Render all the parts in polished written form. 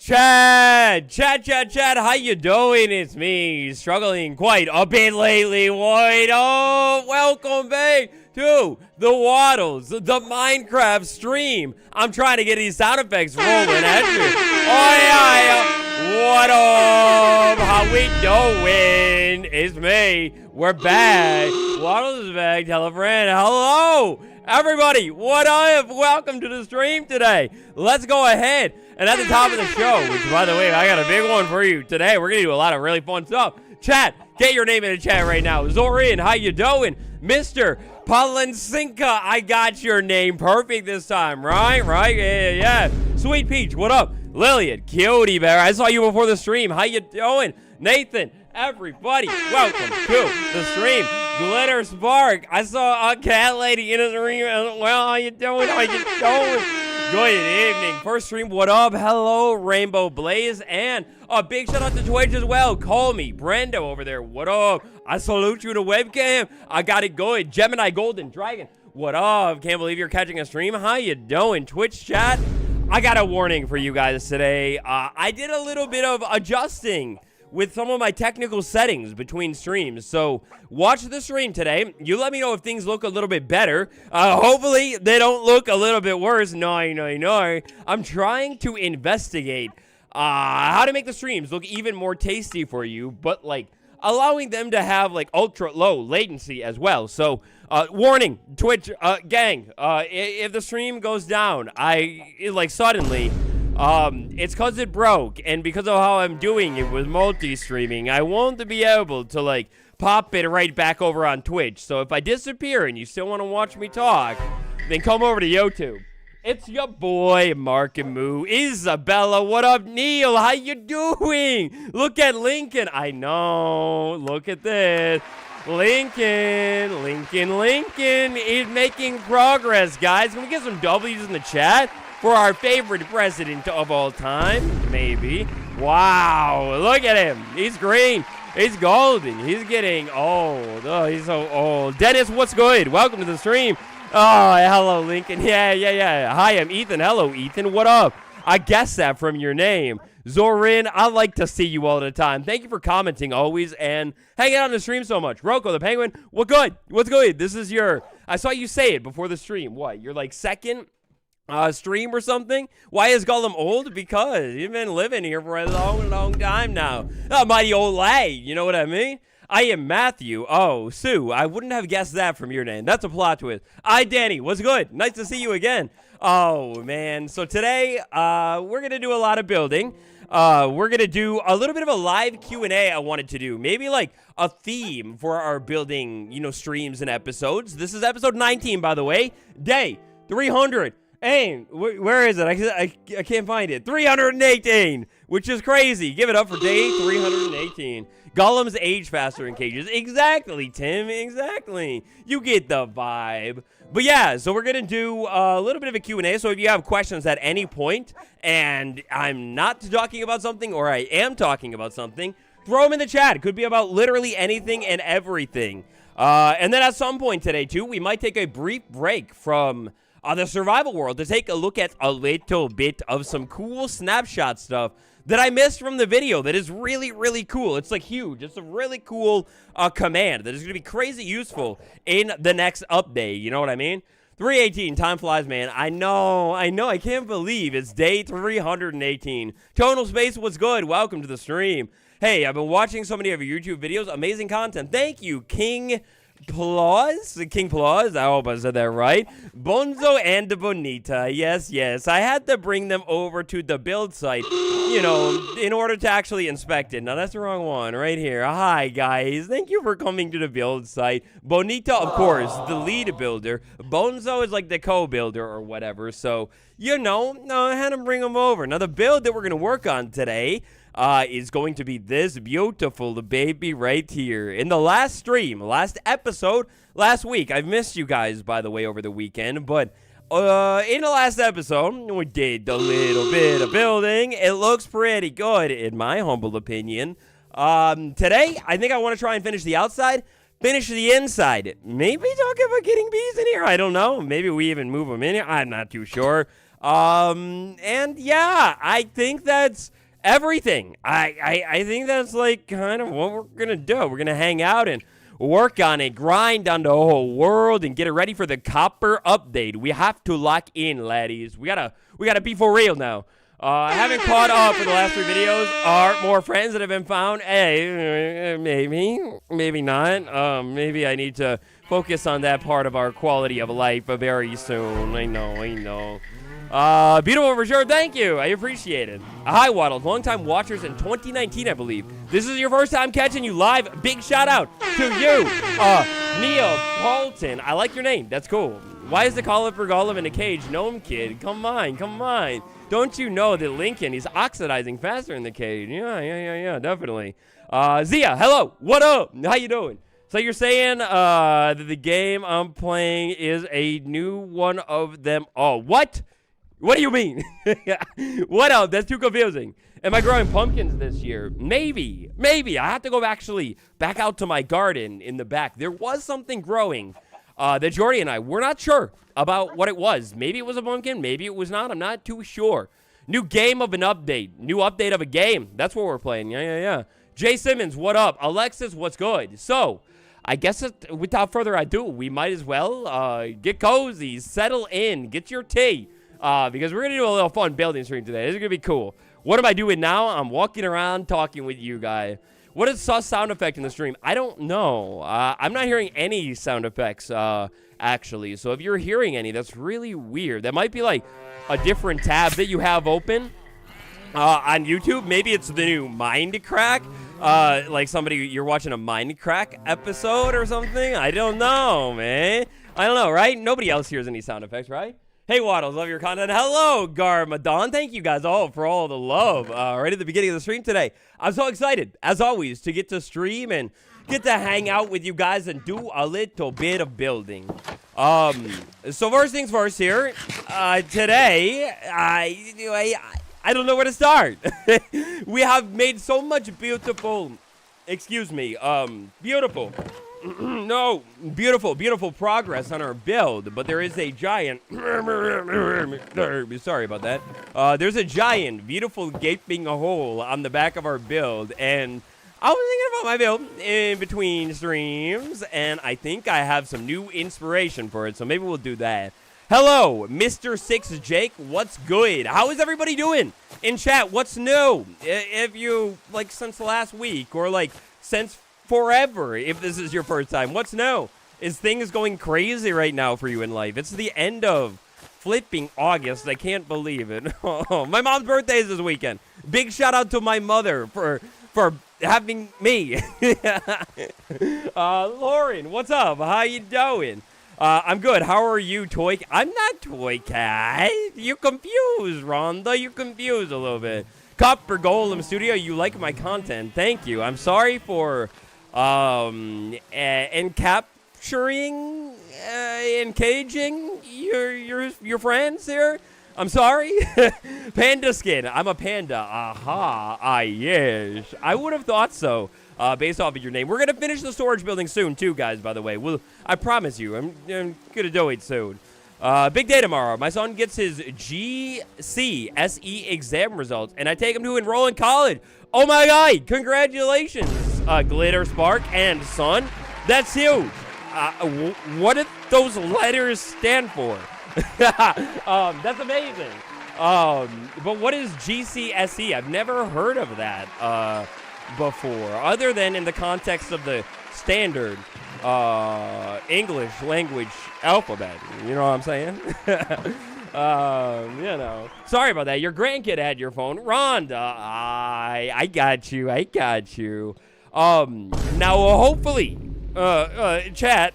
Chad, how you doing? It's me, struggling quite a bit lately. Welcome back to the Waddles, the Minecraft stream. I'm trying to get these sound effects rolling at you. What up? How we doing? It's me. We're back. Waddles is back. Tell a friend. Hello, everybody. What up? Welcome to the stream today. Let's go ahead. And at the top of the show, which, by the way, I got a big one for you today. We're going to do a lot of really fun stuff. Chat, get your name in the chat right now. Zorin, how you doing? Mr. Palensinka, I got your name perfect this time, right? Yeah. Sweet Peach, what up? Lillian, Cutie Bear, I saw you before the stream. How you doing? Nathan, everybody, welcome to the stream. Glitter Spark, I saw a cat lady in the stream. Well, how you doing? Good evening. First stream, what up? Hello, Rainbow Blaze. And a big shout out to Twitch as well. Call me, Brendo over there. What up? I salute you to webcam. I got it good. Gemini Golden Dragon. What up? Can't believe you're catching a stream. How you doing? Twitch chat. I got a warning for you guys today. I did a little bit of adjusting with some of my technical settings between streams. So watch the stream today. You let me know if things look a little bit better. Hopefully they don't look a little bit worse. No. I'm trying to investigate how to make the streams look even more tasty for you, but like allowing them to have like ultra low latency as well. So warning, Twitch gang, if the stream goes down, suddenly, it's cause it broke, and because of how I'm doing it with multi-streaming, I won't be able to, like, pop it right back over on Twitch. So if I disappear and you still want to watch me talk, then come over to YouTube. It's your boy, Mark and Moo. Isabella, what up? Neil, how you doing? Look at Lincoln. I know. Look at this. Lincoln is making progress, guys. Can we get some W's in the chat for our favorite president of all time? Maybe. Wow, look at him. He's green. He's golden. He's getting old. Oh, he's so old. Dennis, what's good? Welcome to the stream. Oh, hello, Lincoln. Yeah. Hi, I'm Ethan. Hello, Ethan. What up? I guessed that from your name. Zorin, I like to see you all the time. Thank you for commenting always and hanging out on the stream so much. Rocco the Penguin, what good? What's good? This is your, I saw you say it before the stream. What, you're like second stream or something? Why is Gollum old? Because you've been living here for a long time now. Mighty old lay, you know what I mean? I am Matthew. Oh, Sue, I wouldn't have guessed that from your name. That's a plot twist. Danny, what's good? Nice to see you again. Oh, man. So today, we're going to do a lot of building. We're going to do a little bit of a live Q&A I wanted to do. Maybe like a theme for our building, streams and episodes. This is episode 19, by the way. Day 300. Hey, where is it? I can't find it. 318, which is crazy. Give it up for day 318. Golems age faster in cages. Exactly, Tim. Exactly. You get the vibe. But yeah, so we're going to do a little bit of a Q&A. So if you have questions at any point, and I'm not talking about something, or I am talking about something, throw them in the chat. It could be about literally anything and everything. And then at some point today, too, we might take a brief break from the survival world to take a look at a little bit of some cool snapshot stuff that I missed from the video that is really, really cool. It's like huge. It's a really cool command that is going to be crazy useful in the next update. You know what I mean? 318, time flies, man. I know. I can't believe it's day 318. Tonal Space, what's good? Welcome to the stream. Hey, I've been watching so many of your YouTube videos. Amazing content. Thank you, King Plaus, I hope I said that right. Bonzo and Bonita, yes. I had to bring them over to the build site, in order to actually inspect it. Now, that's the wrong one right here. Hi, guys. Thank you for coming to the build site. Bonita, of course, the lead builder. Bonzo is like the co-builder or whatever. So, I had to bring them over. Now, the build that we're going to work on today is going to be this beautiful baby right here. In the last episode, last week, I've missed you guys, by the way, over the weekend, but in the last episode, we did a little bit of building. It looks pretty good, in my humble opinion. Today, I think I want to try and finish the outside, finish the inside. Maybe talk about getting bees in here, I don't know. Maybe we even move them in here, I'm not too sure. And yeah, I think that's everything. I think that's like kind of what we're gonna do. We're gonna hang out and work on it, grind on the whole world, and get it ready for the copper update. We have to lock in, laddies. We gotta be for real now. I haven't caught up for the last 3 videos. Are more friends that have been found? Hey, maybe not. Maybe I need to focus on that part of our quality of life very soon. I know. Beautiful for sure. Thank you. I appreciate it. Hi, Waddles. Long-time watchers in 2019, I believe. This is your first time catching you live. Big shout out to you, Neapolitan. I like your name. That's cool. Why is the cauliflower golem in a cage? Gnome kid. Come on. Don't you know that Lincoln is oxidizing faster in the cage? Yeah, definitely. Zia, hello. What up? How you doing? So you're saying that the game I'm playing is a new one of them all. What? What do you mean? What else? That's too confusing. Am I growing pumpkins this year? Maybe. I have to go back out to my garden in the back. There was something growing that Jordy and I were not sure about what it was. Maybe it was a pumpkin. Maybe it was not. I'm not too sure. New game of an update. New update of a game. That's what we're playing. Yeah. Jay Simmons, what up? Alexis, what's good? So, I guess without further ado, we might as well get cozy, settle in, get your tea. Because we're going to do a little fun building stream today. This is going to be cool. What am I doing now? I'm walking around talking with you guys. What is sus sound effect in the stream? I don't know. I'm not hearing any sound effects, actually. So if you're hearing any, that's really weird. That might be like a different tab that you have open on YouTube. Maybe it's the new Mindcrack. Like you're watching a Mindcrack episode or something. I don't know, man. I don't know, right? Nobody else hears any sound effects, right? Hey, Waddles, love your content. Hello, Garmadon. Thank you guys all for all the love right at the beginning of the stream today. I'm so excited, as always, to get to stream and get to hang out with you guys and do a little bit of building. So first things first here. Today, I don't know where to start. We have made so much beautiful progress on our build, but there is a giant sorry about that. There's a giant beautiful gaping hole on the back of our build, and I was thinking about my build in between streams, and I think I have some new inspiration for it, so maybe we'll do that. Hello, Mr. 6 Jake, what's good? How is everybody doing in chat? What's new? If you, like, since last week, or like since forever, if this is your first time, what's new? Is things going crazy right now for you in life? It's the end of flipping August. I can't believe it. Oh, my mom's birthday is this weekend. Big shout out to my mother for having me. Lauren, what's up? How you doing? I'm good. How are you, Toy? I'm not Toy Cat. You're confused, Rhonda. You're confused a little bit. Copper Golem Studio, you like my content. Thank you. I'm sorry for and capturing encaging your friends here. I'm sorry. Panda skin. I'm a panda. Aha. Yes. I would have thought so. Based off of your name. We're gonna finish the storage building soon too, guys, by the way. I promise you. I'm gonna do it soon. Big day tomorrow. My son gets his GCSE exam results, and I take him to enroll in college. Oh my God! Congratulations, Glitter Spark and Son. That's huge. What do those letters stand for? That's amazing. But what is GCSE? I've never heard of that before, other than in the context of the standard English language alphabet. You know what I'm saying? You know. Sorry about that. Your grandkid had your phone. Rhonda, I got you. Now, hopefully, chat,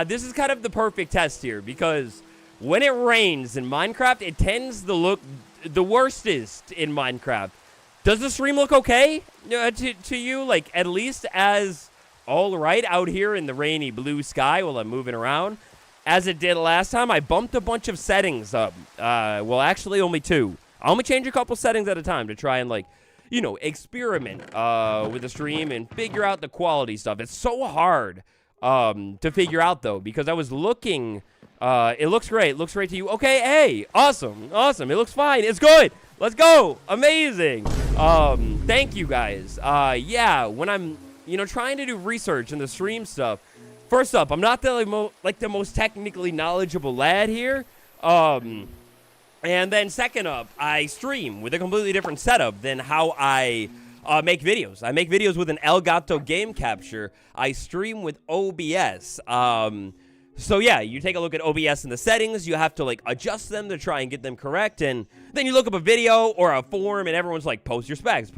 this is kind of the perfect test here, because when it rains in Minecraft, it tends to look the worstest in Minecraft. Does the stream look okay to you? Like, at least as all right out here in the rainy blue sky while I'm moving around? As it did last time, I bumped a bunch of settings up. Well, actually, only 2. I only change a couple settings at a time to try and, like, you know, experiment with the stream and figure out the quality stuff. It's so hard to figure out, though, because I was looking It looks great. It looks great to you. Okay, hey, awesome. Awesome. It looks fine. It's good. Let's go. Amazing. Thank you guys. Yeah, when I'm, trying to do research in the stream stuff, first up, I'm not the most technically knowledgeable lad here. And then second up, I stream with a completely different setup than how I make videos. I make videos with an Elgato game capture. I stream with OBS. So yeah, you take a look at OBS in the settings, you have to like adjust them to try and get them correct, and then you look up a video or a forum and everyone's like, post your specs,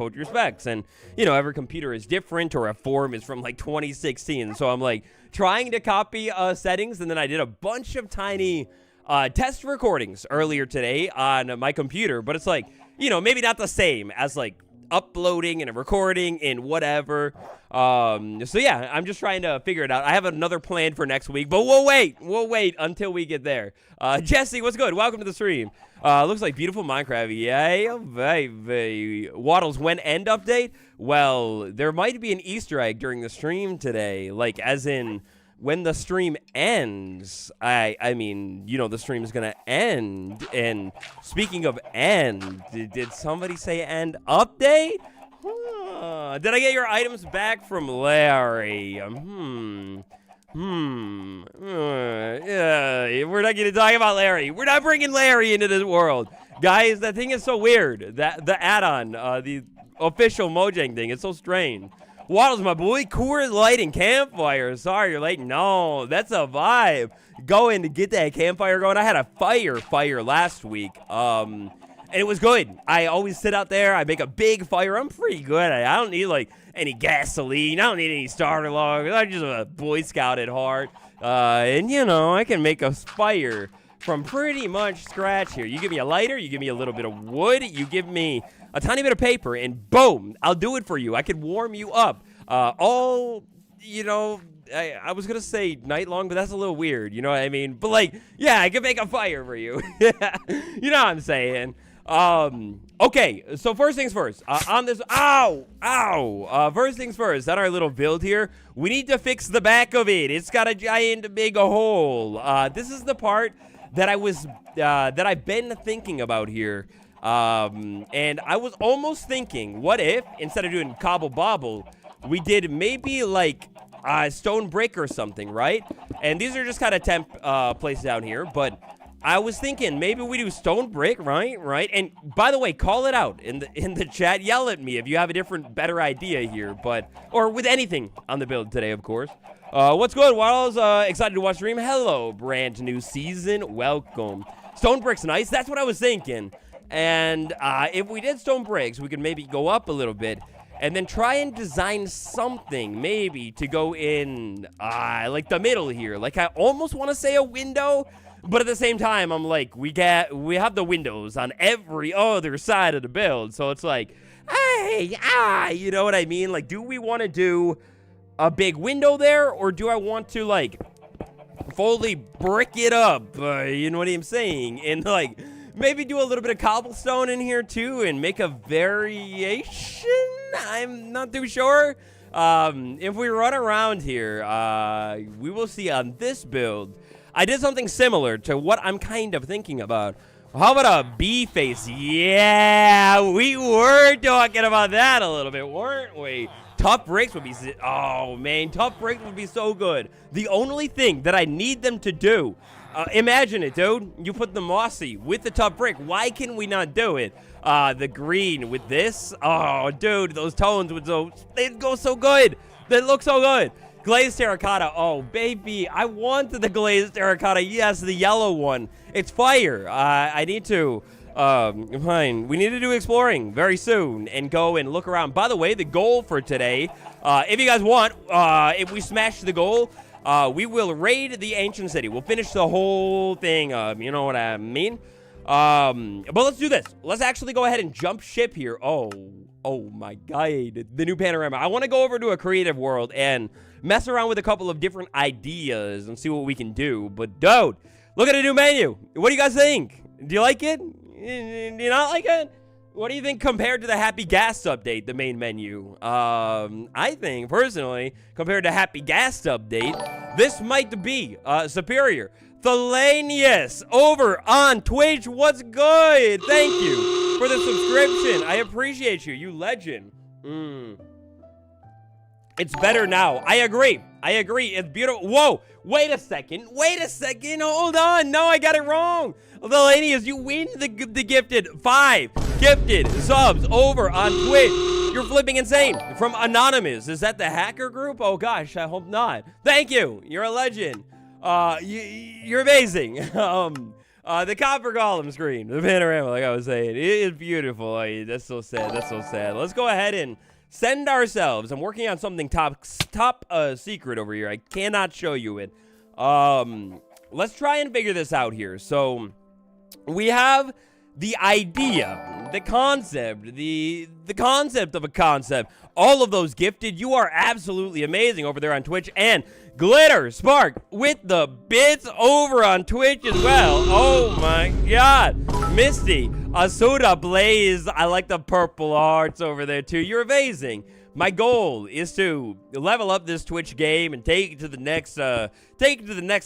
and every computer is different, or a forum is from like 2016, so I'm like trying to copy settings, and then I did a bunch of tiny test recordings earlier today on my computer, but it's like, maybe not the same as like uploading and recording and whatever. So yeah, I'm just trying to figure it out. I have another plan for next week, but we'll wait until we get there. Jesse, what's good? Welcome to the stream. Looks like beautiful Minecraft. Yeah, baby. Waddles, when end update? Well, there might be an Easter egg during the stream today, like as in when the stream ends. I mean, the stream is gonna end. And speaking of end, did somebody say end update? Did I get your items back from Larry? Yeah, we're not gonna talk about Larry. We're not bringing Larry into this world, guys. That thing is so weird. That the add-on, the official Mojang thing, it's so strange. Waddles, my boy, Coors Light and campfire. Sorry you're late. No, that's a vibe. Going to get that campfire going. I had a fire last week. And it was good. I always sit out there. I make a big fire. I'm pretty good at it. I don't need like any gasoline. I don't need any starter logs. I'm just a Boy Scout at heart. And I can make a fire from pretty much scratch here. You give me a lighter, you give me a little bit of wood, you give me a tiny bit of paper, and boom, I'll do it for you. I could warm you up. I was going to say night long, but that's a little weird. You know what I mean? But like, yeah, I can make a fire for you. You know what I'm saying? Okay, so first things first, on this, first things first, on our little build here, we need to fix the back of it. It's got a giant big hole. This is the part that I've been thinking about here. And I was almost thinking, what if, instead of doing cobble bobble, we did maybe like stone brick or something, right? And these are just kind of temp places down here, but I was thinking maybe we do stone brick, right? And by the way, call it out in the chat. Yell at me if you have a better idea here, or with anything on the build today, of course. What's good, Waddles? Excited to watch stream. Hello, brand new season. Welcome. Stone brick's nice. That's what I was thinking. And if we did stone bricks, we could maybe go up a little bit and then try and design something maybe to go in like the middle here. Like I almost want to say a window, but at the same time, I'm like, we have the windows on every other side of the build. So it's like, hey, you know what I mean? Like, do we want to do a big window there, or do I want to like fully brick it up? You know what I'm saying? And like maybe do a little bit of cobblestone in here too and make a variation? I'm not too sure. If we run around here, we will see on this build, I did something similar to what I'm kind of thinking about. How about a bee face? Yeah, we were talking about that a little bit, weren't we? Tough bricks would be, oh man, tough bricks would be so good. The only thing that I need them to do, imagine it, dude. You put the mossy with the tough brick. Why can we not do it? The green with this. Oh, dude, those tones they'd go so good. They look so good. Glazed terracotta. Oh, baby. I want the glazed terracotta. Yes, the yellow one. It's fire. I need to. Fine. We need to do exploring very soon and go and look around. By the way, the goal for today, if you guys want, if we smash the goal, we will raid the ancient city. We'll finish the whole thing. You know what I mean? But let's do this. Let's actually go ahead and jump ship here. Oh my God. The new panorama. I want to go over to a creative world and mess around with a couple of different ideas and see what we can do. But dude, look at the new menu. What do you guys think? Do you like it? Do you not like it? What do you think compared to the Happy Gas update, the main menu? I think, personally, compared to Happy Gas update, this might be superior. Thelanius over on Twitch. What's good? Thank you for the subscription. I appreciate you. You legend. It's better now. I agree. It's beautiful. Whoa. Wait a second. Hold on. No, I got it wrong. Thelanius, you win the gifted 5 gifted subs over on Twitch. You're flipping insane. From Anonymous. Is that the hacker group? Oh, gosh. I hope not. Thank you. You're a legend. You're amazing. The copper golem screen. The panorama, like I was saying. It is beautiful. That's so sad. Let's go ahead and send ourselves. I'm working on something top secret over here. I cannot show you it. Let's try and figure this out here. So we have the idea, the concept, the concept of a concept. All of those gifted. You are absolutely amazing over there on Twitch. And Glitter Spark with the bits over on Twitch as well. Oh my God. Misty, Asuda Blaze. I like the purple hearts over there too. You're amazing. My goal is to level up this Twitch game and take it to the next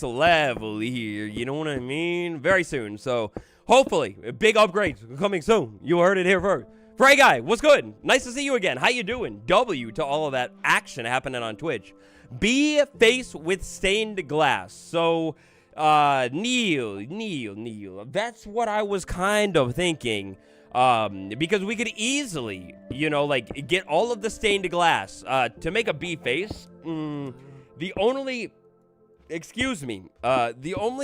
level here. You know what I mean? Very soon. So hopefully, big upgrades coming soon. You heard it here first. Frey Guy, what's good? Nice to see you again. How you doing? W to all of that action happening on Twitch. Be faced with stained glass. So, Neil. That's what I was kind of thinking. Because we could easily, like, get all of the stained glass, to make a bee face. The only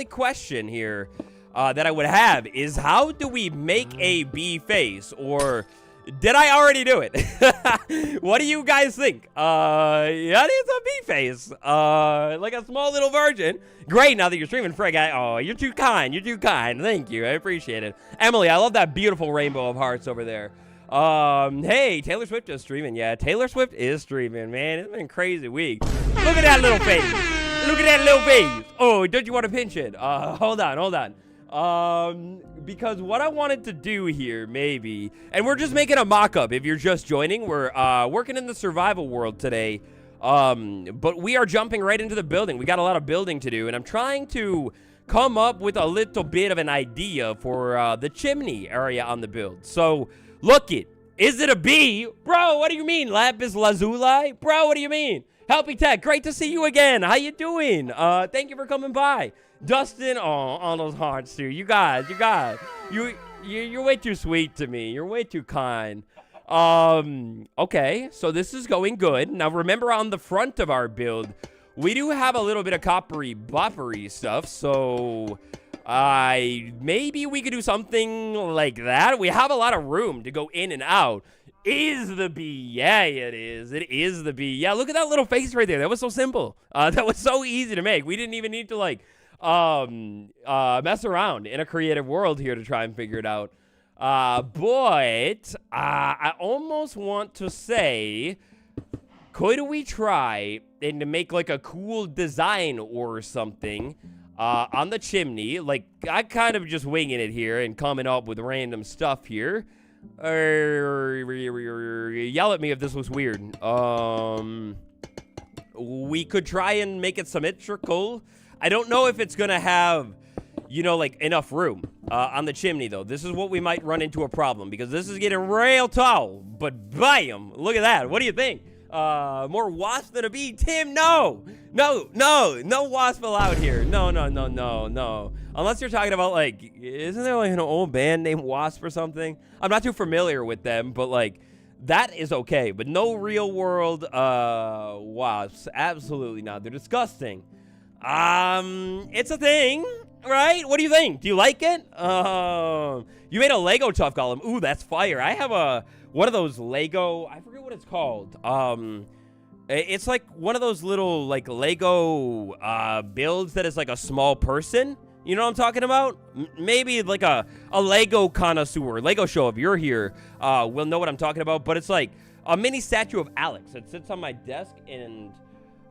question here, that I would have is how do we make a bee face? Or did I already do it? What do you guys think? Yeah, it's a bee face. Like a small little version. Great, now that you're streaming, Frey Guy. Oh, you're too kind. Thank you. I appreciate it. Emily, I love that beautiful rainbow of hearts over there. Hey, Taylor Swift is streaming. Yeah, Taylor Swift is streaming, man. It's been a crazy week. Look at that little face. Oh, don't you want to pinch it? Hold on. Because what I wanted to do here, maybe, and we're just making a mock-up if you're just joining. We're working in the survival world today, but we are jumping right into the building. We got a lot of building to do, and I'm trying to come up with a little bit of an idea for the chimney area on the build. So, look it. Is it a bee? Bro, what do you mean? Lapis lazuli? Bro, what do you mean? Helping Tech, great to see you again. How you doing? Thank you for coming by. Dustin, on those hearts too. You guys, you're way too sweet to me. You're way too kind. Okay, so this is going good. Now remember, on the front of our build, we do have a little bit of coppery boppery stuff. So maybe we could do something like that. We have a lot of room to go in and out. Is the bee? Yeah, it is. It is the bee. Yeah, look at that little face right there. That was so simple. That was so easy to make. We didn't even need to mess around in a creative world here to try and figure it out. But I almost want to say, could we try and to make like a cool design or something on the chimney? Like, I kind of just winging it here and coming up with random stuff here. Yell at me if this was weird. We could try and make it symmetrical. I don't know if it's gonna have, like enough room on the chimney though. This is what we might run into a problem, because this is getting real tall. But bam! Look at that. What do you think? More wasp than a bee? Tim, no wasp allowed here. No. Unless you're talking about, like, isn't there like an old band named Wasp or something? I'm not too familiar with them, but like, that is okay. But no real world wasps. Absolutely not. They're disgusting. It's a thing, right? What do you think? Do you like it? You made a Lego tough golem. Ooh, that's fire. I have one of those Lego, I forget what it's called. It's like one of those little like Lego builds that is like a small person. You know what I'm talking about? Maybe like a Lego connoisseur, Lego show, if you're here, will know what I'm talking about. But it's like a mini statue of Alex that sits on my desk and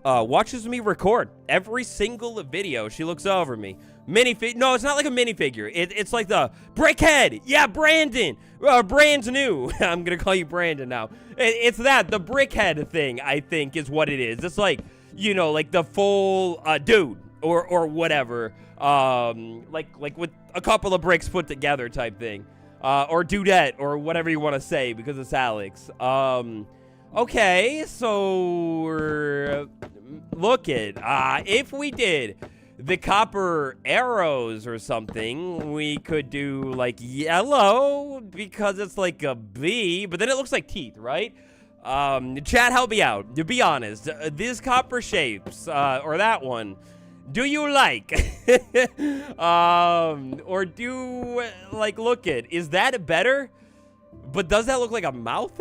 watches me record every single video. She looks over me. No, it's not like a minifigure. It's like the Brickhead. Yeah, Brandon. Brand's new. I'm going to call you Brandon now. It's that, the Brickhead thing, I think, is what it is. It's like, like the full dude. or whatever. Like with a couple of bricks put together type thing. Or dudette, or whatever you want to say, because it's Alex. Okay, so look it. If we did the copper arrows or something, we could do like yellow because it's like a bee, but then it looks like teeth, right? Chat, help me out. To be honest, these copper shapes, or that one, do you like? Or do, like, look it. Is that better? But does that look like a mouth?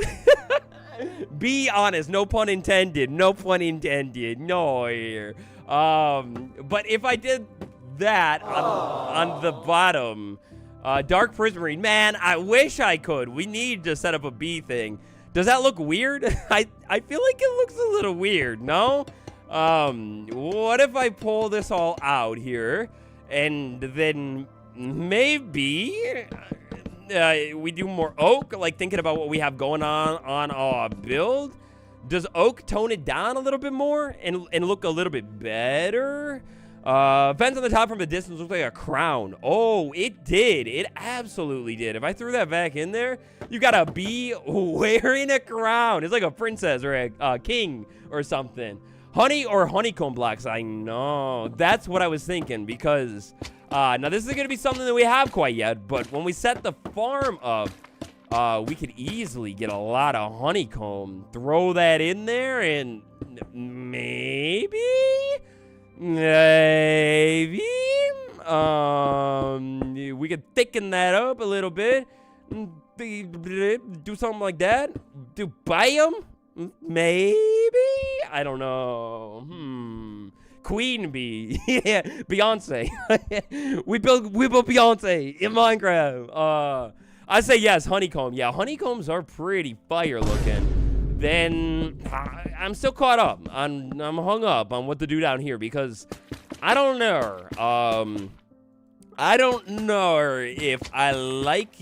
Be honest. No pun intended. No pun intended. No here. But if I did that on the bottom, dark prismarine, man, I wish I could. We need to set up a bee thing. Does that look weird? I feel like it looks a little weird, no? What if I pull this all out here, and then maybe we do more oak, like thinking about what we have going on our build? Does oak tone it down a little bit more and look a little bit better? Fence on the top from a distance looks like a crown. Oh, it did. It absolutely did. If I threw that back in there, you got a bee wearing a crown. It's like a princess or a king or something. Honey or honeycomb blocks? I know. That's what I was thinking, because now this isn't going to be something that we have quite yet, but when we set the farm up, we could easily get a lot of honeycomb. Throw that in there, and maybe we could thicken that up a little bit. Do something like that. Do biome? Maybe? I don't know. Queen bee. Yeah, Beyonce. we built Beyonce in Minecraft. I say yes, honeycomb. Yeah, honeycombs are pretty fire looking. Then I'm still caught up. I'm hung up on what to do down here, because I don't know. I don't know if I like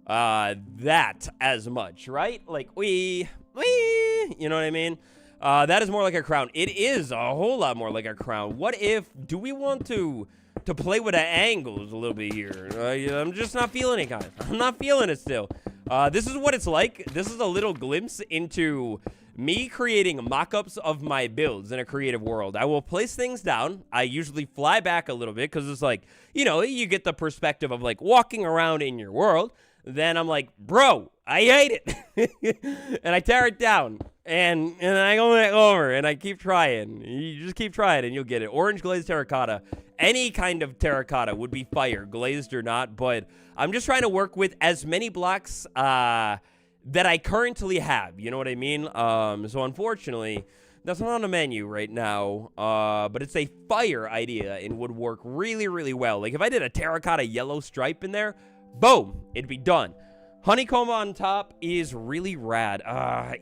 that as much, right? Like you know what I mean? That is more like a crown. It is a whole lot more like a crown. What if, do we want to play with the angles a little bit here? I'm just not feeling it, guys. I'm not feeling it still. This is what it's like. This is a little glimpse into me creating mock-ups of my builds in a creative world. I will place things down. I usually fly back a little bit, because it's like, you know, you get the perspective of like walking around in your world. Then I'm like, bro, I hate it. And I tear it down. And I go back over, and I keep trying. You just keep trying, and you'll get it. Orange glazed terracotta. Any kind of terracotta would be fire, glazed or not. But I'm just trying to work with as many blocks that I currently have. You know what I mean? So unfortunately, that's not on the menu right now. But it's a fire idea and would work really, really well. Like if I did a terracotta yellow stripe in there, boom, it'd be done. Honeycomb on top is really rad.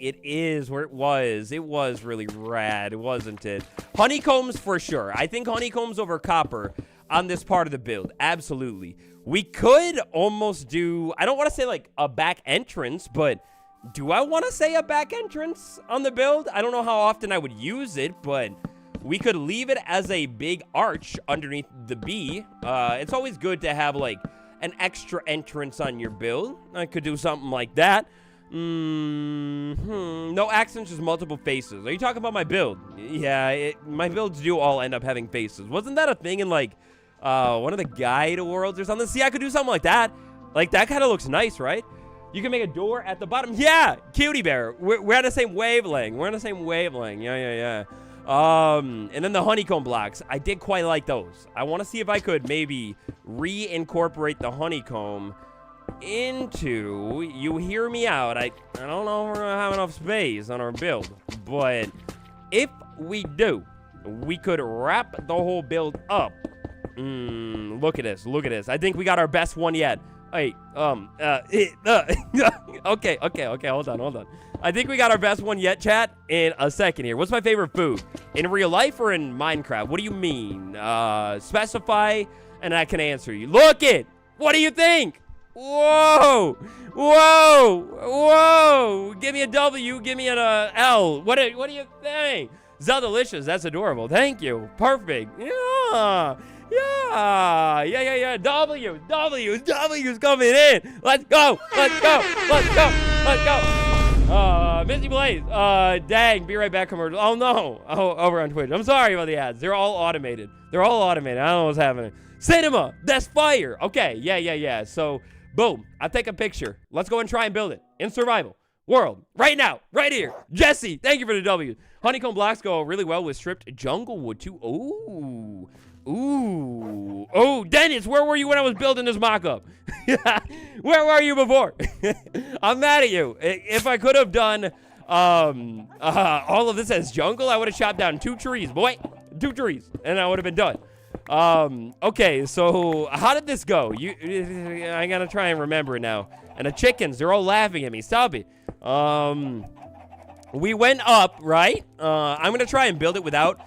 It is where it was. It was really rad, wasn't it? Honeycombs for sure. I think honeycombs over copper on this part of the build. Absolutely. We could almost do, I don't want to say like a back entrance, but do I want to say a back entrance on the build? I don't know how often I would use it, but we could leave it as a big arch underneath the bee. It's always good to have like an extra entrance on your build. I could do something like that. No accents, just multiple faces. Are you talking about my build? Yeah, my builds do all end up having faces. Wasn't that a thing in like one of the guide worlds or something? See, I could do something like that. Like that kind of looks nice, right? You can make a door at the bottom. Yeah, cutie bear. We're on the same wavelength. We're on the same wavelength. Yeah. And then the honeycomb blocks, I did quite like those. I want to see if I could maybe reincorporate the honeycomb into, you hear me out, I don't know if we're gonna have enough space on our build, but if we do, we could wrap the whole build up. Look at this. I think we got our best one yet. Hey, okay, hold on. I think we got our best one yet, chat, in a second here. What's my favorite food? In real life or in Minecraft? What do you mean? Specify, and I can answer you. Look it! What do you think? Whoa! Give me a W, give me an L. What do you think? Zeldelicious, that's adorable. Thank you. Perfect. Yeah. W's coming in. Let's go. Misty Blaze. Dang, be right back commercial. Oh no. Oh, over on Twitch. I'm sorry about the ads. They're all automated. I don't know what's happening. Cinema, that's fire. Okay, yeah. So, boom. I take a picture. Let's go and try and build it in survival world right now, right here. Jesse, thank you for the W. Honeycomb blocks go really well with stripped jungle wood too. Oh, Dennis, where were you when I was building this mock-up? Where were you before? I'm mad at you. If I could have done all of this as jungle, I would have chopped down 2 trees, boy. 2 trees, and I would have been done. Okay, so how did this go? I gotta try and remember it now. And the chickens, they're all laughing at me. Stop it. We went up, right? I'm gonna try and build it without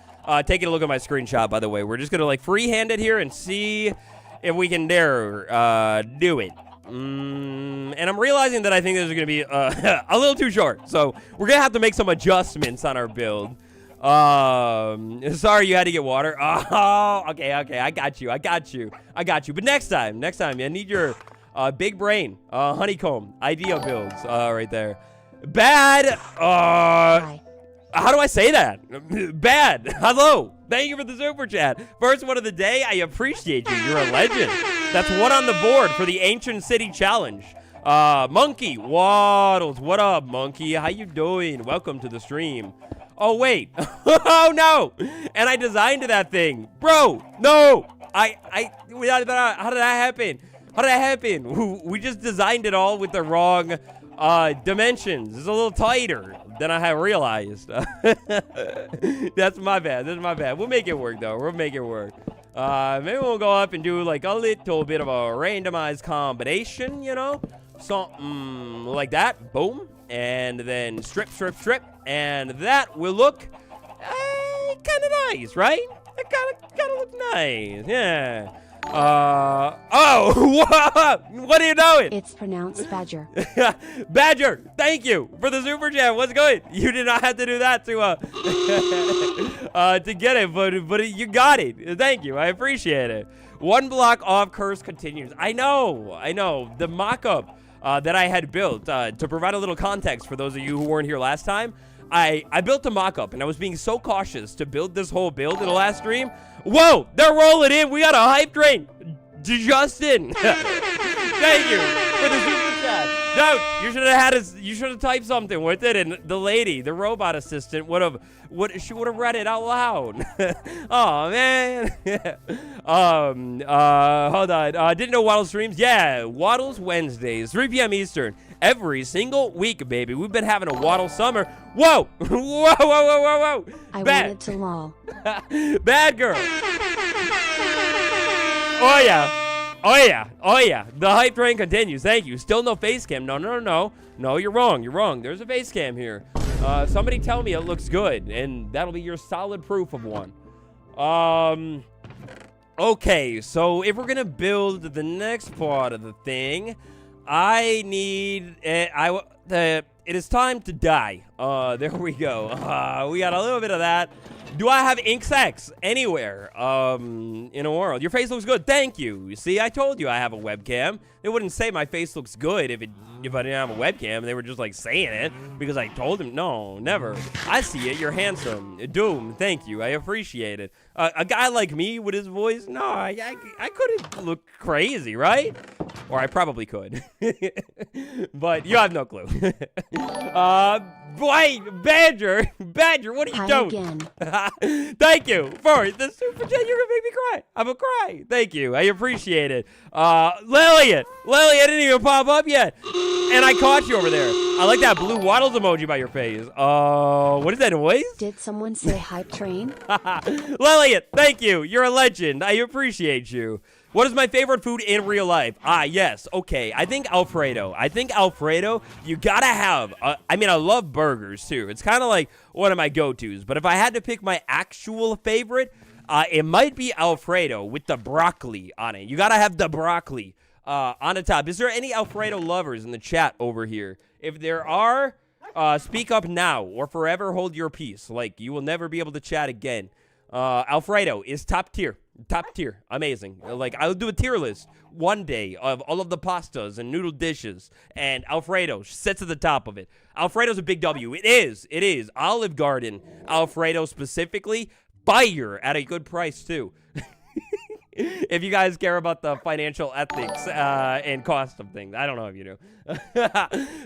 taking a look at my screenshot, by the way. We're just gonna like freehand it here and see if we can dare do it. And I'm realizing that I think this is gonna be a little too short. So we're gonna have to make some adjustments on our build. Sorry you had to get water. Oh, okay. I got you. But next time, I need your big brain, honeycomb idea builds, right there. Bad, how do I say that? Bad. Hello. Thank you for the super chat. First one of the day. I appreciate you. You're a legend. That's one on the board for the Ancient City Challenge. Monkey Waddles. What up, Monkey? How you doing? Welcome to the stream. Oh, wait. Oh, no. And I designed that thing. Bro, no. How did that happen? We just designed it all with the wrong dimensions. It's a little tighter than I had realized. That's my bad. We'll make it work, though. Maybe we'll go up and do like a little bit of a randomized combination, you know? Something like that. Boom. And then strip. And that will look kind of nice, right? It kind of look nice. Yeah. What are you doing? It's pronounced Badger. Badger, thank you for the super chat. What's good? You did not have to do that to get it, but you got it. Thank you. I appreciate it. 1 block off curse continues. I know. The mock-up that I had built to provide a little context for those of you who weren't here last time. I built a mock-up, and I was being so cautious to build this whole build in the last stream. Whoa, they're rolling in. We got a hype train. Justin. Thank you for the super chat. Dude, you should have typed something with it, and the lady, the robot assistant, she would have read it out loud. Oh man. Hold on. Didn't know Waddle streams? Yeah, Waddles Wednesdays, 3 p.m. Eastern, every single week, baby. We've been having a Waddle summer. Whoa. I wanted to lol. Bad girl. Oh yeah. The hype train continues. Thank you. Still no face cam. No, you're wrong. There's a face cam here. Somebody tell me it looks good, and that'll be your solid proof of one. Okay, so if we're gonna build the next part of the thing, I need it is time to die. There we go. We got a little bit of that. Do I have ink sacs anywhere in the world? Your face looks good. Thank you. You see, I told you I have a webcam. They wouldn't say my face looks good if I didn't have a webcam. They were just like saying it because I told them. No, never. I see it. You're handsome. Doom. Thank you. I appreciate it. A guy like me with his voice, no, I couldn't look crazy, right? Or I probably could. But you have no clue. Wait, Badger, what are you doing? Again. Thank you for the super chat. You're gonna make me cry. I'm gonna cry. Thank you. I appreciate it. Lillian, I didn't even pop up yet, and I caught you over there. I like that blue waddles emoji by your face. What is that noise? Did someone say hype train? Lillian, thank you. You're a legend. I appreciate you. What is my favorite food in real life? Yes. Okay. I think Alfredo. You gotta have. I love burgers too. It's kind of like one of my go-tos. But if I had to pick my actual favorite, it might be Alfredo with the broccoli on it. You gotta have the broccoli on the top. Is there any Alfredo lovers in the chat over here? If there are, Speak up now or forever hold your peace. Like, you will never be able to chat again. Alfredo is top tier. Top tier. Amazing. Like, I'll do a tier list one day of all of the pastas and noodle dishes, and Alfredo sits at the top of it. Alfredo's a big W. It is. It is. Olive Garden Alfredo specifically. Fire at a good price, too. If you guys care about the financial ethics and cost of things. I don't know if you do.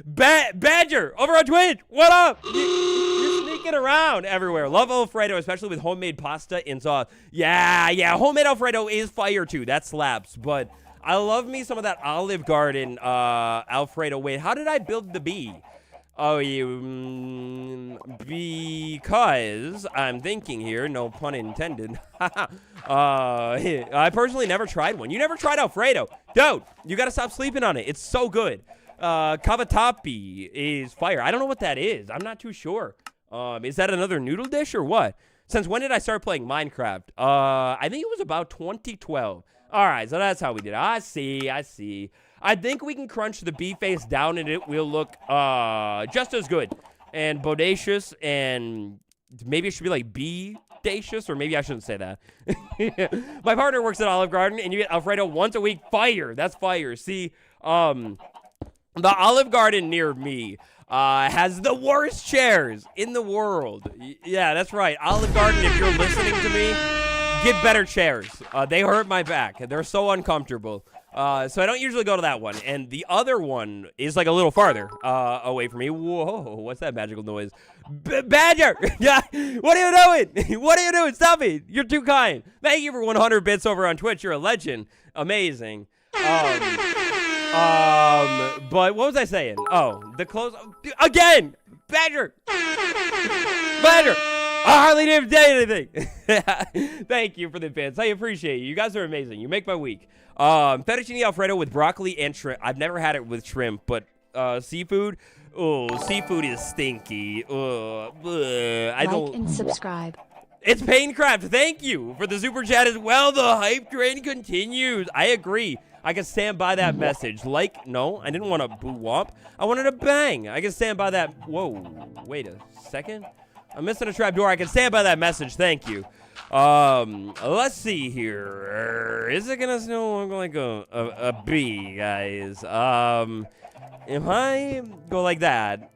Badger over on Twitch. What up? You're sneaking around everywhere. Love Alfredo, especially with homemade pasta and sauce. Yeah. Homemade Alfredo is fire too. That slaps. But I love me some of that Olive Garden Alfredo. Wait, how did I build the bee? Oh, because I'm thinking here, no pun intended. I personally never tried one. You never tried Alfredo. Dude, you gotta stop sleeping on it. It's so good. Cavatappi is fire. I don't know what that is. I'm not too sure. Is that another noodle dish or what? Since when did I start playing Minecraft? I think it was about 2012. All right, so that's how we did it. I see. I think we can crunch the bee face down and it will look just as good and bodacious, and maybe it should be like bee-dacious, or maybe I shouldn't say that. My partner works at Olive Garden, and you get Alfredo once a week. Fire. That's fire. See, the Olive Garden near me has the worst chairs in the world. Yeah, that's right. Olive Garden, if you're listening to me, get better chairs. They hurt my back. They're so uncomfortable. So I don't usually go to that one. And the other one is like a little farther away from me. Whoa, what's that magical noise? Badger! Yeah, what are you doing? What are you doing? Stop it. You're too kind. Thank you for 100 bits over on Twitch. You're a legend. Amazing. But what was I saying? Oh, the close again. Badger. I hardly didn't say anything. Thank you for the bits. I appreciate you. You guys are amazing. You make my week. Fettuccine Alfredo with broccoli and shrimp. I've never had it with shrimp, but seafood. Oh, seafood is stinky. I don't. Like and subscribe. It's Paincraft. Thank you for the super chat as well. The hype train continues. I agree. I can stand by that message. Like, no, I didn't want to boo womp. I wanted to bang. I can stand by that. Whoa, wait a second. I'm missing a trapdoor. I can stand by that message. Thank you. Let's see here. Is it gonna snow like a bee, guys? If I go like that,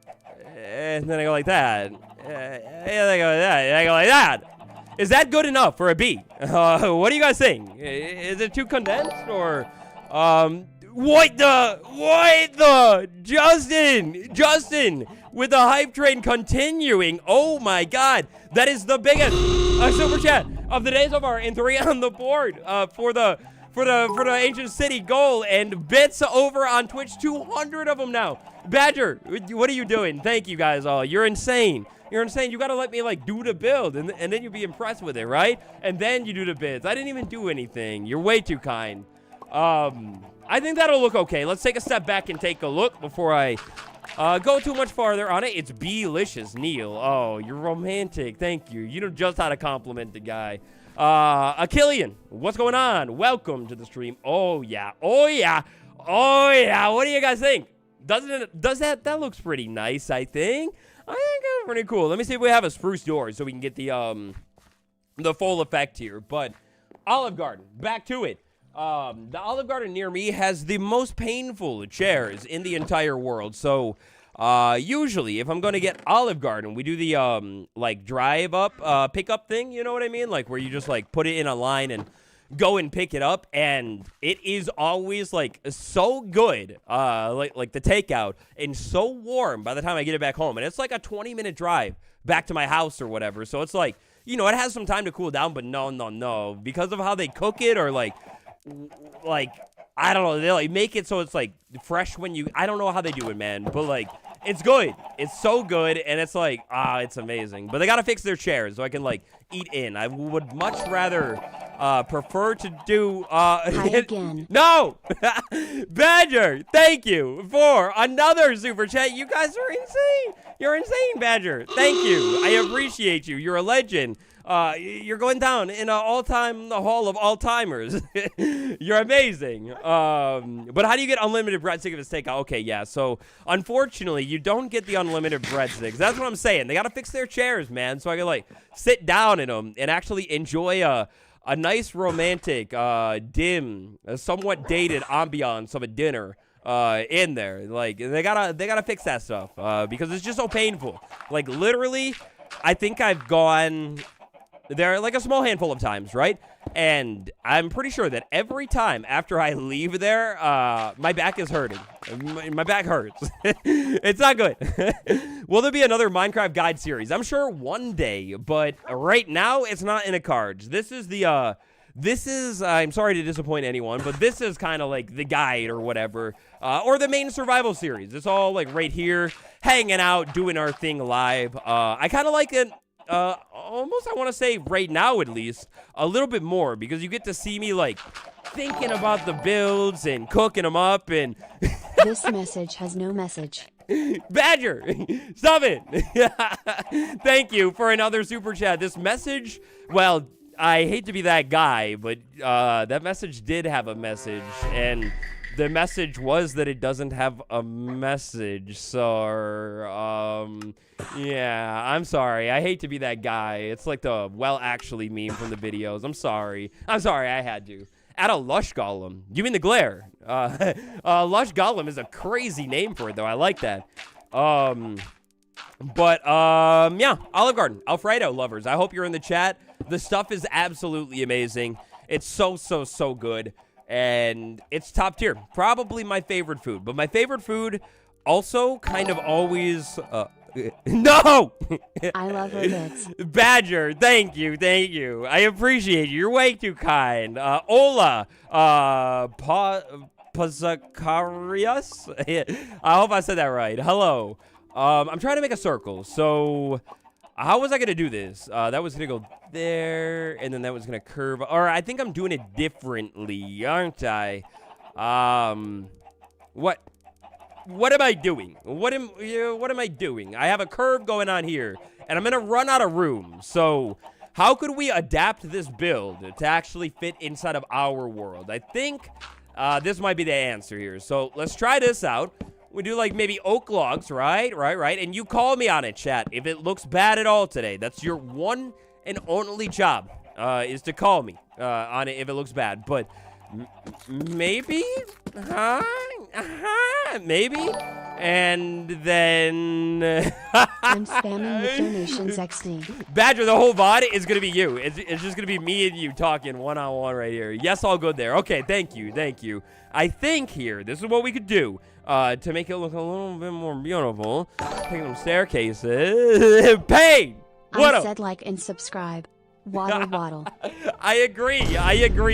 and then I go like that, and I go like that, and I go like that, is that good enough for a bee? What do you guys think? Is it too condensed, or what the Justin with the hype train continuing. Oh my god, that is the biggest super chat of the day so far, and 3 on the board for the ancient city goal, and bits over on Twitch, 200 of them now. Badger, what are you doing? Thank you guys all. You're insane. You're insane. You gotta let me like do the build, and then you'll be impressed with it, right? And then you do the bits. I didn't even do anything. You're way too kind. I think that'll look okay. Let's take a step back and take a look before I go too much farther on it. It's Beelicious, Neil. Oh, you're romantic. Thank you. You know just how to compliment the guy. Achillian, what's going on? Welcome to the stream. Oh yeah. What do you guys think? That looks pretty nice, I think. I think it's pretty cool. Let me see if we have a spruce door so we can get the full effect here. But Olive Garden, back to it. The Olive Garden near me has the most painful chairs in the entire world. So, usually, if I'm going to get Olive Garden, we do the, like, drive-up, pick-up thing, you know what I mean? Like, where you just, like, put it in a line and go and pick it up, and it is always, like, so good, like the takeout, and so warm by the time I get it back home. And it's, like, a 20-minute drive back to my house or whatever. So, it's, like, you know, it has some time to cool down, but no. Because of how they cook it, or, like, I don't know, they like make it so it's like fresh when you, I don't know how they do it, man, but like it's good. It's so good, and it's like it's amazing. But they gotta fix their chairs so I can like eat in. I would much rather prefer to do Hi again. No. Badger, thank you for another super chat. You guys are insane. You're insane, Badger. Thank you. I appreciate you. You're a legend. You're going down in an all-time hall of all-timers. You're amazing. But how do you get unlimited breadstick if it's takeout? Okay, yeah. So unfortunately, you don't get the unlimited breadsticks. That's what I'm saying. They gotta fix their chairs, man, so I can like sit down in them and actually enjoy a nice romantic, dim, somewhat dated ambiance of a dinner. In there, like they gotta fix that stuff because it's just so painful. Like literally, I think I've gone there like a small handful of times, right? And I'm pretty sure that every time after I leave there, my back is hurting. My back hurts. It's not good. Will there be another Minecraft guide series? I'm sure one day, but right now it's not in the cards. This is, I'm sorry to disappoint anyone, but this is kind of like the guide or whatever, or the main survival series. It's all like right here, hanging out, doing our thing live. I kind of like it, almost I want to say right now at least, a little bit more, because you get to see me like thinking about the builds and cooking them up and... This message has no message. Badger, stop it. Thank you for another super chat. This message, well... I hate to be that guy, but that message did have a message, and the message was that it doesn't have a message, so, yeah, I'm sorry. I hate to be that guy. It's like the well actually meme from the videos. I'm sorry, I had to. Add a lush golem. You mean the glare? Lush golem is a crazy name for it, though. I like that. But, yeah, Olive Garden, Alfredo lovers, I hope you're in the chat. The stuff is absolutely amazing. It's so good. And it's top tier. Probably my favorite food. But my favorite food also kind of always... No! I love her bits. Badger, thank you. I appreciate you. You're way too kind. Ola, Pazakarias? I hope I said that right. Hello. I'm trying to make a circle. So... how was I going to do this? That was going to go there, and then that was going to curve. Or I think I'm doing it differently, aren't I? What am I doing? What am I doing? I have a curve going on here, and I'm going to run out of room. So how could we adapt this build to actually fit inside of our world? I think this might be the answer here. So let's try this out. We do like maybe oak logs, right? And you call me on it, chat. If it looks bad at all today, that's your one and only job, is to call me on it if it looks bad. But maybe, maybe, and then I'm spamming with donations XD. Badger, the whole VOD is gonna be you. It's just gonna be me and you talking one-on-one right here. Yes, all good there. Okay, thank you. I think here, this is what we could do. To make it look a little bit more beautiful, take them staircases. Pain! What I said like and subscribe. Waddle. I agree.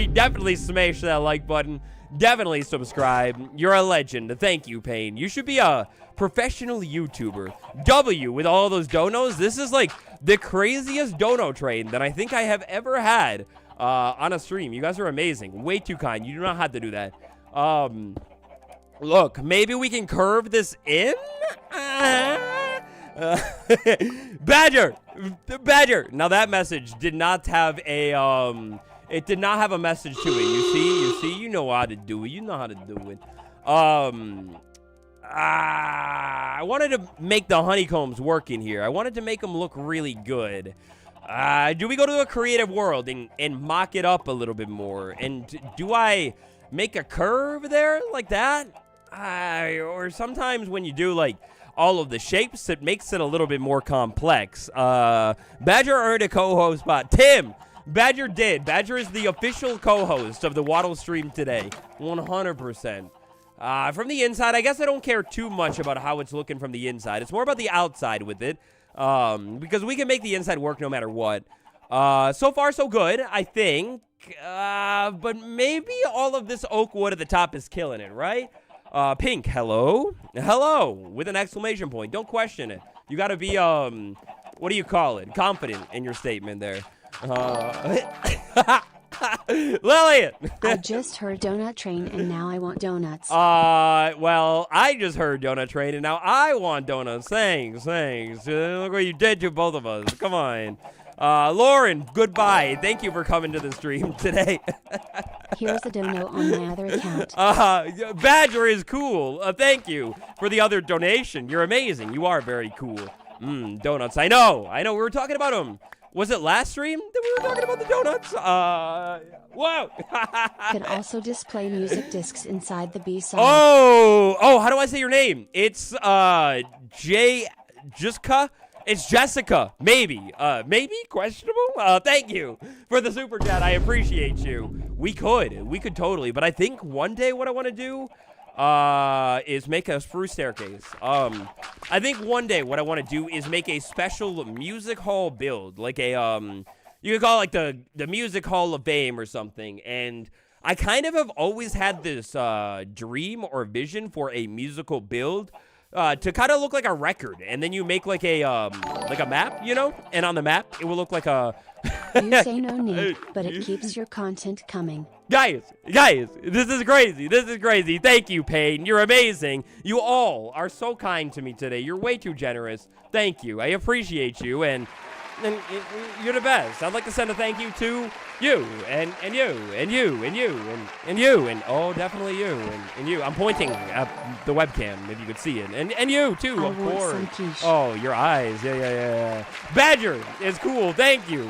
Definitely smash that like button. Definitely subscribe. You're a legend. Thank you, Pain. You should be a professional YouTuber. W with all those donos. This is like the craziest dono train that I think I have ever had on a stream. You guys are amazing. Way too kind. You do not have to do that. Look, maybe we can curve this in? Badger! Now that message did not have a, it did not have a message to it. You see? You know how to do it. I wanted to make the honeycombs work in here. I wanted to make them look really good. Do we go to a creative world and mock it up a little bit more? And do I make a curve there like that? Or sometimes when you do like all of the shapes, it makes it a little bit more complex. Badger earned a co-host spot. Tim, Badger did. Badger is the official co-host of the Waddle stream today. 100%. From the inside, I guess I don't care too much about how it's looking from the inside. It's more about the outside with it. Because we can make the inside work no matter what. So far, so good, I think. But maybe all of this oak wood at the top is killing it, right? Pink, hello? Hello, with an exclamation point. Don't question it. You gotta be, what do you call it? Confident in your statement there. Lillian! I just heard donut train and now I want donuts. Well, I just heard donut train and now I want donuts. Thanks. Look what you did to both of us. Come on. Lauren, goodbye. Thank you for coming to the stream today. Here's a dono on my other account. Badger is cool. Thank you for the other donation. You're amazing. You are very cool. Donuts. I know. We were talking about them. Was it last stream that we were talking about the donuts? Whoa. Could also display music discs inside the B-side. Oh, how do I say your name? It's, Jessica? It's Jessica. Maybe. Maybe? Questionable? Thank you for the super chat. I appreciate you. We could totally. But I think one day what I want to do is make a spruce staircase. I think one day what I want to do is make a special music hall build, like a you could call it like the music hall of fame or something. And I kind of have always had this dream or vision for a musical build to kind of look like a record, and then you make like a map, you know, and on the map it will look like a. You say no need, but it keeps your content coming. Guys, this is crazy. Thank you, Payne. You're amazing. You all are so kind to me today. You're way too generous. Thank you. I appreciate you, and you're the best. I'd like to send a thank you to you, and you, and you, and you, and you, and oh, definitely you, and you. I'm pointing at the webcam, if you could see it, and you, too, of course. Oh, your eyes. Yeah. Badger is cool. Thank you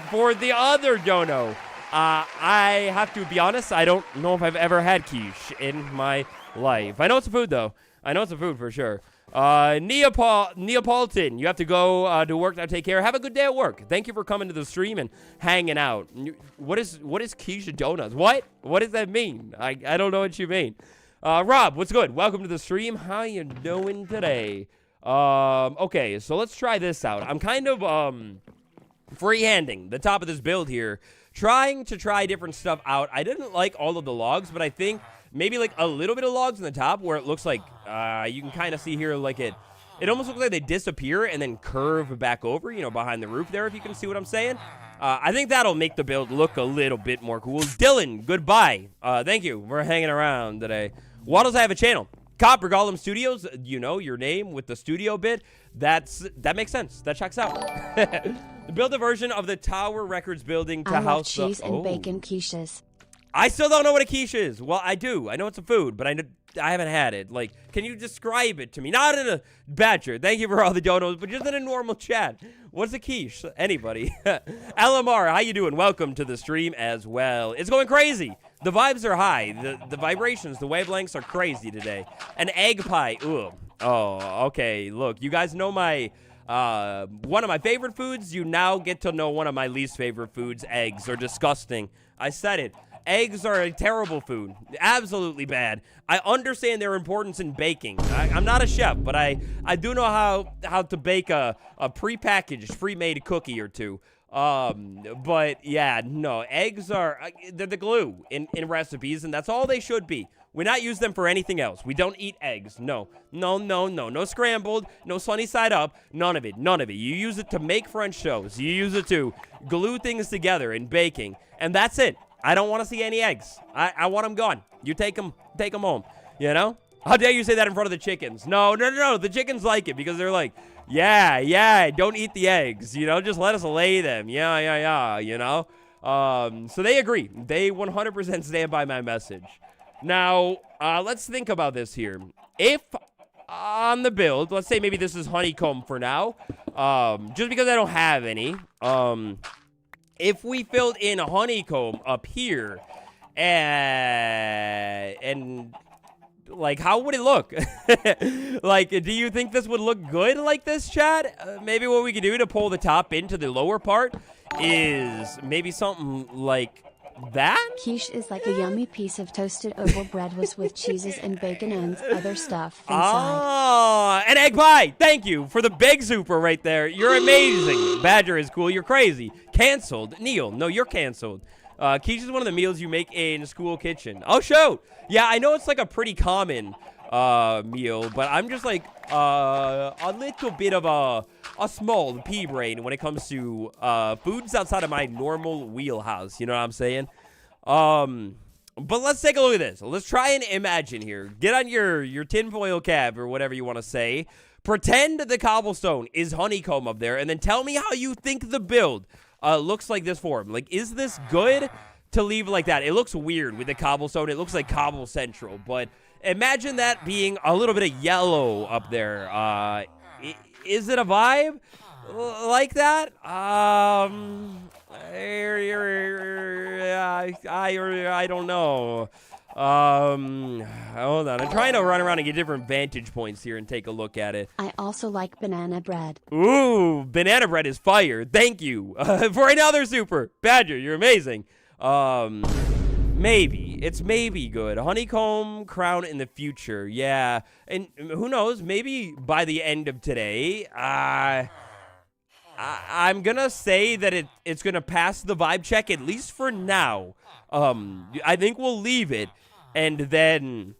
for the other dono. I have to be honest, I don't know if I've ever had quiche in my life. I know it's a food, though. I know it's a food for sure. Neapolitan, you have to go to work now. Take care. Have a good day at work. Thank you for coming to the stream and hanging out. What is quiche donuts? What does that mean? I don't know what you mean. Rob, what's good? Welcome to the stream. How you doing today? Okay, so let's try this out. I'm kind of freehanding the top of this build here, trying to try different stuff out. I didn't like all of the logs, but I think maybe like a little bit of logs on the top where it looks like you can kind of see here like it almost looks like they disappear and then curve back over, you know, behind the roof there, if you can see what I'm saying. I think that'll make the build look a little bit more cool. Dylan, goodbye. Thank you for hanging around today. Waddles, I have a channel. Copper Golem Studios, you know, your name with the studio bit. That makes sense. That checks out. Build a version of the Tower Records building to house cheese and bacon quiches. I still don't know what a quiche is. Well, I do. I know it's a food, but I haven't had it. Like, can you describe it to me? Not in a Badger. Thank you for all the donos, but just in a normal chat. What's a quiche? Anybody? LMR, how you doing? Welcome to the stream as well. It's going crazy. The vibes are high. The vibrations, the wavelengths are crazy today. An egg pie. Ooh. Oh, okay. Look, you guys know my one of my favorite foods. You now get to know one of my least favorite foods. Eggs are disgusting. I said it. Eggs are a terrible food. Absolutely bad. I understand their importance in baking. I'm not a chef, but I do know how to bake a prepackaged, pre-made cookie or two. But yeah, no, eggs are, they're the glue in recipes, and that's all they should be. We're not use them for anything else. We don't eat eggs. No scrambled, no sunny side up, none of it. You use it to make French toast. You use it to glue things together in baking, and that's it. I don't want to see any eggs. I want them gone. You take them home, you know? How dare you say that in front of the chickens? No. The chickens like it because they're like, yeah, don't eat the eggs, you know? Just let us lay them. Yeah, you know? So they agree. They 100% stand by my message. Now, let's think about this here. If on the build, let's say maybe this is honeycomb for now, just because I don't have any, if we filled in a honeycomb up here, and like, how would it look? Like, do you think this would look good like this, chat? Maybe what we could do to pull the top into the lower part is maybe something like that? Quiche is like a yummy piece of toasted oval bread with cheeses and bacon and other stuff inside. Oh, an egg pie! Thank you for the big super right there. You're amazing. Badger is cool. You're crazy. Canceled. Neil, no, you're canceled. Quiche is one of the meals you make in a school kitchen. Oh, show! Yeah, I know it's like a pretty common meal, but I'm just like a little bit of a small pea brain when it comes to foods outside of my normal wheelhouse. You know what I'm saying? But let's take a look at this. Let's try and imagine here. Get on your tinfoil cap or whatever you want to say. Pretend the cobblestone is honeycomb up there, and then tell me how you think the build looks like this form. Like, is this good to leave like that? It looks weird with the cobblestone. It looks like cobble central, but imagine that being a little bit of yellow up there. Is it a vibe like that? I don't know. Hold on. I'm trying to run around and get different vantage points here and take a look at it. I also like banana bread. Ooh, banana bread is fire. Thank you for another super. Badger, you're amazing. Maybe. It's maybe good. Honeycomb crown in the future. Yeah. And who knows? Maybe by the end of today, I'm going to say that it's going to pass the vibe check, at least for now. I think we'll leave it. And then,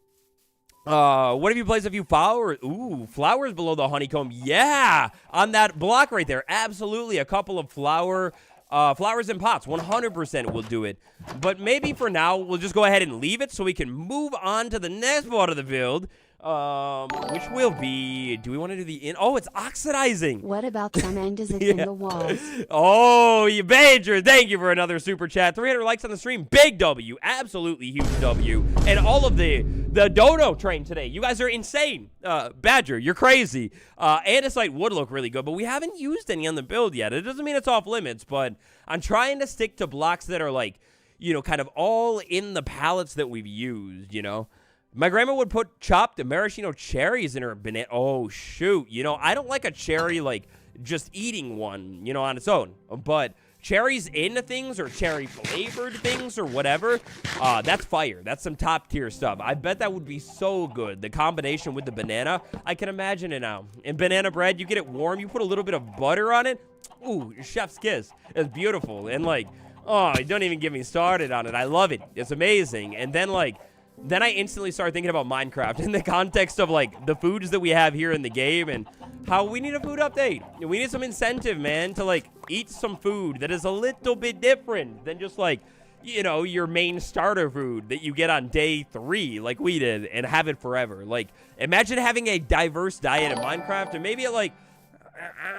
what if you place a few flowers? Ooh, flowers below the honeycomb. Yeah, on that block right there. Absolutely, a couple of flowers in pots. 100% will do it. But maybe for now, we'll just go ahead and leave it so we can move on to the next part of the build. Which will be, do we want to do the oh, it's oxidizing. What about some andesite in the walls? Oh, you Badger, thank you for another super chat. 300 likes on the stream. Big W, absolutely huge W. And all of the dodo train today. You guys are insane. Badger, you're crazy. Andesite would look really good, but we haven't used any on the build yet. It doesn't mean it's off limits, but I'm trying to stick to blocks that are like, you know, kind of all in the palettes that we've used, you know. My grandma would put chopped maraschino cherries in her banana. Oh, shoot. You know, I don't like a cherry, like, just eating one, you know, on its own. But cherries into things or cherry-flavored things or whatever, that's fire. That's some top-tier stuff. I bet that would be so good. The combination with the banana, I can imagine it now. And banana bread, you get it warm. You put a little bit of butter on it. Ooh, chef's kiss. It's beautiful. And, like, oh, don't even get me started on it. I love it. It's amazing. And then, like, then I instantly started thinking about Minecraft in the context of, like, the foods that we have here in the game and how we need a food update. We need some incentive, man, to, like, eat some food that is a little bit different than just, like, you know, your main starter food that you get on day 3 like we did and have it forever. Like, imagine having a diverse diet in Minecraft and maybe, like,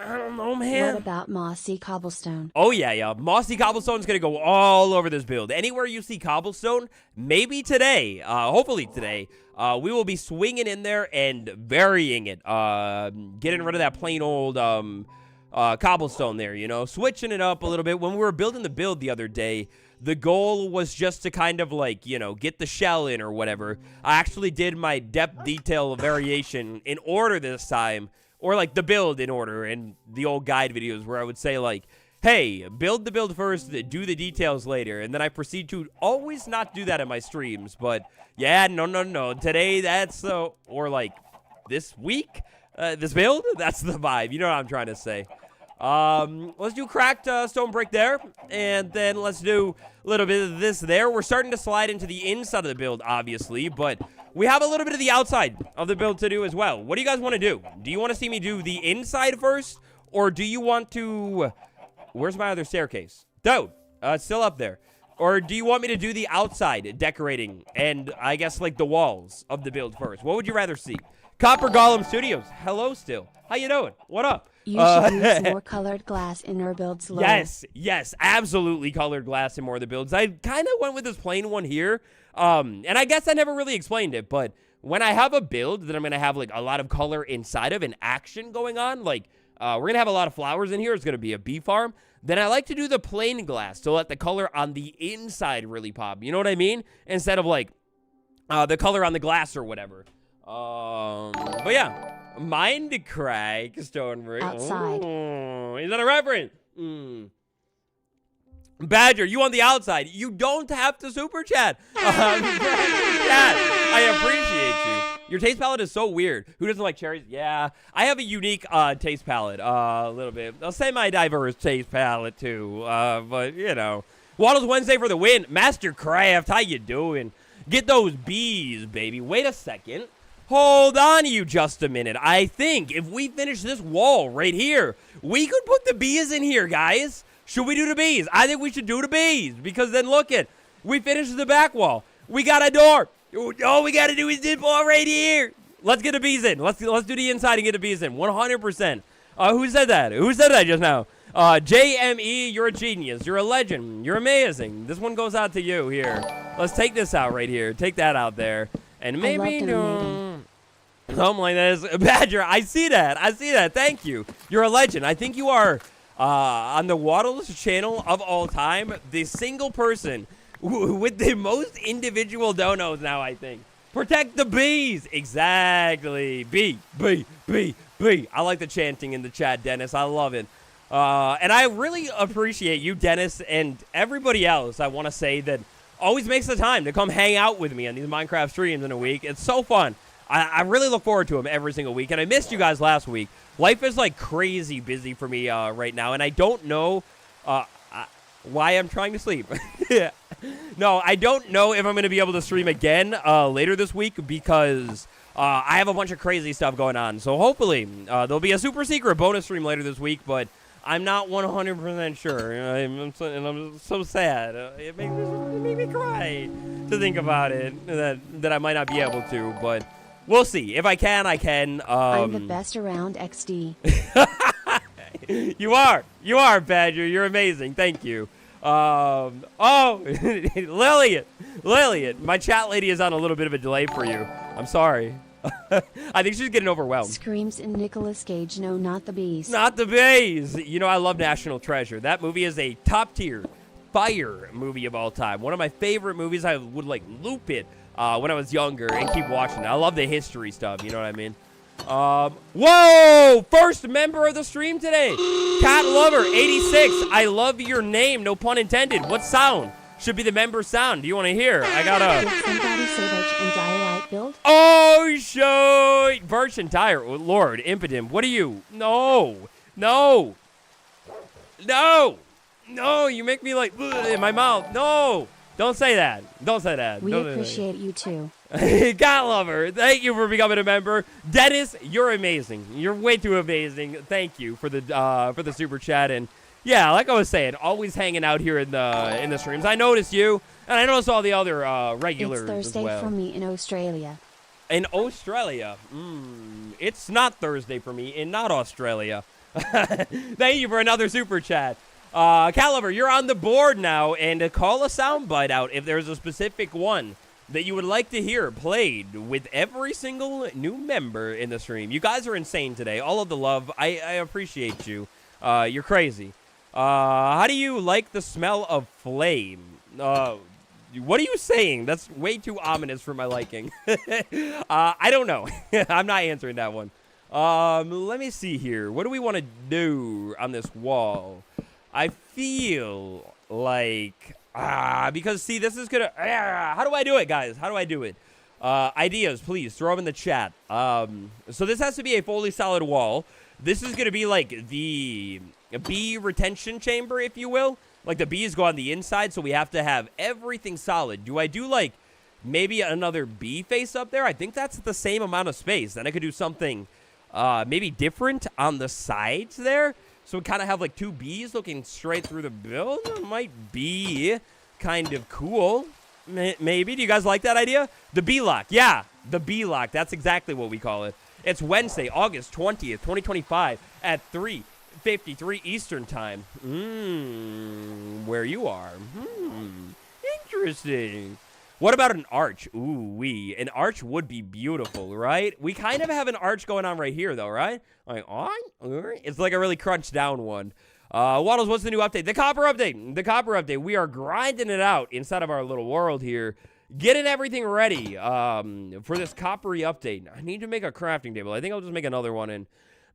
I don't know, man. What about mossy cobblestone? Oh, yeah. Mossy cobblestone's going to go all over this build. Anywhere you see cobblestone, maybe today, hopefully today, we will be swinging in there and varying it. Getting rid of that plain old cobblestone there, you know. Switching it up a little bit. When we were building the build the other day, the goal was just to kind of like, you know, get the shell in or whatever. I actually did my depth detail variation in order this time. Or, like, the build in order in the old guide videos where I would say, like, hey, build the build first, do the details later. And then I proceed to always not do that in my streams. But, yeah, no. Today, that's, or, like, this week, this build, that's the vibe. You know what I'm trying to say. Let's do cracked stone brick there. And then let's do a little bit of this there. We're starting to slide into the inside of the build, obviously. But we have a little bit of the outside of the build to do as well. What do you guys want to do? Do you want to see me do the inside first? Or do you want to... Where's my other staircase? Dude, it's still up there. Or do you want me to do the outside decorating and I guess like the walls of the build first? What would you rather see? Copper Golem Studios. Hello still. How you doing? What up? You should use more colored glass in our builds. Yes, absolutely colored glass in more of the builds. I kind of went with this plain one here. And I guess I never really explained it, but when I have a build that I'm going to have like a lot of color inside of and action going on, like we're going to have a lot of flowers in here. It's going to be a bee farm. Then I like to do the plain glass to let the color on the inside really pop. You know what I mean? Instead of like the color on the glass or whatever. But yeah. Mind crack stone brick. Outside. Oh, is that a reference? Badger, you on the outside. You don't have to super chat. I appreciate you. Your taste palette is so weird. Who doesn't like cherries? Yeah, I have a unique taste palette a little bit. I'll say my diverse taste palette too. But, you know. Waddles Wednesday for the win. Mastercraft, how you doing? Get those bees, baby. Wait a second. Hold on you just a minute. I think if we finish this wall right here, we could put the bees in here, guys. Should we do the bees? I think we should do the bees because then look it. We finished the back wall. We got a door. All we got to do is this wall right here. Let's get the bees in. Let's do the inside and get the bees in. 100%. Who said that? Who said that just now? JME, you're a genius. You're a legend. You're amazing. This one goes out to you here. Let's take this out right here. Take that out there. And maybe something like this. Badger, I see that. I see that. Thank you. You're a legend. I think you are, on the Waddles channel of all time, the single person with the most individual donos now, I think. Protect the bees. Exactly. B. I like the chanting in the chat, Dennis. I love it. And I really appreciate you, Dennis, and everybody else, I want to say, that always makes the time to come hang out with me on these Minecraft streams in a week. It's so fun. I really look forward to them every single week, and I missed you guys last week. Life is, like, crazy busy for me right now, and I don't know why I'm trying to sleep. Yeah. No, I don't know if I'm going to be able to stream again later this week because I have a bunch of crazy stuff going on. So hopefully there'll be a super secret bonus stream later this week, but I'm not 100% sure. I'm so sad. It made me cry to think about it, that I might not be able to, but we'll see. If I can, I can. I'm the best around, XD. You are, Badger. You're amazing. Thank you. Oh, Lillian, my chat lady is on a little bit of a delay for you. I'm sorry. I think she's getting overwhelmed. Screams in Nicolas Cage, no, not the bees. Not the bees. You know, I love National Treasure. That movie is a top-tier fire movie of all time. One of my favorite movies. I would, like, loop it when I was younger and keep watching it. I love the history stuff, you know what I mean? Whoa! First member of the stream today. Cat Lover 86. I love your name. No pun intended. What sound should be the member sound? Do you want to hear? I got a... Did somebody say Birch and Dire light build? Oh, shoot! Birch and Dire. Oh, Lord, impotent. What are you? No. You make me like in my mouth. No. Don't say that. We appreciate you too. God Lover, thank you for becoming a member. Dennis, you're amazing. You're way too amazing. Thank you for the super chat. And yeah, like I was saying, always hanging out here in the streams. I noticed you, and I noticed all the other regulars as well. It's Thursday for me in Australia. In Australia? It's not Thursday for me in not Australia. Thank you for another super chat. Caliber, you're on the board now, and call a soundbite out if there's a specific one that you would like to hear played with every single new member in the stream. You guys are insane today. All of the love. I appreciate you. You're crazy. How do you like the smell of flame? What are you saying? That's way too ominous for my liking. I don't know. I'm not answering that one. Let me see here. What do we want to do on this wall? I feel like... because, see, this is gonna... how do I do it, guys? How do I do it? Ideas, please, throw them in the chat. So this has to be a fully solid wall. This is gonna be, like, the bee retention chamber, if you will. Like, the bees go on the inside, so we have to have everything solid. Do I do, like, maybe another bee face up there? I think that's the same amount of space. Then I could do something maybe different on the sides there. So we kind of have like two bees looking straight through the build. That might be kind of cool. Maybe. Do you guys like that idea? The bee lock. Yeah, the bee lock. That's exactly what we call it. It's Wednesday, August 20th, 2025 at 3:53 Eastern Time. Where you are. Interesting. What about an arch? Ooh-wee. An arch would be beautiful, right? We kind of have an arch going on right here, though, right? Like, it's like a really crunched down one. Waddles, what's the new update? The copper update. The copper update. We are grinding it out inside of our little world here. Getting everything ready for this coppery update. I need to make a crafting table. I think I'll just make another one and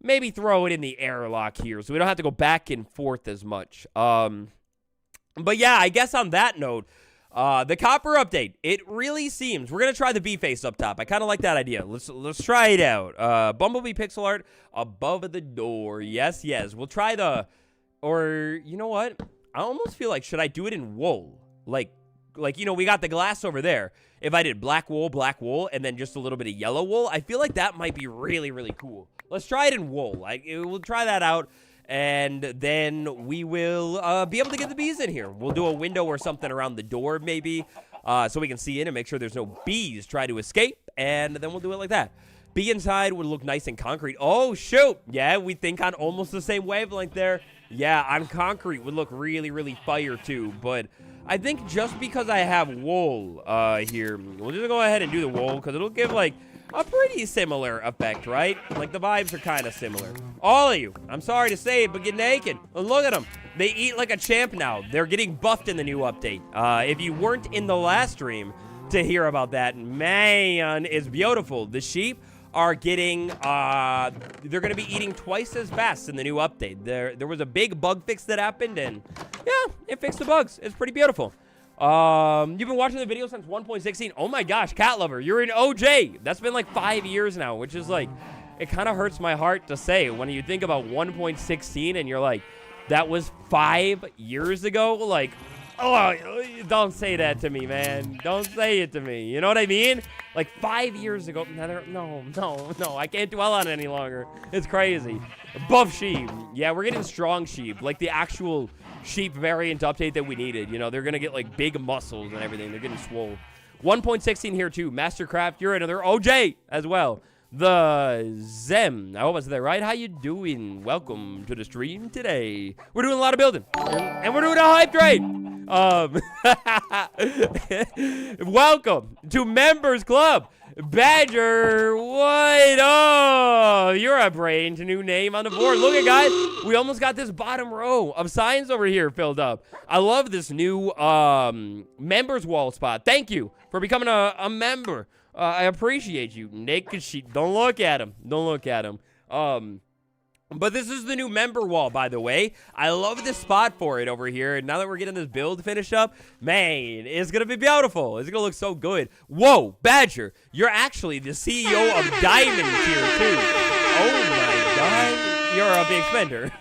maybe throw it in the airlock here so we don't have to go back and forth as much. But yeah, I guess on that note, the copper update, it really seems, we're going to try the bee face up top. I kind of like that idea. Let's try it out. Bumblebee pixel art above the door. Yes. We'll try or you know what? I almost feel like, should I do it in wool? Like, you know, we got the glass over there. If I did black wool, and then just a little bit of yellow wool, I feel like that might be really, really cool. Let's try it in wool. We'll try that out. And then we will be able to get the bees in here. We'll do a window or something around the door, maybe, so we can see in and make sure there's no bees try to escape. And then we'll do it like that. Be inside would look nice in concrete. Oh, shoot. Yeah, we think on almost the same wavelength there. Yeah, on concrete would look really, really fire too. But I think just because I have wool here, we'll just go ahead and do the wool because it'll give like a pretty similar effect, right? Like the vibes are kind of similar. All of you, I'm sorry to say it, but get naked. Look at them. They eat like a champ now. They're getting buffed in the new update. If you weren't in the last stream to hear about that, man, it's beautiful. The sheep are getting, they're going to be eating twice as fast in the new update. There was a big bug fix that happened, and yeah, it fixed the bugs. It's pretty beautiful. You've been watching the video since 1.16. Oh my gosh, cat lover, you're an OJ. That's been like 5 years now, which is like, it kind of hurts my heart to say when you think about 1.16 and you're like, that was 5 years ago. Like, oh, don't say that to me, man. Don't say it to me. You know what I mean? Like 5 years ago. No. I can't dwell on it any longer. It's crazy. Buff sheep. Yeah, we're getting strong sheep. Like the actual sheep variant update that we needed. You know, they're going to get like big muscles and everything. They're getting swole. 1.16 here too. Mastercraft, you're another OJ as well. The Zem. I hope I said that right. How you doing? Welcome to the stream today. We're doing a lot of building. And we're doing a hype train. Welcome to Members Club. Badger, what up? You're a brain to new name on the board. Look at guys, we almost got this bottom row of signs over here filled up. I love this new members wall spot. Thank you for becoming a member. I appreciate you. Naked sheep. Don't look at him. Don't look at him. But this is the new member wall, by the way. I love this spot for it over here. And now that we're getting this build finished up, man, it's going to be beautiful. It's going to look so good. Whoa, Badger, you're actually the CEO of Diamonds here, too. Oh, my God. You're a big spender.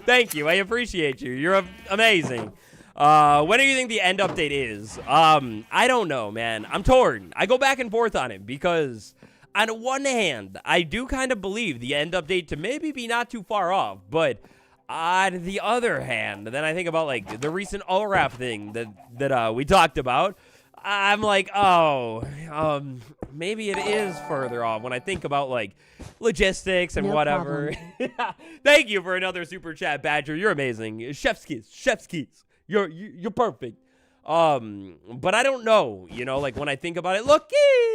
Thank you. I appreciate you. You're amazing. When do you think the end update is? I don't know, man. I'm torn. I go back and forth on it because on one hand, I do kind of believe the end update to maybe be not too far off, but on the other hand, then I think about like the recent allll thing that we talked about. I'm like, oh, maybe it is further off when I think about like logistics and whatever. Thank you for another super chat, Badger. You're amazing. Chef's kiss. Chef's kiss. You're perfect. But I don't know, you know, like when I think about it, look,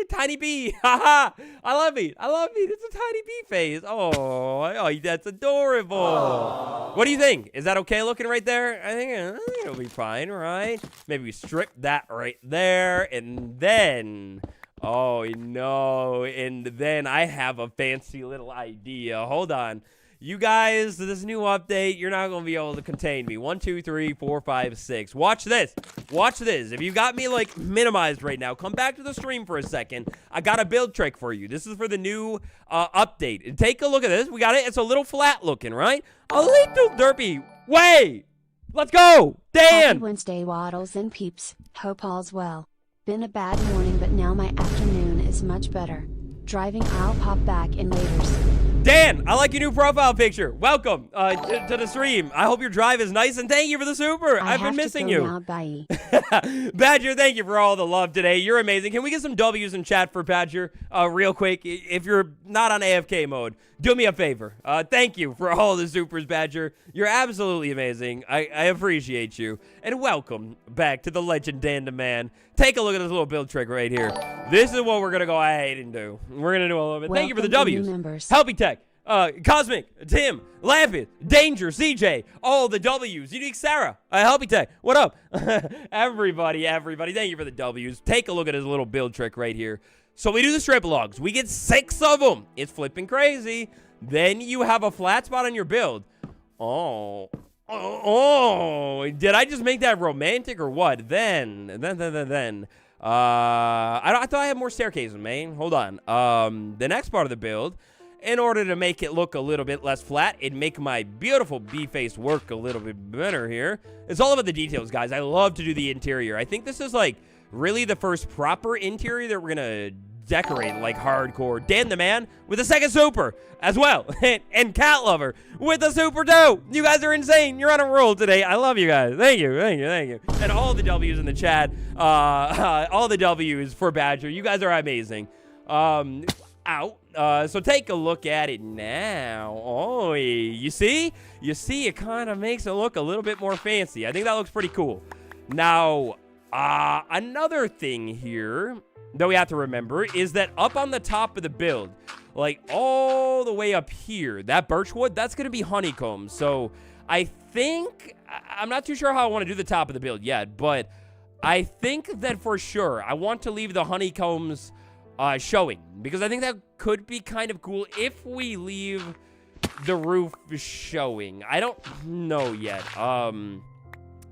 tiny bee. Haha. I love it. It's a tiny bee face. Oh, that's adorable. Aww. What do you think? Is that okay looking right there? I think it'll be fine, right? Maybe we strip that right there and then, oh no, and then I have a fancy little idea. Hold on. You guys, this new update, you're not going to be able to contain me. 1, 2, 3, 4, 5, 6. Watch this. Watch this. If you got me, like, minimized right now, come back to the stream for a second. I got a build trick for you. This is for the new update. Take a look at this. We got it. It's a little flat looking, right? A little derpy. Wait. Let's go. Dan. Happy Wednesday, Waddles and peeps. Hope all's well. Been a bad morning, but now my afternoon is much better. Driving, I'll pop back in laters. Dan, I like your new profile picture. Welcome to the stream. I hope your drive is nice, and thank you for the super. I've been missing you. Now, bye. Badger, thank you for all the love today. You're amazing. Can we get some W's in chat for Badger real quick? If you're not on AFK mode, do me a favor. Thank you for all the supers, Badger. You're absolutely amazing. I appreciate you. And welcome back to the legend Dan the Man. Take a look at this little build trick right here. This is what we're going to go ahead and do. We're going to do a little bit. Thank you for the W's. Helpy Tech, Cosmic, Tim, Lapis, Danger, CJ, all the W's. Unique Sarah, Helpy Tech, what up? Everybody, thank you for the W's. Take a look at his little build trick right here. So we do the strip logs. We get 6 of them. It's flipping crazy. Then you have a flat spot on your build. Oh, did I just make that romantic or what? Then. I thought I had more staircases, man. Hold on. The next part of the build, in order to make it look a little bit less flat and make my beautiful bee face work a little bit better here, it's all about the details, guys. I love to do the interior. I think this is like really the first proper interior that we're gonna decorate like hardcore. Dan the Man with a second super as well. And Cat Lover with a super too. You guys are insane. You're on a roll today. I love you guys. Thank you. And all the W's in the chat. All the W's for Badger. You guys are amazing. Ow. So take a look at it now. Oh, you see? You see, it kind of makes it look a little bit more fancy. I think that looks pretty cool. Now, another thing here that we have to remember is that up on the top of the build, like all the way up here, that birchwood, that's going to be honeycomb. So I think, I'm not too sure how I want to do the top of the build yet, but I think that for sure I want to leave the honeycombs showing, because I think that could be kind of cool if we leave the roof showing. I don't know yet.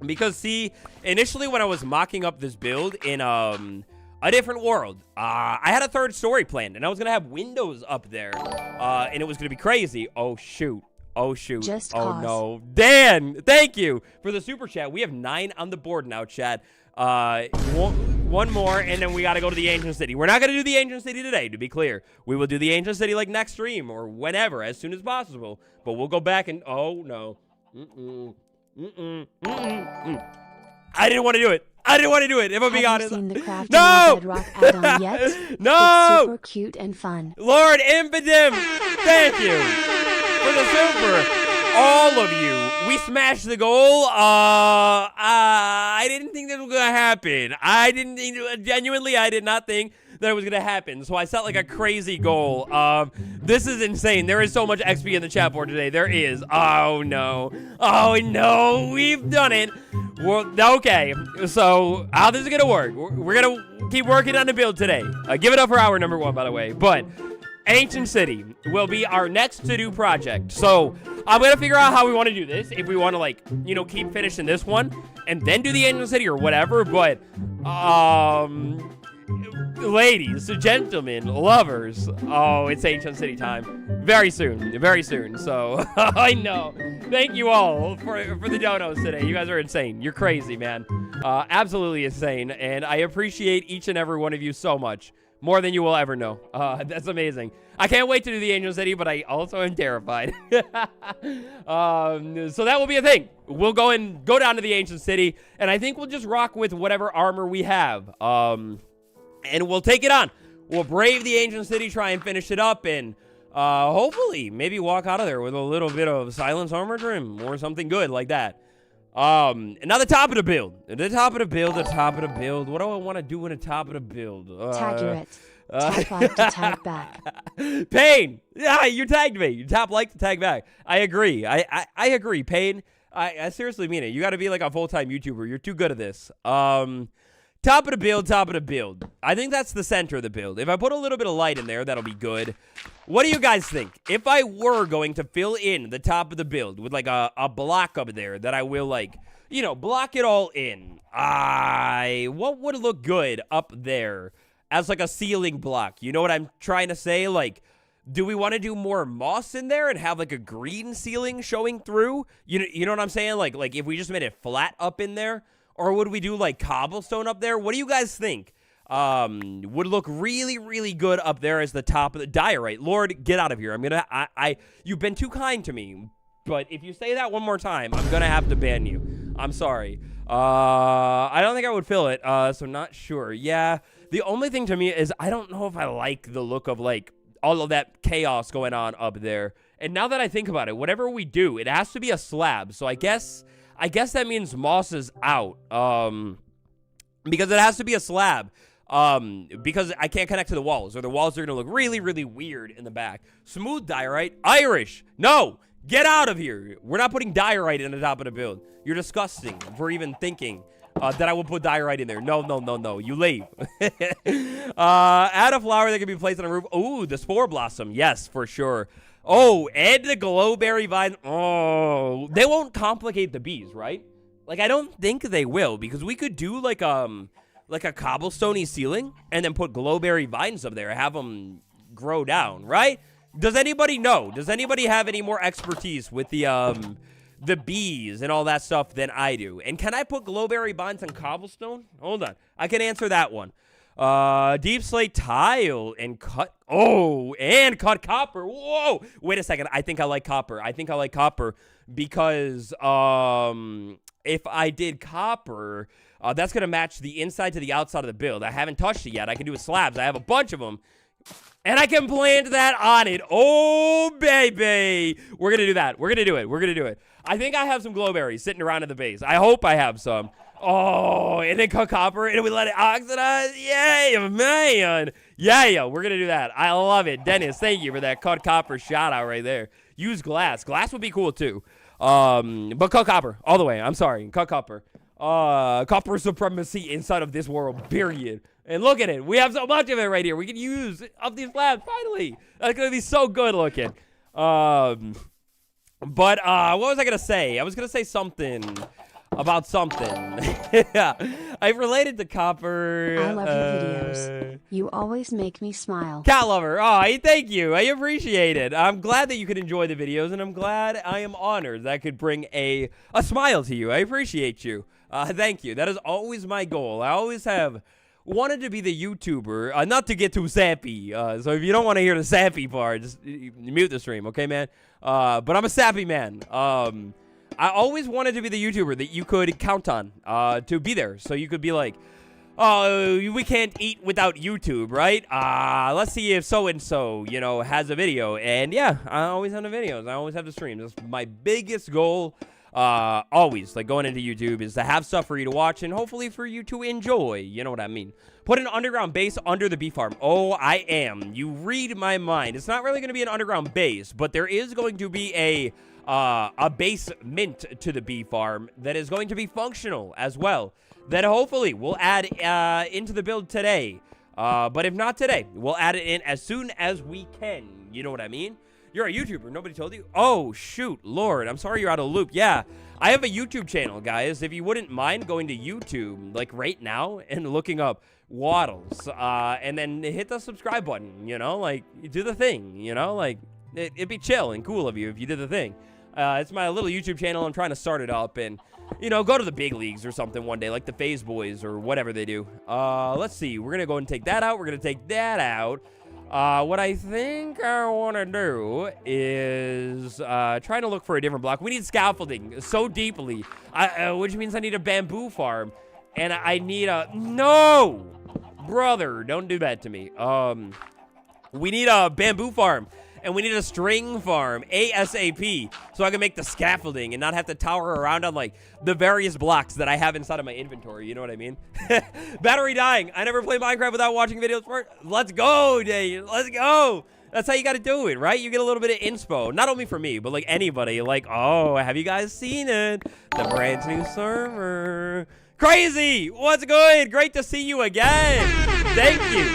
Because see, initially when I was mocking up this build in a different world, I had a third story planned, and I was gonna have windows up there, and it was gonna be crazy. Oh shoot. Oh shoot. Just oh cause. no. Dan, thank you for the super chat. We have 9 on the board now, chat. One more, and then we got to go to the Ancient City. We're not going to do the Ancient City today, to be clear. We will do the Ancient City like next stream or whenever, as soon as possible. But we'll go back and, oh no. I didn't want to do it. I didn't want to do it, if I'm being honest. Have you seen the crafting No! bedrock add-on yet? No! It's super cute and fun. Lord Impodim, thank you for the super. All of you, we smashed the goal. I didn't think that was gonna happen. Genuinely, I did not think that it was gonna happen. So I set like a crazy goal. This is insane. There is so much XP in the chat board today. There is. Oh no. Oh no. We've done it. Well, okay. So how this is gonna work? We're gonna keep working on the build today. Give it up for hour number 1, by the way. But Ancient City will be our next to-do project. So I'm going to figure out how we want to do this. If we want to, like, you know, keep finishing this one and then do the Ancient City or whatever. But, ladies, gentlemen, lovers. Oh, it's Ancient City time. Very soon. Very soon. So, I know. Thank you all for the donos today. You guys are insane. You're crazy, man. Absolutely insane. And I appreciate each and every one of you so much. More than you will ever know. That's amazing. I can't wait to do the Angel City, but I also am terrified. So that will be a thing. We'll go down to the Ancient City, and I think we'll just rock with whatever armor we have. And we'll take it on. We'll brave the Ancient City, try and finish it up, and hopefully maybe walk out of there with a little bit of silence armor trim or something good like that. And now the top of the build. The top of the build. What do I want to do in the top of the build? Tag it. Tap like to tag back. Pain. Yeah, you tagged me. You tap like to tag back. I agree. I agree. Pain. I seriously mean it. You got to be like a full-time YouTuber. You're too good at this. Top of the build. I think that's the center of the build. If I put a little bit of light in there, that'll be good. What do you guys think? If I were going to fill in the top of the build with like a block up there that I will like, you know, block it all in, what would look good up there as like a ceiling block? You know what I'm trying to say? Like, do we want to do more moss in there and have like a green ceiling showing through? You know what I'm saying? Like if we just made it flat up in there? Or would we do like cobblestone up there? What do you guys think? Would look really, really good up there as the top of the diorite. Lord, get out of here. You've been too kind to me. But if you say that one more time, I'm gonna have to ban you. I'm sorry. I don't think I would fill it. So not sure. Yeah. The only thing to me is I don't know if I like the look of like all of that chaos going on up there. And now that I think about it, whatever we do, it has to be a slab. So I guess that means moss is out, because it has to be a slab, because I can't connect to the walls, or the walls are going to look really, really weird in the back. Smooth diorite, Irish, no, get out of here. We're not putting diorite in the top of the build. You're disgusting for even thinking that I will put diorite in there. No, you leave. Add a flower that can be placed on a roof. Ooh, the spore blossom, yes, for sure. Oh, and the glowberry vine. Oh, they won't complicate the bees, right? Like, I don't think they will, because we could do like a cobblestone-y ceiling and then put glowberry vines up there, have them grow down, right? Does anybody know? Does anybody have any more expertise with the bees and all that stuff than I do? And can I put glowberry vines on cobblestone? Hold on. I can answer that one. Deep slate tile and cut. Oh, and cut copper. Whoa. Wait a second. I think I like copper. Because, if I did copper, that's going to match the inside to the outside of the build. I haven't touched it yet. I can do with slabs. I have a bunch of them. And I can plant that on it. Oh, baby. We're going to do that. We're going to do it. We're going to do it. I think I have some glowberries sitting around at the base. I hope I have some. Oh, and then cut copper, and we let it oxidize. Yay, man. Yeah, we're going to do that. I love it. Dennis, thank you for that cut copper shout out right there. Use glass. Glass would be cool, too. But cut copper all the way. I'm sorry. Cut copper. Copper supremacy inside of this world, period. And look at it. We have so much of it right here. We can use of these slabs, finally. That's going to be so good looking. But what was I going to say? I was going to say something about something. Yeah. I related to copper. I love your videos. You always make me smile. Cat lover. Oh, thank you. I appreciate it. I'm glad that you could enjoy the videos, and I'm glad I am honored that I could bring a smile to you. I appreciate you. Thank you. That is always my goal. I always have wanted to be the YouTuber, not to get too sappy. So if you don't want to hear the sappy part, just mute the stream, okay, man? But I'm a sappy man. I always wanted to be the YouTuber that you could count on to be there. So you could be like, oh, we can't eat without YouTube, right? Let's see if so-and-so, has a video. And yeah, I always have the videos. I always have the streams. That's my biggest goal. Always, like, going into YouTube is to have stuff for you to watch and hopefully for you to enjoy. You know what I mean? Put an underground base under the bee farm. Oh, I am. You read my mind. It's not really going to be an underground base, but there is going to be a basement to the bee farm that is going to be functional as well. That hopefully we'll add into the build today. But if not today, we'll add it in as soon as we can. You know what I mean? You're a YouTuber. Nobody told you? Oh, shoot. Lord, I'm sorry you're out of the loop. Yeah, I have a YouTube channel, guys. If you wouldn't mind going to YouTube, like, right now and looking up Waddles, and then hit the subscribe button, like, do the thing, like, it'd be chill and cool of you if you did the thing. It's my little YouTube channel. I'm trying to start it up and, go to the big leagues or something one day, like the FaZe Boys or whatever they do. Let's see. We're going to go and take that out. We're going to take that out. What I think I want to do is trying to look for a different block. We need scaffolding so deeply, which means I need a bamboo farm. And I need a... No! Brother, don't do that to me. We need a bamboo farm. And we need a string farm, ASAP, so I can make the scaffolding and not have to tower around on, like, the various blocks that I have inside of my inventory. You know what I mean? Battery dying. I never play Minecraft without watching videos first. Let's go, Dave. Let's go. That's how you got to do it, right? You get a little bit of inspo. Not only for me, but, like, anybody. Like, oh, have you guys seen it? The brand new server. Crazy. What's good? Great to see you again. Thank you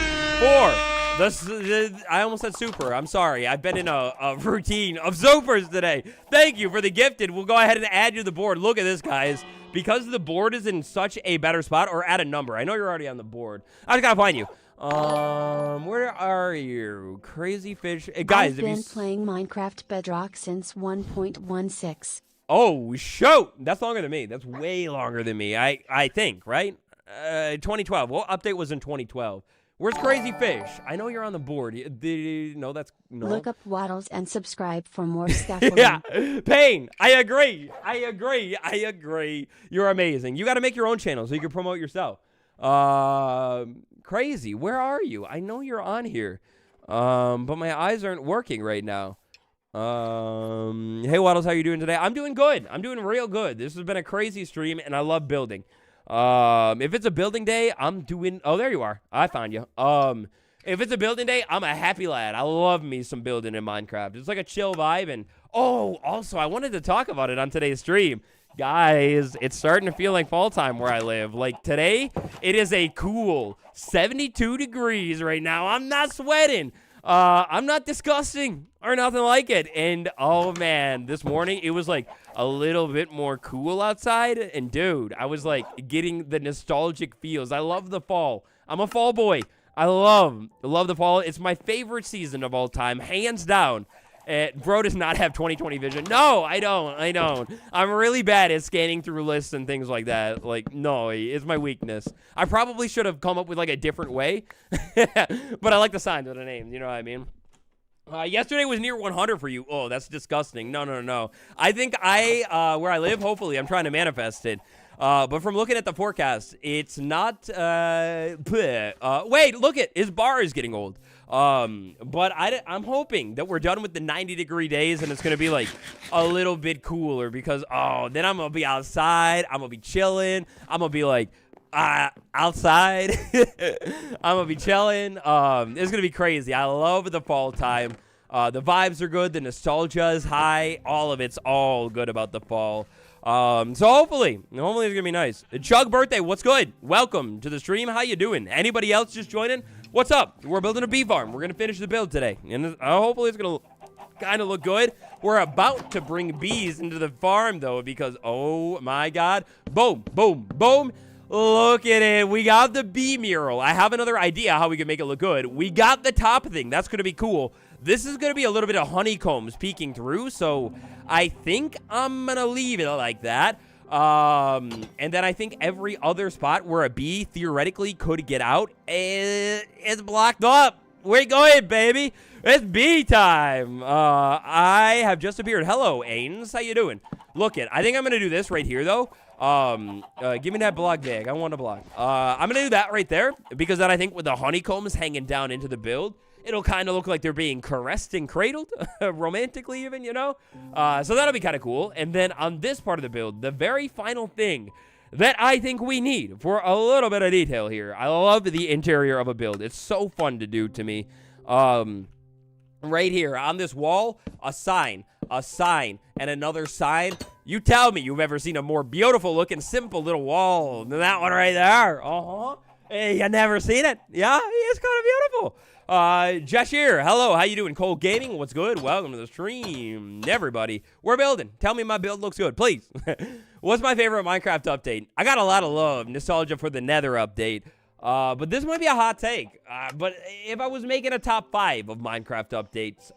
for... I almost said super. I'm sorry. I've been in a routine of supers today. Thank you for the gifted. We'll go ahead and add you to the board. Look at this, guys. Because the board is in such a better spot, or add a number. I know you're already on the board. I just gotta find you. Where are you? Crazy fish. Guys, I've been playing Minecraft Bedrock since 1.16. Oh, shoot. That's longer than me. That's way longer than me. I think, right? 2012. What update was in 2012? Where's Crazy Fish? I know you're on the board. No, that's... No. Look up Waddles and subscribe for more scaffolding. Yeah, Pain. I agree. You're amazing. You got to make your own channel so you can promote yourself. Crazy. Where are you? I know you're on here. But my eyes aren't working right now. Hey, Waddles, how you doing today? I'm doing good. I'm doing real good. This has been a crazy stream, and I love building. If it's a building day, I'm doing... Oh, there you are. I found you. If it's a building day, I'm a happy lad. I love me some building in Minecraft. It's like a chill vibe. And, oh, also, I wanted to talk about it on today's stream. Guys, it's starting to feel like fall time where I live. Like, today, it is a cool 72 degrees right now. I'm not sweating. I'm not disgusting or nothing like it. And, oh, man, this morning, it was, like, a little bit more cool outside. And, dude, I was, like, getting the nostalgic feels. I love the fall. I'm a fall boy. I love the fall. It's my favorite season of all time, hands down. Bro does not have 20/20 vision. No, I don't. I'm really bad at scanning through lists and things like that. Like, no, it's my weakness. I probably should have come up with, like, a different way. But I like the signs of the name. You know what I mean? Yesterday was near 100 for you. Oh, that's disgusting. No. I think where I live, hopefully, I'm trying to manifest it. But from looking at the forecast, it's not, wait, look it, his bar is getting old. But I'm hoping that we're done with the 90-degree days and it's going to be like a little bit cooler because, then I'm going to be outside. I'm going to be chilling. I'm going to be like, outside. I'm going to be chilling. It's going to be crazy. I love the fall time. The vibes are good. The nostalgia is high. All of it's all good about the fall. So hopefully it's gonna be nice. Chug birthday, what's good? Welcome to the stream. How you doing? Anybody else just joining? What's up? We're building a bee farm. We're gonna finish the build today, and hopefully it's gonna kind of look good. We're about to bring bees into the farm though, because oh my god, boom, boom, boom. Look at it. We got the bee mural. I have another idea how we can make it look good. We got the top thing. That's gonna be cool. This is going to be a little bit of honeycombs peeking through, so I think I'm going to leave it like that. And then I think every other spot where a bee theoretically could get out is blocked up. We're going, baby. It's bee time. I have just appeared. Hello, Ains. How you doing? Look it. I think I'm going to do this right here, though. Give me that block bag. I want a block. I'm going to do that right there because then I think with the honeycombs hanging down into the build, it'll kind of look like they're being caressed and cradled, romantically even, you know? So that'll be kind of cool. And then on this part of the build, the very final thing that I think we need for a little bit of detail here. I love the interior of a build. It's so fun to do to me. Right here on this wall, a sign, and another sign. You tell me you've ever seen a more beautiful looking, simple little wall than that one right there. Hey, you never seen it? Yeah, it's kind of beautiful. Jashir, hello, how you doing? Cole Gaming, what's good? Welcome to the stream, everybody. We're building. Tell me my build looks good, please. What's my favorite Minecraft update? I got a lot of love, nostalgia for the Nether update. But this might be a hot take. But if I was making a top 5 of Minecraft updates,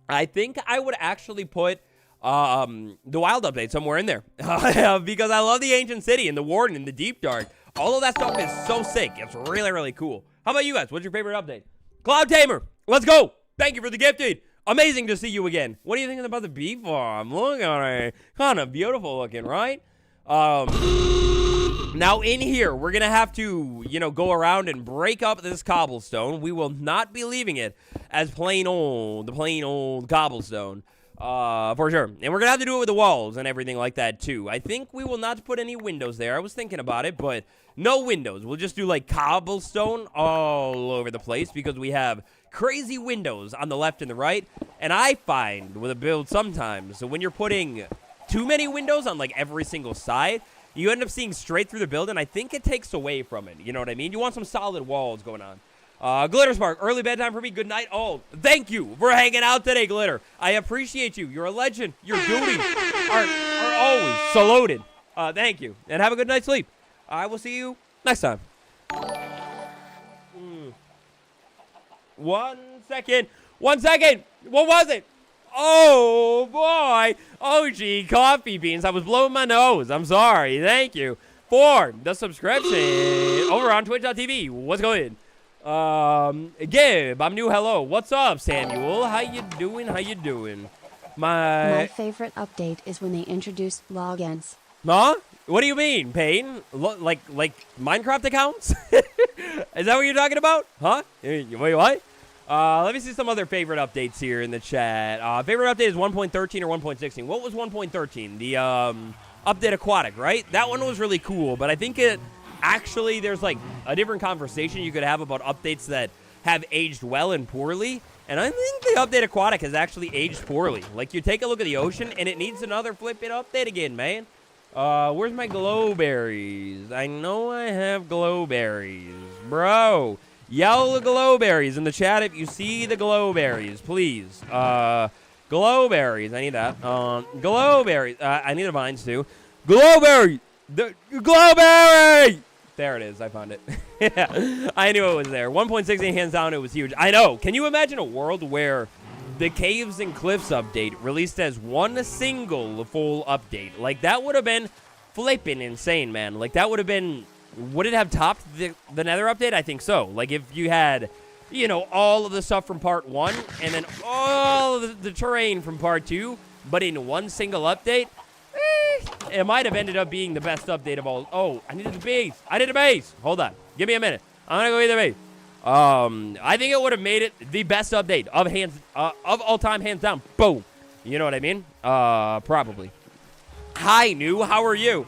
I think I would actually put the wild update somewhere in there. Because I love the ancient city and the warden and the deep dark. All of that stuff is so sick. It's really, really cool. How about you guys? What's your favorite update? Cloud Tamer, let's go. Thank you for the gifted. Amazing to see you again. What are you thinking about the bee farm? Look at it. Kind of beautiful looking, right? Now in here, we're going to have to, go around and break up this cobblestone. We will not be leaving it as plain old cobblestone. For sure. And we're going to have to do it with the walls and everything like that, too. I think we will not put any windows there. I was thinking about it, but no windows. We'll just do, cobblestone all over the place because we have crazy windows on the left and the right. And I find with a build sometimes, so when you're putting too many windows on, every single side, you end up seeing straight through the build, and I think it takes away from it. You know what I mean? You want some solid walls going on. Glitter Spark, early bedtime for me. Good night, all. Thank you for hanging out today, Glitter. I appreciate you. You're a legend. Your duties are always saluted. Thank you, and have a good night's sleep. I will see you next time. 1 second. 1 second. What was it? Oh, boy. OG coffee beans. I was blowing my nose. I'm sorry. Thank you for the subscription over on twitch.tv. What's going on? Gib, I'm new. Hello. What's up, Samuel? How you doing? My favorite update is when they introduce logins. Huh? What do you mean, Payne? Like Minecraft accounts? Is that what you're talking about? Huh? Wait, what? Let me see some other favorite updates here in the chat. Favorite update is 1.13 or 1.16. What was 1.13? The update aquatic, right? That one was really cool, but I think there's a different conversation you could have about updates that have aged well and poorly. And I think the update aquatic has actually aged poorly. You take a look at the ocean and it needs another flipping update again, man. Where's my glowberries? I know I have glowberries. Bro, yell glowberries in the chat if you see the glowberries, please. Glowberries, I need that. Glowberries, I need the vines too. Glowberry! The glowberry! There it is, I found it. Yeah, I knew it was there. 1.68 hands down, it was huge. I know. Can you imagine a world where the Caves and Cliffs update released as one single full update? That would have been flipping insane, man. That would have been... Would it have topped the Nether update? I think so. If you had, all of the stuff from part 1 and then all of the terrain from part 2, but in one single update, it might have ended up being the best update of all. Oh, I needed the base. I need a base. Hold on. Give me a minute. I'm gonna go get the base. I think it would have made it the best update of all time, hands down. Boom. You know what I mean? Probably. Hi, New. How are you?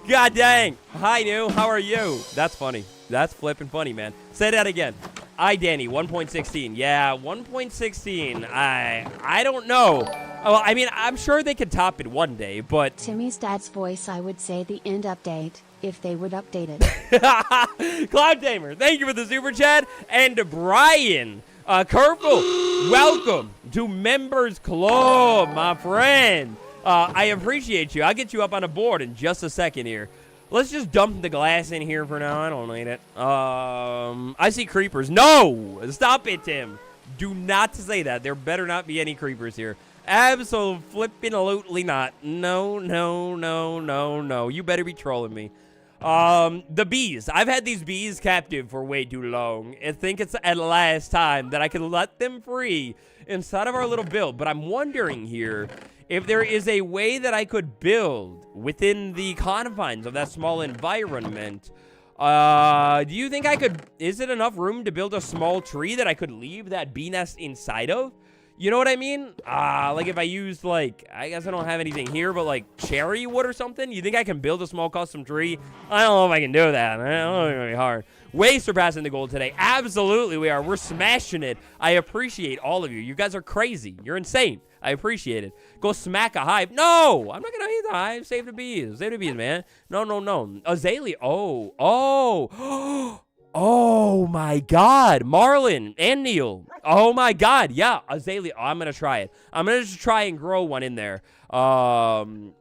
God dang. Hi, New. How are you? That's funny. That's flipping funny, man. Say that again. Hi, Danny. 1.16. Yeah, 1.16. I don't know. Well, I mean, I'm sure they could top it one day, but... Timmy's dad's voice, I would say the end update, if they would update it. Cloud Tamer, thank you for the super chat. And Brian Kerfel, welcome to Members Club, my friend. I appreciate you. I'll get you up on a board in just a second here. Let's just dump the glass in here for now. I don't need it. I see creepers. No! Stop it, Tim. Do not say that. There better not be any creepers here. Absolutely not. No, no, no, no, no. You better be trolling me. The bees. I've had these bees captive for way too long. I think it's at last time that I can let them free inside of our little build. But I'm wondering here if there is a way that I could build within the confines of that small environment. Do you think I could... Is it enough room to build a small tree that I could leave that bee nest inside of? You know what I mean? Like if I used, like, I guess I don't have anything here, but like cherry wood or something? You think I can build a small custom tree? I don't know if I can do that. I don't know if it's gonna be hard. Way surpassing the goal today. Absolutely we are. We're smashing it. I appreciate all of you. You guys are crazy. You're insane. I appreciate it. Go smack a hive. No! I'm not gonna eat the hive. Save the bees. Save the bees, man. No, no, no. Azalea. Oh. Oh. Oh my God, Marlon and Neil. Oh my God, yeah, Azalea. Oh, I'm gonna try it. I'm gonna just try and grow one in there. And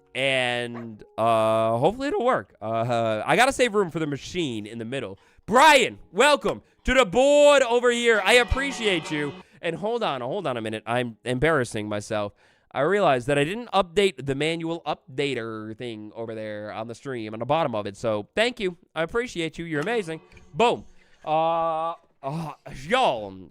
hopefully it'll work. I gotta save room for the machine in the middle. Brian, welcome to the board over here. I appreciate you. And hold on a minute. I'm embarrassing myself. I realized that I didn't update the manual updater thing over there on the stream on the bottom of it. So thank you. I appreciate you. You're amazing. Boom. Y'all.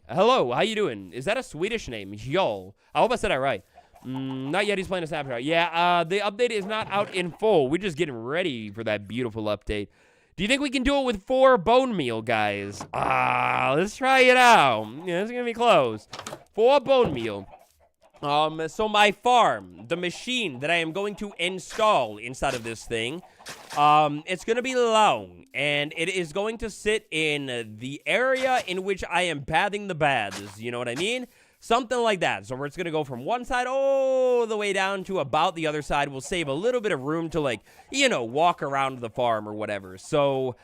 Hello. How you doing? Is that a Swedish name? Y'all. I hope I said that right. Not yet. He's playing a snapshot. Yeah. The update is not out in full. We're just getting ready for that beautiful update. Do you think we can do it with 4 bone meal, guys? Let's try it out. Yeah, it's gonna be close. 4 bone meal. So my farm, the machine that I am going to install inside of this thing, it's going to be long, and it is going to sit in the area in which I am bathing the baths, you know what I mean? Something like that. So it's going to go from one side all the way down to about the other side. We'll save a little bit of room to, like, you know, walk around the farm or whatever. So,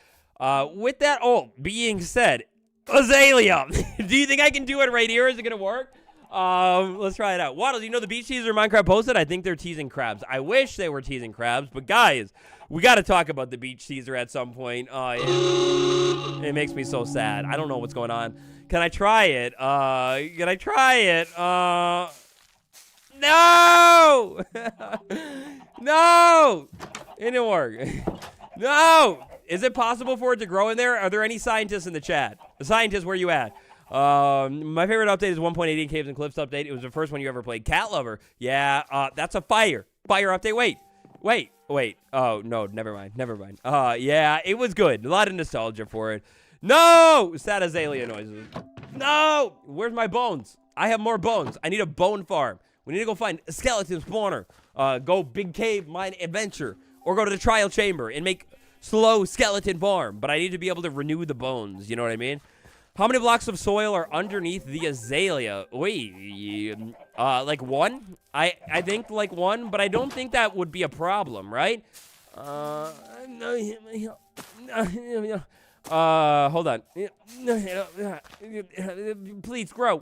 with that all being said, Azalea, do you think I can do it right here? Is it going to work? Let's try it out. Waddles, you know the beach teaser Minecraft posted? I think they're teasing crabs. I wish they were teasing crabs, but guys, we got to talk about the beach teaser at some point. It makes me so sad. I don't know what's going on. Can I try it? Can I try it? No! No! It didn't work. No! Is it possible for it to grow in there? Are there any scientists in the chat? The scientists, where you at? My favorite update is 1.18 Caves and Cliffs update. It was the first one you ever played. Cat Lover. Yeah, that's a fire update. Wait. Oh, no, never mind. Yeah, it was good. A lot of nostalgia for it. No! Sad Azalea noises. No! Where's my bones? I have more bones. I need a bone farm. We need to go find a skeleton spawner. Go big cave mine adventure. Or go to the trial chamber and make slow skeleton farm. But I need to be able to renew the bones. You know what I mean? How many blocks of soil are underneath the azalea? Wait, like 1? I think like 1, but I don't think that would be a problem, right? Hold on. Please grow.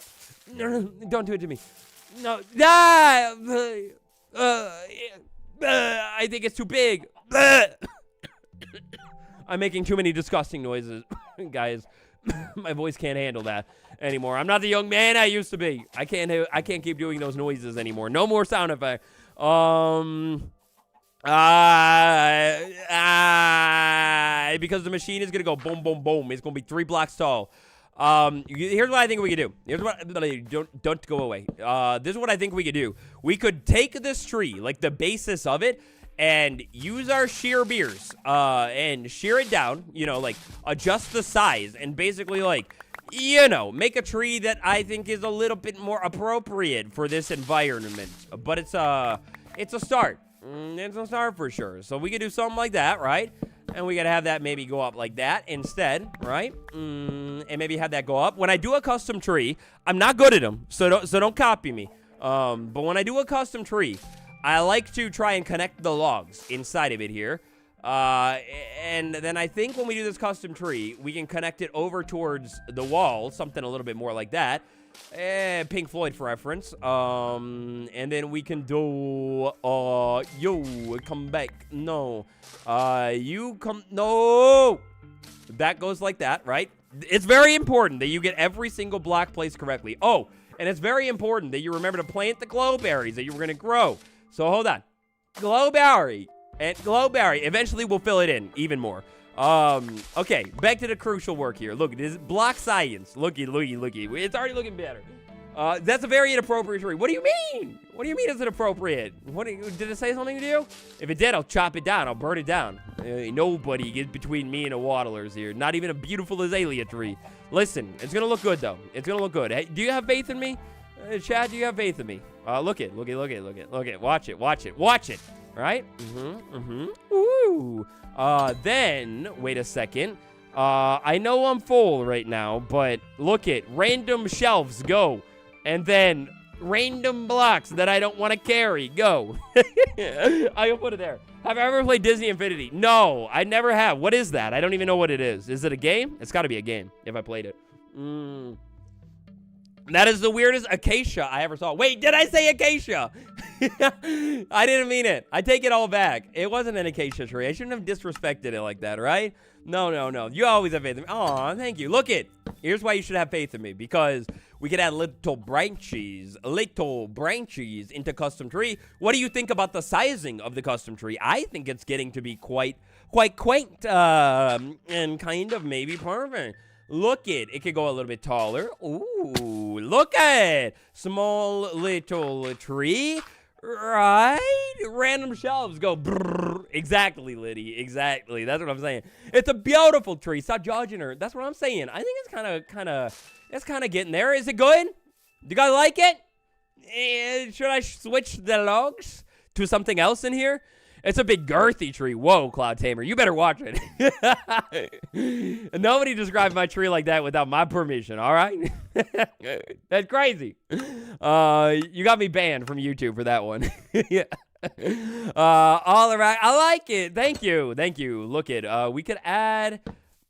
Don't do it to me. No. I think it's too big. I'm making too many disgusting noises, guys. My voice can't handle that anymore. I'm not the young man I used to be. I can't keep doing those noises anymore. No more sound effect. Because the machine is gonna go boom, boom, boom. It's gonna be 3 blocks tall. Here's what I think we could do. Here's what, don't go away. This is what I think we could do. We could take this tree, like the basis of it, and use our shear beers, and shear it down, you know, like, adjust the size, and basically, like, you know, make a tree that I think is a little bit more appropriate for this environment. But it's a start. It's a start for sure. So we could do something like that, right? And we gotta have that maybe go up like that instead, right? And maybe have that go up. When I do a custom tree, I'm not good at them, so don't copy me. But when I do a custom tree, I like to try and connect the logs inside of it here. And then I think when we do this custom tree, we can connect it over towards the wall, something a little bit more like that. Pink Floyd for reference. And then we can do, yo, come back. No. You come, no. That goes like that, right? It's very important that you get every single block placed correctly. Oh, and it's very important that you remember to plant the glowberries that you were going to grow. So hold on. Glowberry. And glowberry. Eventually we'll fill it in even more. Okay, back to the crucial work here. Look, this is block science. Looky. It's already looking better. That's a very inappropriate tree. What do you mean? What do you mean it's inappropriate? Did it say something to you? If it did, I'll chop it down. I'll burn it down. Nobody gets between me and a waddlers here. Not even a beautiful azalea tree. Listen, it's gonna look good though. It's gonna look good. Hey, do you have faith in me? Chad, do you have faith in me? Look it. Watch it. Right? Ooh. Then, wait a second. I know I'm full right now, but look it. Random shelves, go. And then random blocks that I don't want to carry, go. I can put it there. Have I ever played Disney Infinity? No, I never have. What is that? I don't even know what it is. Is it a game? It's got to be a game if I played it. That is the weirdest acacia I ever saw. Wait, did I say acacia? I didn't mean it. I take it all back. It wasn't an acacia tree. I shouldn't have disrespected it like that, right? No. You always have faith in me. Aw, thank you. Look it. Here's why you should have faith in me. Because we could add little branches into custom tree. What do you think about the sizing of the custom tree? I think it's getting to be quite quaint and kind of maybe perfect. Look it. It could go a little bit taller. Ooh, look at it. Small little tree. Right? Random shelves go brrr. Exactly, Liddy. Exactly. That's what I'm saying. It's a beautiful tree. Stop judging her. That's what I'm saying. I think it's kind of getting there. Is it good? Do you guys like it? Should I switch the logs to something else in here? It's a big girthy tree. Whoa, Cloud Tamer. You better watch it. Nobody described my tree like that without my permission, all right? That's crazy. You got me banned from YouTube for that one. Yeah. All right. I like it. Thank you. Look it. We could add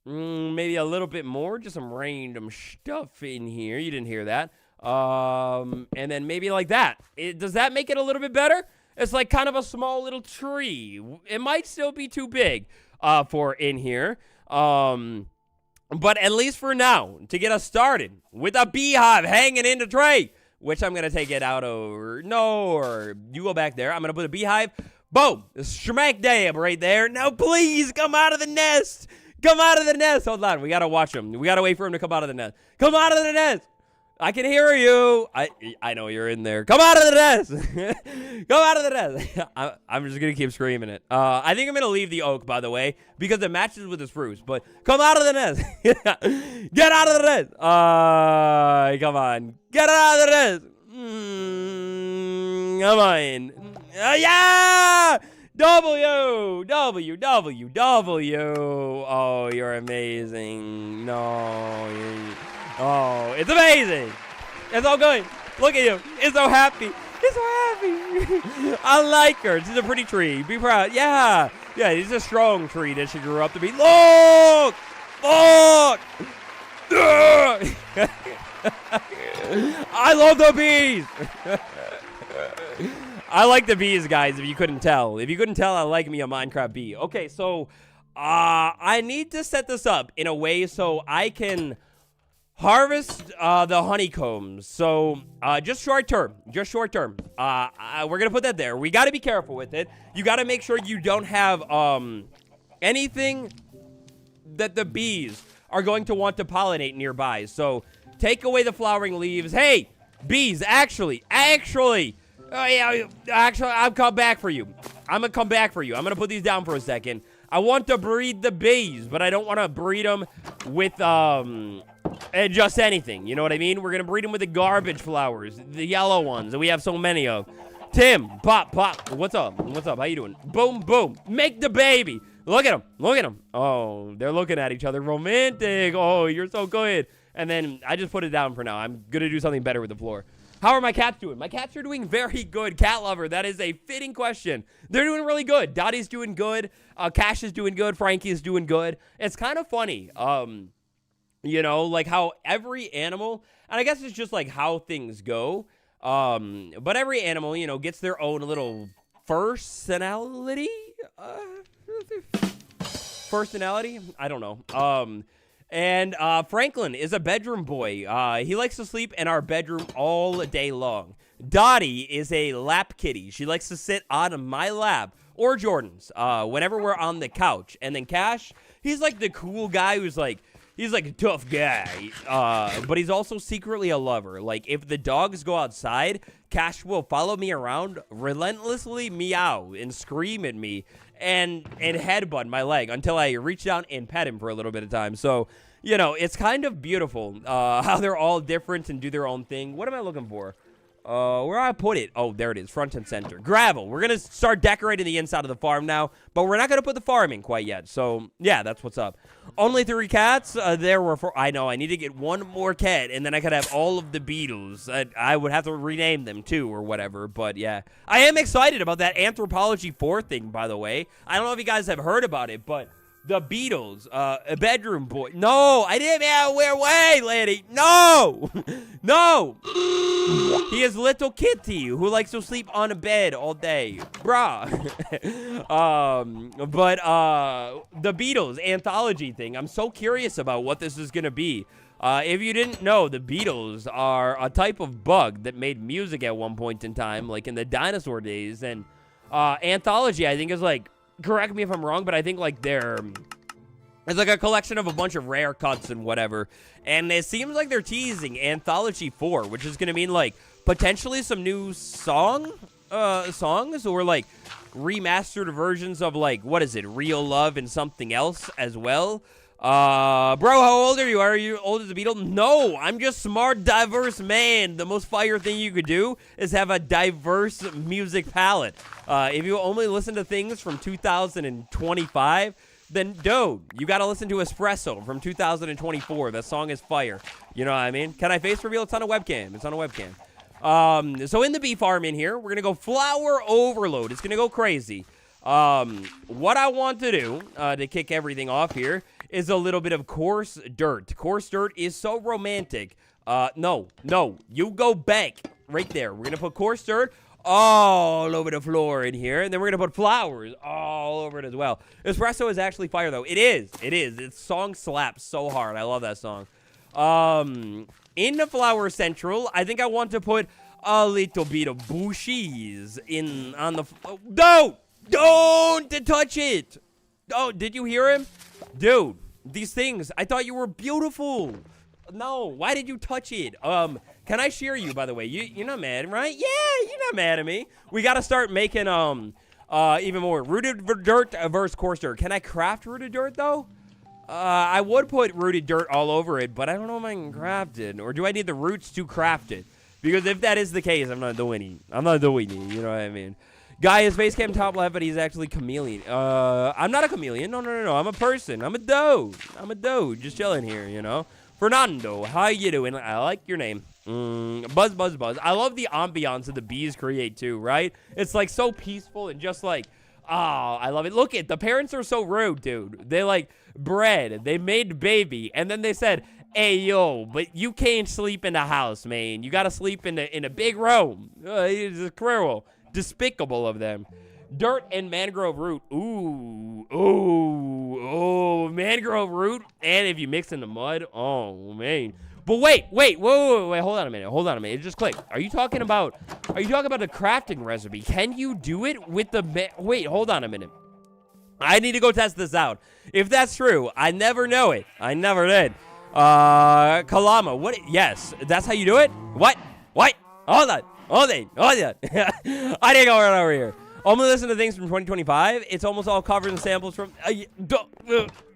maybe a little bit more. Just some random stuff in here. You didn't hear that. And then maybe like that. Does that make it a little bit better? It's like kind of a small little tree. It might still be too big for in here. But at least for now, to get us started with a beehive hanging in the tray, which I'm going to take it out over. No, or you go back there. I'm going to put a beehive. Boom. Smack dab right there. Now, please come out of the nest. Come out of the nest. Hold on. We got to watch him. We got to wait for him to come out of the nest. Come out of the nest. I can hear you. I know you're in there. Come out of the nest. Come out of the nest. I'm just going to keep screaming it. I think I'm going to leave the oak, by the way, because it matches with the spruce. But come out of the nest. Get out of the nest. Come on. Get out of the nest. Come on. Yeah. W. Oh, you're amazing. No. Oh, it's amazing. It's all good. Look at you. It's so happy. It's so happy. I like her. She's a pretty tree. Be proud. Yeah. Yeah, it's a strong tree that she grew up to be. Look. Look. I love the bees. I like the bees, guys, if you couldn't tell. If you couldn't tell, I like me a Minecraft bee. Okay, so I need to set this up in a way so I can harvest the honeycombs. So just short term. We're gonna put that there. We got to be careful with it. You got to make sure you don't have anything that the bees are going to want to pollinate nearby. So take away the flowering leaves. Hey, bees, actually, I'll come back for you. I'm going to come back for you. I'm going to put these down for a second. I want to breed the bees, but I don't want to breed them with, just anything. You know what I mean? We're going to breed them with the garbage flowers, the yellow ones that we have so many of. Tim, pop. What's up? How you doing? Boom, boom. Make the baby. Look at them. Oh, they're looking at each other. Romantic. Oh, you're so good. And then I just put it down for now. I'm going to do something better with the floor. How are my cats doing? My cats are doing very good. Cat lover, that is a fitting question. They're doing really good. Dottie's doing good. Cash is doing good. Frankie is doing good. It's kind of funny, you know, like how every animal, and I guess it's just like how things go, but every animal, you know, gets their own little personality. Personality? I don't know. And Franklin is a bedroom boy. He likes to sleep in our bedroom all day long. Dottie is a lap kitty. She likes to sit on my lap or Jordan's whenever we're on the couch. And then Cash, he's like the cool guy who's like, he's like a tough guy, but he's also secretly a lover. Like, if the dogs go outside, Cash will follow me around, relentlessly meow and scream at me and headbutt my leg until I reach down and pet him for a little bit of time. So, you know, it's kind of beautiful how they're all different and do their own thing. What am I looking for? Where I put it? Oh, there it is, front and center. Gravel. We're going to start decorating the inside of the farm now, but we're not going to put the farm in quite yet. So, yeah, that's what's up. Only 3 cats. There were 4. I know, I need to get one more cat, and then I could have all of the beetles. I would have to rename them, too, or whatever, but yeah. I am excited about that Anthropology 4 thing, by the way. I don't know if you guys have heard about it, but the Beatles, a bedroom boy. No, I didn't. Where way, lady? No, no. He is little kitty who likes to sleep on a bed all day, bruh. But the Beatles anthology thing. I'm so curious about what this is gonna be. If you didn't know, the Beatles are a type of bug that made music at one point in time, like in the dinosaur days. And anthology, I think, is like, correct me if I'm wrong, but I think like it's like a collection of a bunch of rare cuts and whatever. And it seems like they're teasing Anthology 4, which is going to mean like potentially some new songs or like remastered versions of like, what is it, Real Love and something else as well. Bro, how old are you? Are you old as a Beatle? No, I'm just smart, diverse man. The most fire thing you could do is have a diverse music palette. If you only listen to things from 2025, then, dude, you got to listen to Espresso from 2024. That song is fire. You know what I mean? Can I face reveal? It's on a webcam. It's on a webcam. So in the bee farm in here, we're going to go flower overload. It's going to go crazy. What I want to do to kick everything off here is a little bit of coarse dirt. Coarse dirt is so romantic. No, you go back right there. We're going to put coarse dirt all over the floor in here, and then we're going to put flowers all over it as well. Espresso is actually fire, though. It is. Its song slaps so hard. I love that song. In the flower central, I think I want to put a little bit of bushes on the... Don't touch it. Oh, did you hear him? Dude, these things, I thought you were beautiful. No, why did you touch it? Can I shear you, by the way? You're not mad, right? Yeah, you're not mad at me. We got to start making, even more rooted dirt versus coarse dirt. Can I craft rooted dirt, though? I would put rooted dirt all over it, but I don't know if I can craft it. Or do I need the roots to craft it? Because if that is the case, I'm not doing it. You know what I mean? Guy is face cam top left, but he's actually chameleon. I'm not a chameleon. No. I'm a person. I'm a dude. Just chilling here, you know? Fernando, how you doing? I like your name. Buzz. I love the ambiance that the bees create, too, right? It's, like, so peaceful and just, like, I love it. Look the parents are so rude, dude. They, like, bred. They made baby. And then they said, hey, yo, but you can't sleep in the house, man. You got to sleep in a big room. It's cruel. Despicable of them. Dirt and mangrove root. Ooh, mangrove root. And if you mix in the mud, oh man. But wait, hold on a minute. It just clicked. Are you talking about the crafting recipe? Can you do it with the wait, hold on a minute. I need to go test this out. If that's true, I never know it. I never did. Kalama, what? Yes, that's how you do it? What? Hold on. I didn't go right over here. I'm gonna listen to things from 2025. It's almost all covers and samples from...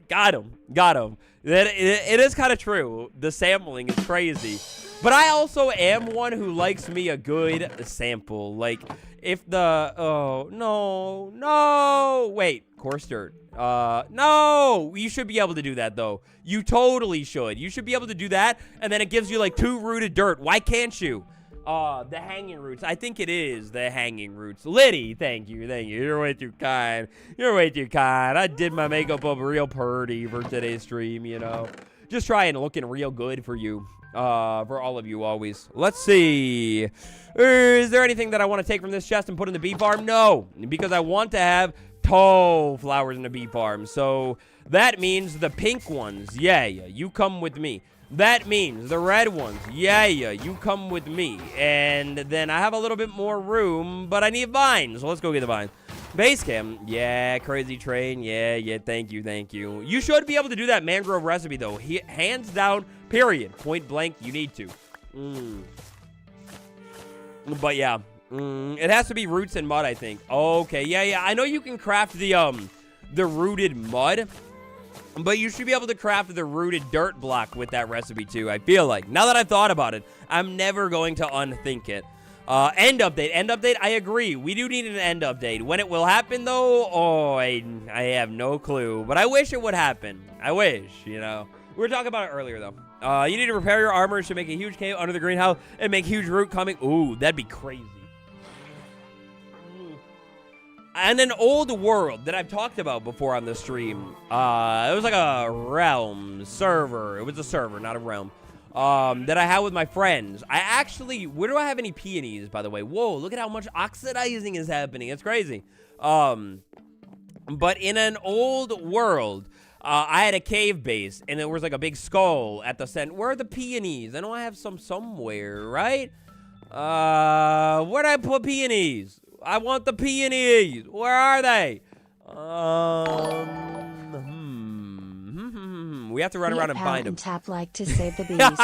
got him. It is kind of true. The sampling is crazy. But I also am one who likes me a good sample. Like, if the... Oh, no. Wait, coarse dirt. No. You should be able to do that, though. You totally should. You should be able to do that, and then it gives you, like, 2 rooted dirt. Why can't you? The hanging roots. I think it is the hanging roots. Liddy, thank you. You're way too kind. I did my makeup up real purty for today's stream, you know. Just trying looking real good for you. For all of you always. Let's see. Is there anything that I want to take from this chest and put in the bee farm? No, because I want to have tall flowers in the bee farm. So that means the pink ones. Yeah, you come with me. That means the red ones. Yeah, you come with me. And then I have a little bit more room, but I need vines. So let's go get the vines. Base camp. Yeah, crazy train. Yeah, thank you. You should be able to do that mangrove recipe, though. Hands down, period. Point blank, you need to. But yeah, it has to be roots and mud, I think. Okay, yeah. I know you can craft the rooted mud, but you should be able to craft the rooted dirt block with that recipe, too, I feel like. Now that I've thought about it, I'm never going to unthink it. End update, I agree. We do need an end update. When it will happen, though, I have no clue. But I wish it would happen. I wish, you know. We were talking about it earlier, though. You need to repair your armor to make a huge cave under the greenhouse and make huge root coming. Ooh, that'd be crazy. And an old world that I've talked about before on the stream. It was like a realm server. It was a server, not a realm. That I had with my friends. Where do I have any peonies, by the way? Whoa, look at how much oxidizing is happening. It's crazy. But in an old world, I had a cave base, and there was like a big skull at the center. Where are the peonies? I know I have some somewhere, right? Where'd I put peonies? I want the peonies. Where are they? We have to run around and find them. Tap like to save the bees.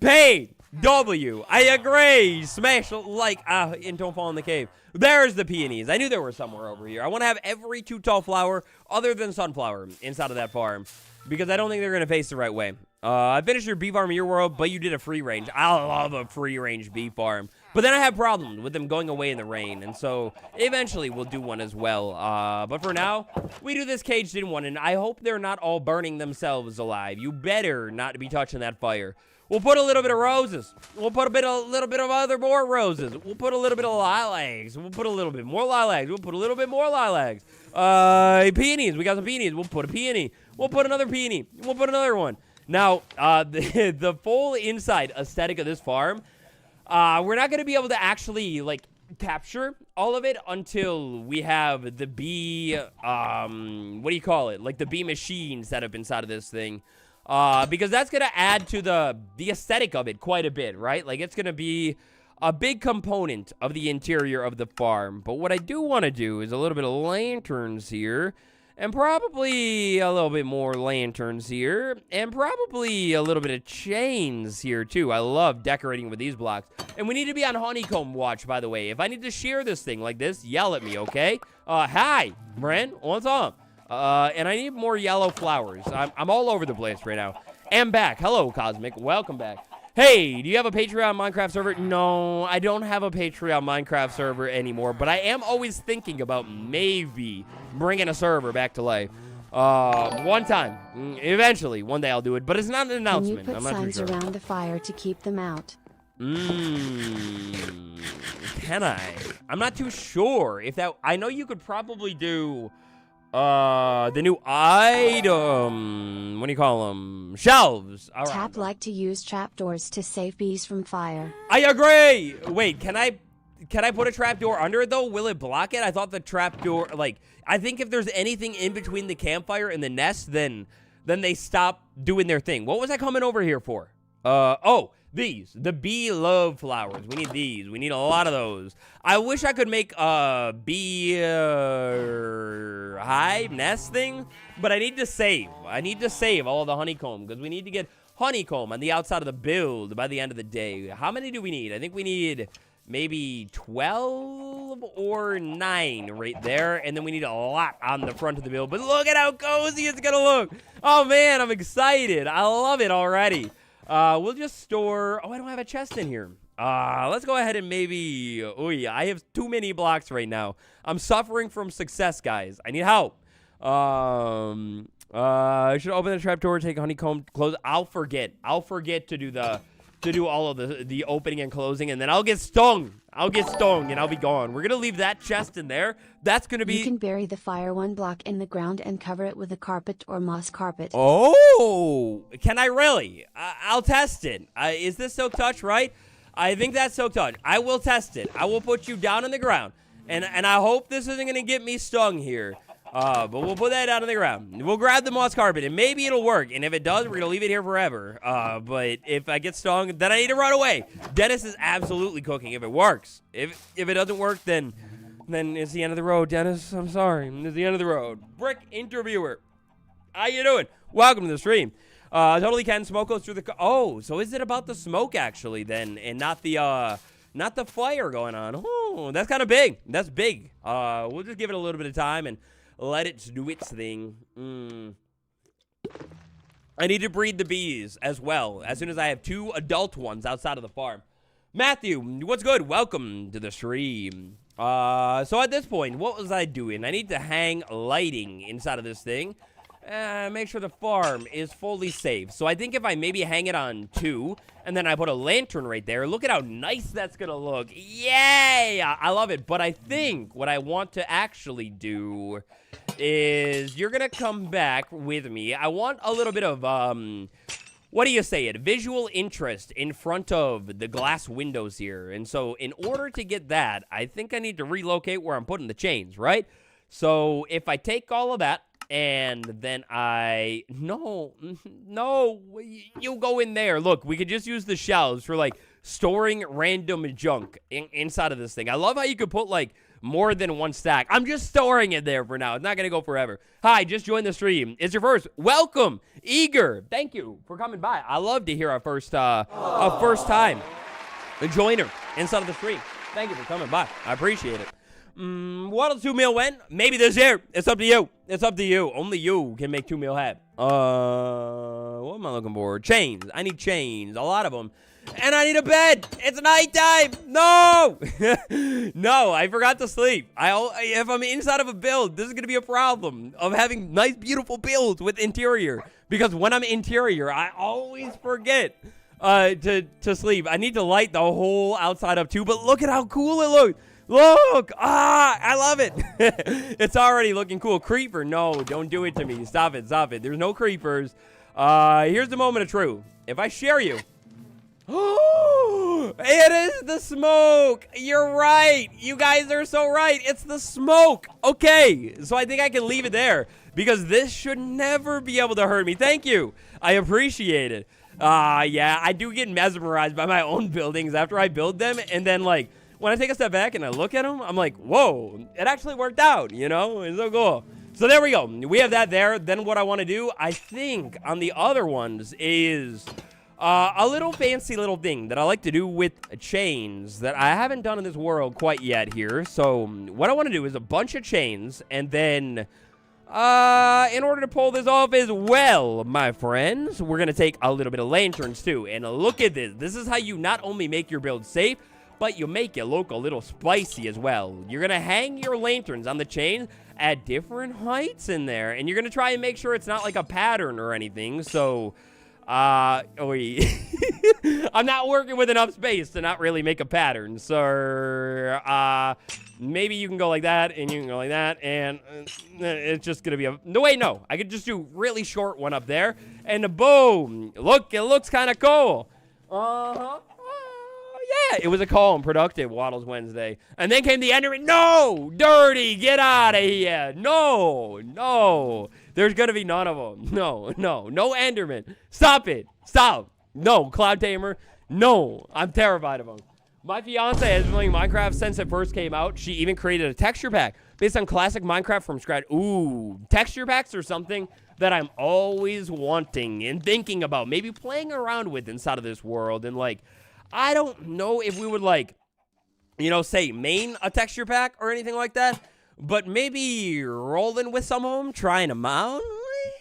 Paid. W. I agree. Smash like and don't fall in the cave. There's the peonies. I knew there were somewhere over here. I want to have every 2 tall flower other than sunflower inside of that farm because I don't think they're going to face the right way. I finished your bee farm in your world, but you did a free range. I love a free range bee farm. But then I have problems with them going away in the rain, and so eventually we'll do one as well. But for now, we do this caged in one, and I hope they're not all burning themselves alive. You better not be touching that fire. We'll put a little bit of roses. We'll put a little bit of more roses. We'll put a little bit of lilacs. We'll put a little bit more lilacs. We'll put a little bit more lilacs. Peonies. We got some peonies. We'll put a peony. We'll put another peony. We'll put another one. Now, the full inside aesthetic of this farm, we're not going to be able to actually, like, capture all of it until we have the bee, what do you call it? Like, the bee machine set up inside of this thing. Because that's going to add to the aesthetic of it quite a bit, right? Like, it's going to be a big component of the interior of the farm. But what I do want to do is a little bit of lanterns here. And probably a little bit more lanterns here. And probably a little bit of chains here, too. I love decorating with these blocks. And we need to be on honeycomb watch, by the way. If I need to shear this thing like this, yell at me, okay? Hi, Bren. What's up? And I need more yellow flowers. I'm all over the place right now. And back. Hello, Cosmic. Welcome back. Hey, do you have a Patreon Minecraft server? No, I don't have a Patreon Minecraft server anymore, but I am always thinking about maybe bringing a server back to life. One time. Eventually, one day I'll do it, but it's not an announcement. Can you put signs around the fire to keep them out? Can I? I'm not too sure if that... I know you could probably do... the new item, what do you call them? Shelves. All right. Tap like to use trapdoors to save bees from fire. I agree. Wait, can I put a trapdoor under it though? Will it block it? I thought the trapdoor, like, I think if there's anything in between the campfire and the nest, then they stop doing their thing. What was I coming over here for? Oh, these. The bee love flowers. We need these. We need a lot of those. I wish I could make a bee hive nest thing, but I need to save. I need to save all the honeycomb because we need to get honeycomb on the outside of the build by the end of the day. How many do we need? I think we need maybe 12 or 9 right there, and then we need a lot on the front of the build. But look at how cozy it's gonna look. Oh man, I'm excited. I love it already. We'll just store... Oh, I don't have a chest in here. Let's go ahead and maybe... Oh, yeah, I have too many blocks right now. I'm suffering from success, guys. I need help. I should open the trapdoor, take honeycomb, close. I'll forget. I'll forget to do all of the opening and closing, and then I'll get stung. I'll get stung, and I'll be gone. We're going to leave that chest in there. That's going to be... You can bury the fire 1 block in the ground and cover it with a carpet or moss carpet. Oh! Can I really? I'll test it. Is this Silk Touch, right? I think that's Silk Touch. I will test it. I will put you down on the ground, and I hope this isn't going to get me stung here. But we'll put that down on the ground. We'll grab the moss carpet, and maybe it'll work. And if it does, we're going to leave it here forever. But if I get stung, then I need to run away. Dennis is absolutely cooking if it works. If it doesn't work, then it's the end of the road, Dennis. I'm sorry. It's the end of the road. Brick interviewer. How you doing? Welcome to the stream. Totally can. Smoke goes through the... Oh, so is it about the smoke, actually, then, and not the fire going on? Oh, that's kind of big. That's big. We'll just give it a little bit of time and let it do its thing. I need to breed the bees as well, as soon as I have 2 adult ones outside of the farm. Matthew, what's good? Welcome to the stream. So at this point, what was I doing? I need to hang lighting inside of this thing. Make sure the farm is fully safe. So I think if I maybe hang it on 2, and then I put a lantern right there, look at how nice that's gonna look. Yay! I love it. But I think what I want to actually do is you're gonna come back with me. I want a little bit of, what do you say it? Visual interest in front of the glass windows here. And so in order to get that, I think I need to relocate where I'm putting the chains, right? So if I take all of that, and then no, you go in there. Look, we could just use the shelves for, like, storing random junk inside of this thing. I love how you could put, like, more than 1 stack. I'm just storing it there for now. It's not going to go forever. Hi, just joined the stream. It's your first. Welcome, Eager. Thank you for coming by. I love to hear our first time joiner inside of the stream. Thank you for coming by. I appreciate it. What does 2 mil win? Maybe this year. It's up to you. It's up to you. Only you can make 2 mil happen. What am I looking for? Chains. I need chains. A lot of them. And I need a bed. It's nighttime. No. No, I forgot to sleep. If I'm inside of a build, this is going to be a problem of having nice, beautiful builds with interior. Because when I'm interior, I always forget to sleep. I need to light the whole outside up too. But look at how cool it looks. Look! I love it. It's already looking cool. Creeper, no, don't do it to me. Stop it, stop it. There's no creepers. Here's the moment of truth. If I share you... It is the smoke! You're right! You guys are so right! It's the smoke! Okay, so I think I can leave it there, because this should never be able to hurt me. Thank you! I appreciate it. Yeah, I do get mesmerized by my own buildings after I build them, and then, like, when I take a step back and I look at them, I'm like, whoa, it actually worked out, you know? It's so cool. So there we go. We have that there. Then what I want to do, I think, on the other ones is a little fancy little thing that I like to do with chains that I haven't done in this world quite yet here. So what I want to do is a bunch of chains, and then in order to pull this off as well, my friends, we're going to take a little bit of lanterns too. And look at this. This is how you not only make your build safe, but you make it look a little spicy as well. You're going to hang your lanterns on the chain at different heights in there. And you're going to try and make sure it's not like a pattern or anything. So, I'm not working with enough space to not really make a pattern. So, maybe you can go like that, and you can go like that, and it's just going to be a... No, wait, no. I could just do really short one up there, and boom. Look, it looks kind of cool. Uh-huh. Yeah, it was a calm, productive Waddles Wednesday. And then came the Enderman. No! Dirty! Get out of here! No! No! There's gonna be none of them. No, no. No Enderman. Stop it. Stop. No. Cloud Tamer. No. I'm terrified of them. My fiance has been playing Minecraft since it first came out. She even created a texture pack based on classic Minecraft from scratch. Ooh, texture packs are something that I'm always wanting and thinking about. Maybe playing around with inside of this world. And, like, I don't know if we would, like, you know, say main a texture pack or anything like that. But maybe rolling with some of them, trying them out.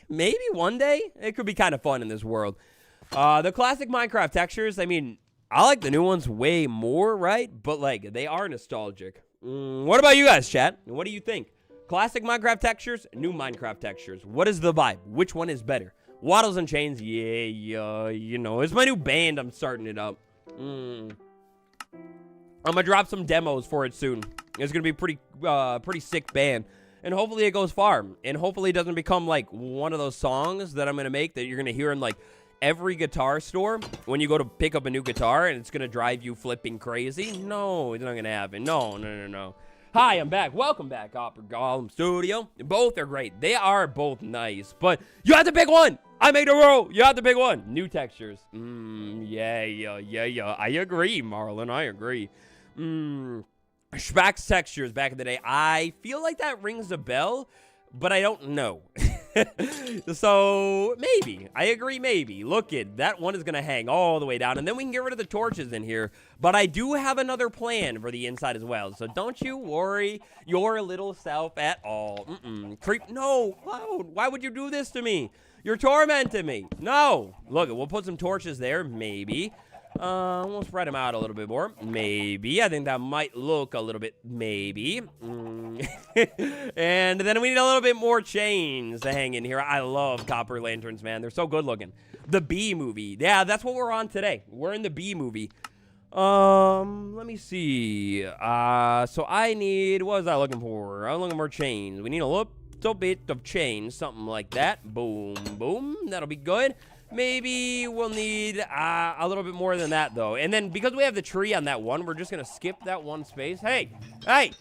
Maybe one day. It could be kind of fun in this world. The classic Minecraft textures, I mean, I like the new ones way more, right? But, like, they are nostalgic. What about you guys, chat? What do you think? Classic Minecraft textures, new Minecraft textures. What is the vibe? Which one is better? Waddles and Chains, yeah, you know, it's my new band. I'm starting it up. I'm gonna drop some demos for it soon. It's gonna be pretty sick band. And hopefully it goes far. And hopefully it doesn't become, like, one of those songs that I'm gonna make that you're gonna hear in, like, every guitar store when you go to pick up a new guitar and it's gonna drive you flipping crazy. No, it's not gonna happen. No. Hi, I'm back. Welcome back, Opera Golem Studio. Both are great. They are both nice, but you have to pick one. I made a roll. You have to pick one. New textures. Yeah. I agree, Marlon. I agree. Schmack's textures back in the day. I feel like that rings a bell, but I don't know. So, maybe. I agree, maybe. Look it. That one is going to hang all the way down, and then we can get rid of the torches in here. But I do have another plan for the inside as well, so don't you worry your little self at all. Creep. No, Cloud. Why would you do this to me? You're tormenting me. No. Look, we'll put some torches there, maybe. We'll spread them out a little bit more. Maybe. I think that might look a little bit, maybe. And then we need a little bit more chains to hang in here. I love copper lanterns, man. They're so good looking. The Bee movie. Yeah, that's what we're on today. We're in the Bee movie. Let me see. So I need, what was I looking for? I'm looking for chains. We need a little bit of chains, something like that. Boom, boom. That'll be good. Maybe we'll need a little bit more than that, though. And then because we have the tree on that one, we're just going to skip that one space. Hey, get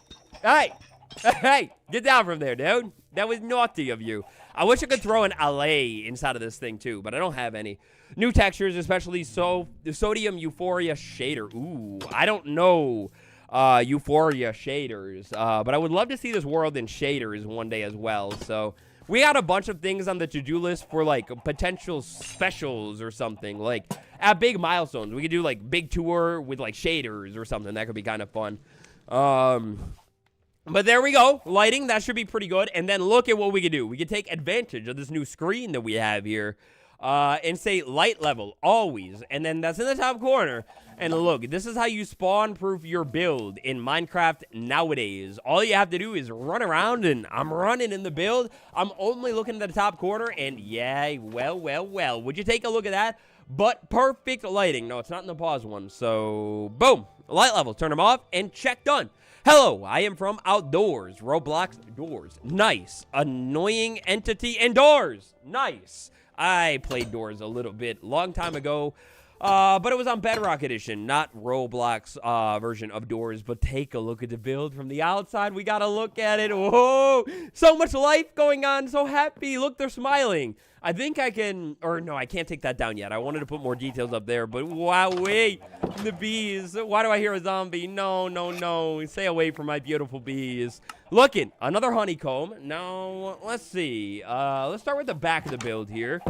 down from there, dude. That was naughty of you. I wish I could throw an allll inside of this thing, too, but I don't have any. New textures, especially the sodium euphoria shader. Ooh, I don't know euphoria shaders, but I would love to see this world in shaders one day as well, so... We got a bunch of things on the to-do list for, like, potential specials or something. Like, at big milestones, we could do, like, big tour with, like, shaders or something. That could be kind of fun. But there we go. Lighting, that should be pretty good. And then look at what we could do. We could take advantage of this new screen that we have here and say light level, always. And then that's in the top corner. And look, this is how you spawn-proof your build in Minecraft nowadays. All you have to do is run around, and I'm running in the build. I'm only looking at the top corner, and yeah, well. Would you take a look at that? But perfect lighting. No, it's not in the pause one. So, boom. Light level. Turn them off, and check done. Hello, I am from Outdoors. Roblox doors. Nice. Annoying entity indoors. Nice. I played Doors a little bit long time ago. But it was on Bedrock Edition, not Roblox version of Doors. But take a look at the build from the outside. We gotta look at it. Whoa! So much life going on. So happy. Look, they're smiling. I think I can... Or, no, I can't take that down yet. I wanted to put more details up there. But, wow, wait. The bees. Why do I hear a zombie? No. Stay away from my beautiful bees. Look it. Another honeycomb. Now, let's see. Let's start with the back of the build here.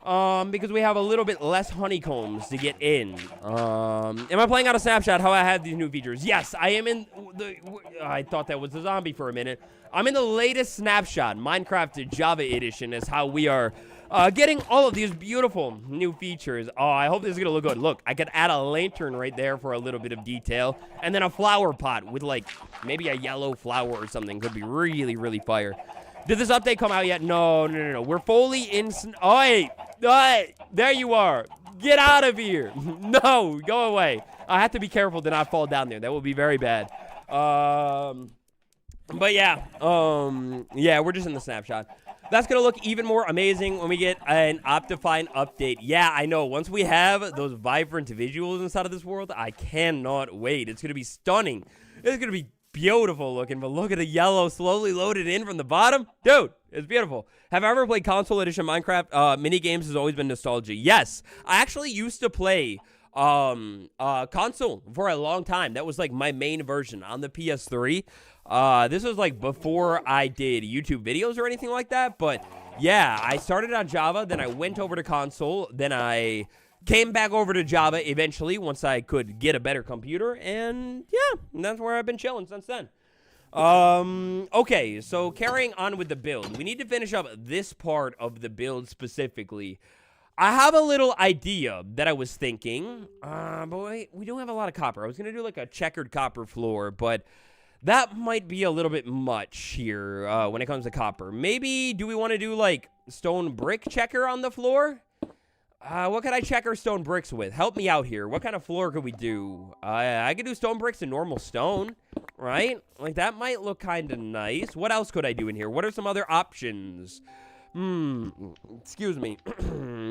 Because we have a little bit less honeycombs to get in. Am I playing out a snapshot how I have these new features? Yes, I am in the... I thought that was a zombie for a minute. I'm in the latest snapshot. Minecraft Java Edition is how we are getting all of these beautiful new features. Oh, I hope this is going to look good. Look, I could add a lantern right there for a little bit of detail. And then a flower pot with, like, maybe a yellow flower or something. Could be really, really fire. Did this update come out yet? No. We're fully in... Oh, wait. There you are. Get out of here. No, go away. I have to be careful to not fall down there. That would be very bad. But yeah. Yeah, we're just in the snapshot. That's going to look even more amazing when we get an Optifine update. Yeah, I know. Once we have those vibrant visuals inside of this world, I cannot wait. It's going to be stunning. It's going to be beautiful looking, but look at the yellow slowly loaded in from the bottom. Dude, it's beautiful. Have I ever played console edition Minecraft? Mini games has always been nostalgia. Yes, I actually used to play console for a long time. That was like my main version on the PS3. This was like before I did YouTube videos or anything like that, but yeah, I started on Java, then I went over to console, then I came back over to Java eventually once I could get a better computer, and yeah, that's where I've been chilling since then. Okay, so carrying on with the build. We need to finish up this part of the build specifically. I have a little idea that I was thinking, but wait, we don't have a lot of copper. I was going to do like a checkered copper floor, but that might be a little bit much here when it comes to copper. Maybe, do we want to do like stone brick checker on the floor? What could I checker stone bricks with? Help me out here. What kind of floor could we do? I could do stone bricks and normal stone, right? Like, that might look kind of nice. What else could I do in here? What are some other options? Excuse me.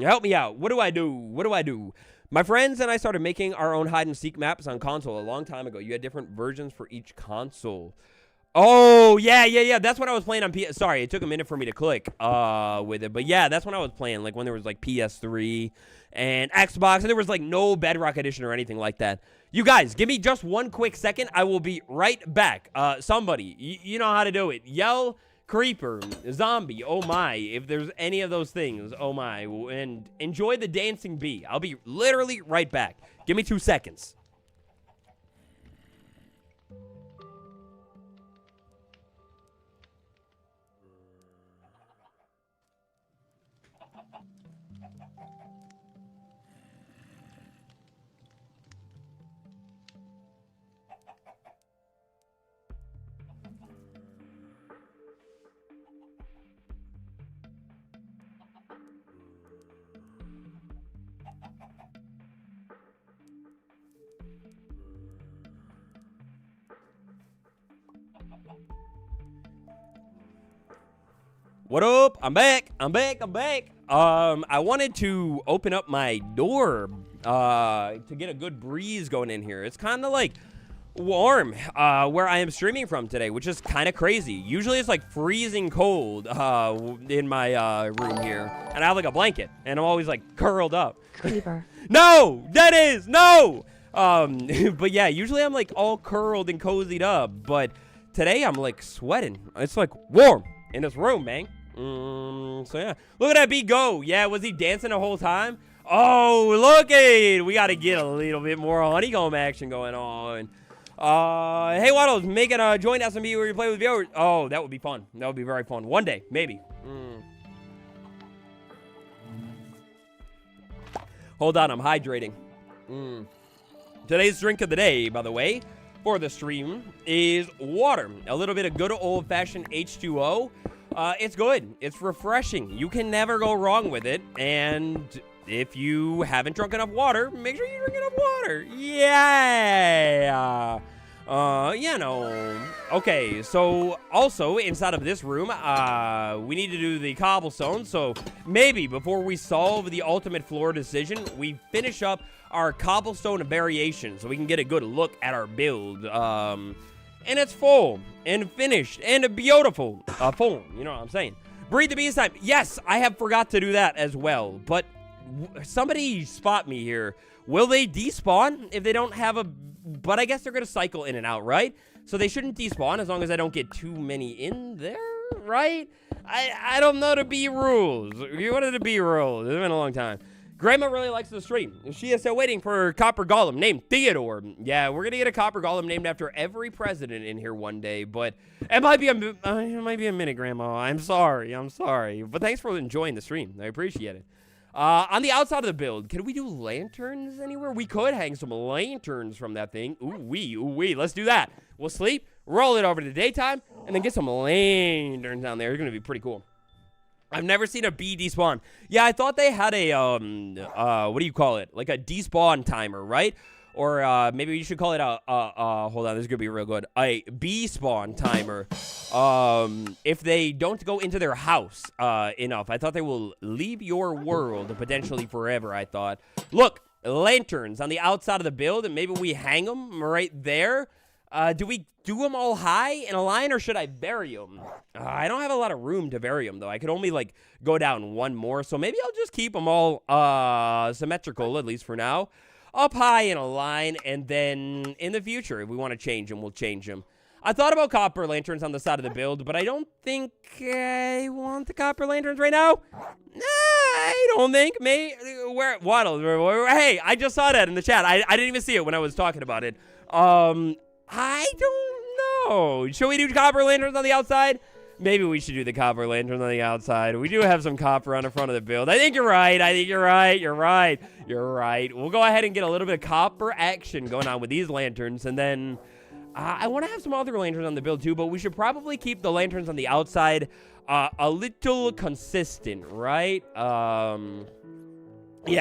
Help me out. What do I do? What do I do? My friends and I started making our own hide-and-seek maps on console a long time ago. You had different versions for each console. Oh, yeah. That's when I was playing on PS. Sorry, it took a minute for me to click with it. But yeah, that's when I was playing, like when there was like PS3 and Xbox, and there was like no Bedrock Edition or anything like that. You guys, give me just one quick second. I will be right back. Somebody, you know how to do it. Yell, creeper, zombie, oh my. If there's any of those things, oh my. And enjoy the dancing bee. I'll be literally right back. Give me 2 seconds. What up? I'm back. I wanted to open up my door to get a good breeze going in here. It's kind of like warm where I am streaming from today, which is kind of crazy. Usually it's like freezing cold in my room here, and I have like a blanket, and I'm always like curled up. Creeper. No, that is no. But yeah, usually I'm like all curled and cozied up, but today I'm like sweating. It's like warm in this room, man. So yeah, look at that bee go. Yeah, was he dancing the whole time? Oh, look at it. We got to get a little bit more honeycomb action going on. Hey, Waddles, make a joint SMB where you play with viewers. Oh, that would be fun. That would be very fun. One day, maybe. Hold on, I'm hydrating. Today's drink of the day, by the way, for the stream is water. A little bit of good old-fashioned H2O. It's good. It's refreshing. You can never go wrong with it. And if you haven't drunk enough water, make sure you drink enough water. Yeah. You know. Okay, so also inside of this room, we need to do the cobblestone. So maybe before we solve the ultimate floor decision, we finish up our cobblestone variation so we can get a good look at our build. And it's full and finished and a beautiful form. You know what I'm saying? Breed the bees time. Yes, I have forgot to do that as well. But somebody spot me here. Will they despawn if they don't have a... But I guess they're going to cycle in and out, right? So they shouldn't despawn as long as I don't get too many in there, right? I don't know the bee rules. What are the bee rules? It's been a long time. Grandma really likes the stream. She is still waiting for her copper golem named Theodore. Yeah, we're going to get a copper golem named after every president in here one day, but it might be a minute, Grandma. I'm sorry. But thanks for enjoying the stream. I appreciate it. On the outside of the build, can we do lanterns anywhere? We could hang some lanterns from that thing. Ooh wee. Let's do that. We'll sleep, roll it over to daytime, and then get some lanterns down there. It's going to be pretty cool. I've never seen a bee despawn. Yeah, I thought they had a, what do you call it? Like a despawn timer, right? Or, maybe you should call it hold on, this is gonna be real good. A bee spawn timer. If they don't go into their house, enough. I thought they will leave your world potentially forever, I thought. Look, lanterns on the outside of the build, and maybe we hang them right there. Do we do them all high in a line, or should I vary them? I don't have a lot of room to vary them, though. I could only, like, go down one more, so maybe I'll just keep them all symmetrical, at least for now. Up high in a line, and then in the future, if we want to change them, we'll change them. I thought about copper lanterns on the side of the build, but I don't think I want the copper lanterns right now. I don't think. Waddle. Hey, I just saw that in the chat. I didn't even see it when I was talking about it. I don't know. Should we do copper lanterns on the outside? Maybe we should do the copper lanterns on the outside. We do have some copper on the front of the build. I think you're right. You're right. We'll go ahead and get a little bit of copper action going on with these lanterns, and then I want to have some other lanterns on the build too, but we should probably keep the lanterns on the outside a little consistent, right? Yeah,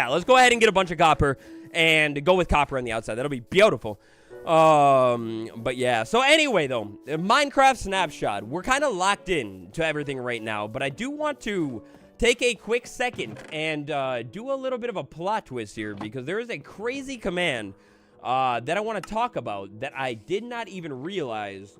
let's go ahead and get a bunch of copper and go with copper on the outside. That'll be beautiful. But yeah, so anyway though, Minecraft snapshot, we're kind of locked in to everything right now, but I do want to take a quick second and do a little bit of a plot twist here, because there is a crazy command that I want to talk about that I did not even realize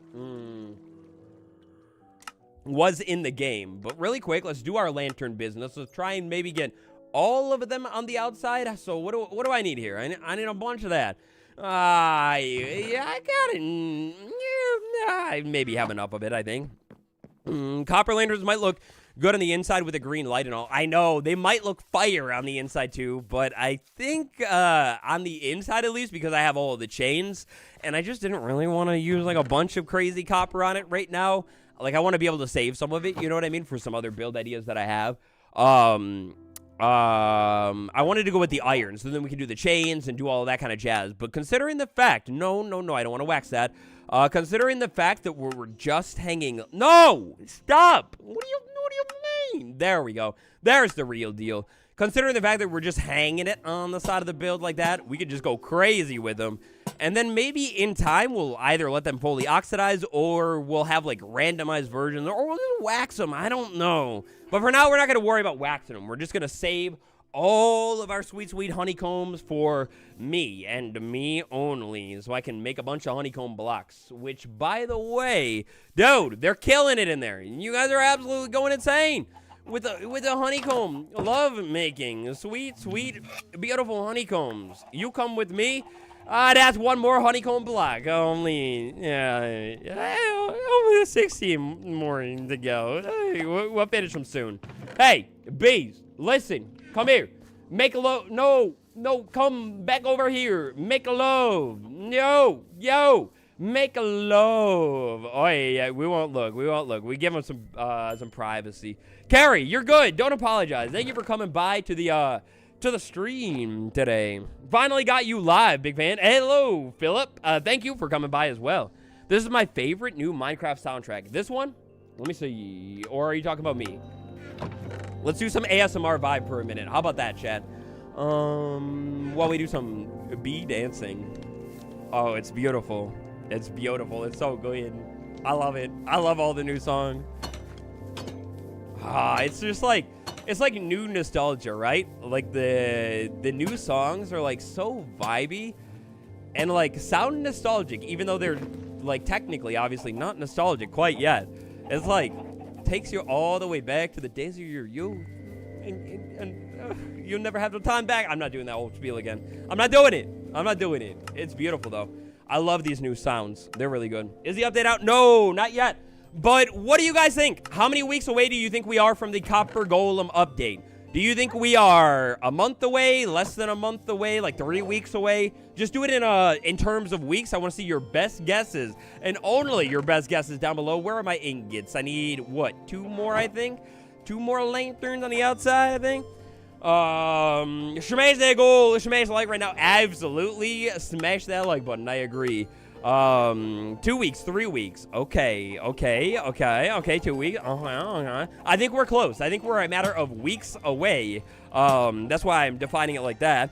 was in the game. But really quick, let's do our lantern business. Let's try and maybe get all of them on the outside. So what do I need here? I need a bunch of that. Yeah, I got it. I maybe have enough of it, I think. Copper lanterns might look good on the inside with a green light and all. I know, they might look fire on the inside too, but I think on the inside at least, because I have all of the chains, and I just didn't really want to use like a bunch of crazy copper on it right now. Like, I want to be able to save some of it, you know what I mean, for some other build ideas that I have. I wanted to go with the iron, so then we can do the chains and do all of that kind of jazz. But considering the fact, no, I don't want to wax that. Considering the fact that we're just hanging, no, stop. What do you mean? There we go. There's the real deal. Considering the fact that we're just hanging it on the side of the build like that, we could just go crazy with them. And then maybe in time, we'll either let them fully oxidize, or we'll have like randomized versions, or we'll just wax them. I don't know. But for now, we're not going to worry about waxing them. We're just going to save all of our sweet, sweet honeycombs for me and me only, so I can make a bunch of honeycomb blocks, which, by the way, dude, they're killing it in there. You guys are absolutely going insane with the honeycomb love making. Sweet, sweet, beautiful honeycombs. You come with me. That's one more honeycomb block. Only 16 more to go. We'll finish them soon. Hey, bees, listen. Come here. Make a love. No, come back over here. Make a love. Yo. Make a love. Oh, yeah, we won't look. We give them some privacy. Carrie, you're good. Don't apologize. Thank you for coming by to the stream today. Finally got you live, big fan. Hello, Philip. Thank you for coming by as well. This is my favorite new Minecraft soundtrack. This one? Let me see. Or are you talking about me? Let's do some ASMR vibe for a minute. How about that, chat? While we do some bee dancing. Oh, it's beautiful. It's beautiful. It's so good. I love it. I love all the new songs. It's just like, it's like new nostalgia, right? Like the new songs are like so vibey and like sound nostalgic, even though they're like technically obviously not nostalgic quite yet. It's like takes you all the way back to the days of your youth, and you'll never have the time back. I'm not doing that old spiel again. I'm not doing it. It's beautiful though. I love these new sounds. They're really good. Is the update out? No, not yet. But what do you guys think? How many weeks away do you think we are from the Copper Golem update? Do you think we are a month away, less than a month away, like 3 weeks away? Just do it in terms of weeks. I want to see your best guesses, and only your best guesses down below. Where are my ingots? I need, what, 2 more, I think? 2 more lanterns on the outside, I think? Smash that goal. Smash the like right now. Absolutely. Smash that like button. I agree. 2 weeks, 3 weeks. Okay. 2 weeks. I think we're close. I think we're a matter of weeks away. That's why I'm defining it like that.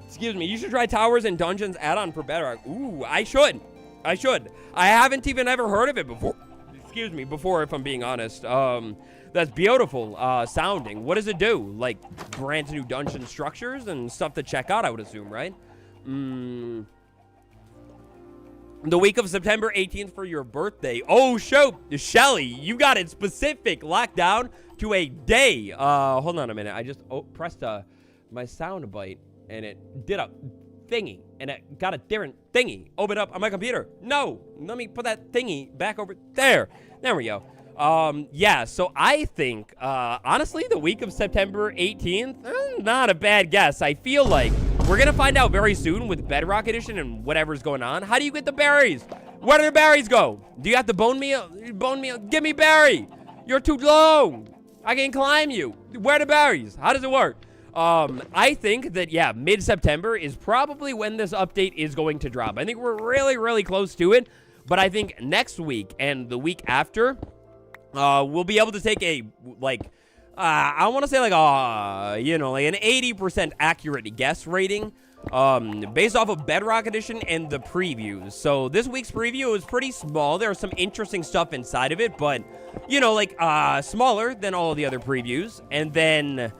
Excuse me. You should try Towers and Dungeons add-on for Bedrock. Ooh, I should. I haven't even ever heard of it before. Excuse me, before, if I'm being honest. That's beautiful sounding. What does it do? Like, grants new dungeon structures and stuff to check out, I would assume, right? The week of September 18th for your birthday. Oh, shoot. Shelly, you got it specific. Locked down to a day. Hold on a minute. I just pressed my sound bite, and it did a thingy, and it got a different thingy. Open up on my computer. No. Let me put that thingy back over there. There we go. Yeah, so I think, honestly, the week of September 18th, not a bad guess. I feel like we're going to find out very soon with Bedrock Edition and whatever's going on. How do you get the berries? Where do the berries go? Do you have to bone meal? Bone meal? Give me berry. You're too low. I can climb you. Where are the berries? How does it work? I think that, yeah, mid-September is probably when this update is going to drop. I think we're really, really close to it. But I think next week and the week after, we'll be able to take a, like, I want to say, like, you know, like an 80% accurate guess rating, based off of Bedrock Edition and the previews. So this week's preview was pretty small. There was some interesting stuff inside of it, but, you know, like, smaller than all of the other previews. And then,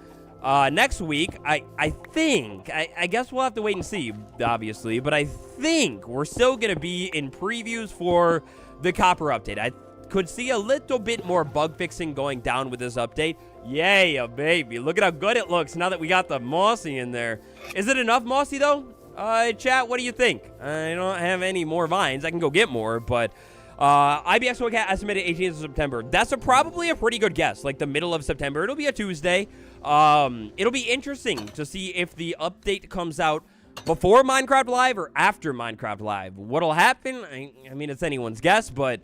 next week, I think, I guess we'll have to wait and see, obviously, but I think we're still going to be in previews for the Copper update. I could see a little bit more bug fixing going down with this update. Yay, baby. Look at how good it looks now that we got the Mossy in there. Is it enough Mossy, though? Chat, what do you think? I don't have any more vines. I can go get more, but IBX Cat estimated 18th of September. That's probably a pretty good guess, like the middle of September. It'll be a Tuesday. It'll be interesting to see if the update comes out before Minecraft Live or after Minecraft Live. What'll happen? I mean, it's anyone's guess, but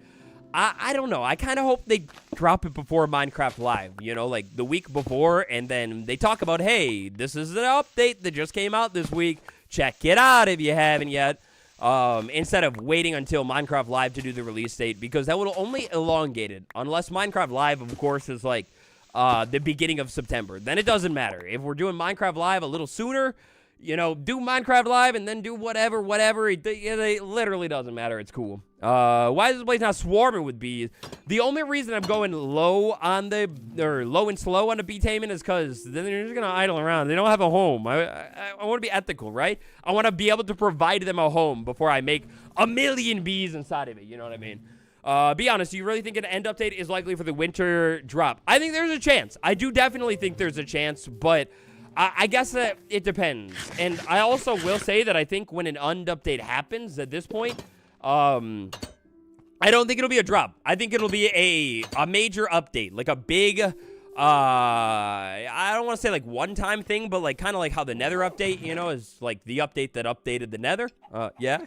I don't know. I kind of hope they drop it before Minecraft Live, you know, like the week before, and then they talk about, hey, this is an update that just came out this week. Check it out if you haven't yet. Instead of waiting until Minecraft Live to do the release date, because that will only elongate it. Unless Minecraft Live, of course, is like the beginning of September. Then it doesn't matter. If we're doing Minecraft Live a little sooner, you know, do Minecraft Live and then do whatever. It literally doesn't matter. It's cool. Why is this place not swarming with bees? The only reason I'm going low on the, or low and slow on the bee taming is because then they're just going to idle around. They don't have a home. I want to be ethical, right? I want to be able to provide them a home before I make a million bees inside of it. You know what I mean? Be honest, do you really think an end update is likely for the winter drop? I think there's a chance. I do definitely think there's a chance, but I guess that it depends. And I also will say that I think when an end update happens at this point, I don't think it'll be a drop. I think it'll be a major update, like a big, I don't want to say like one-time thing, but like kind of like how the Nether update, you know, is like the update that updated the Nether. Yeah,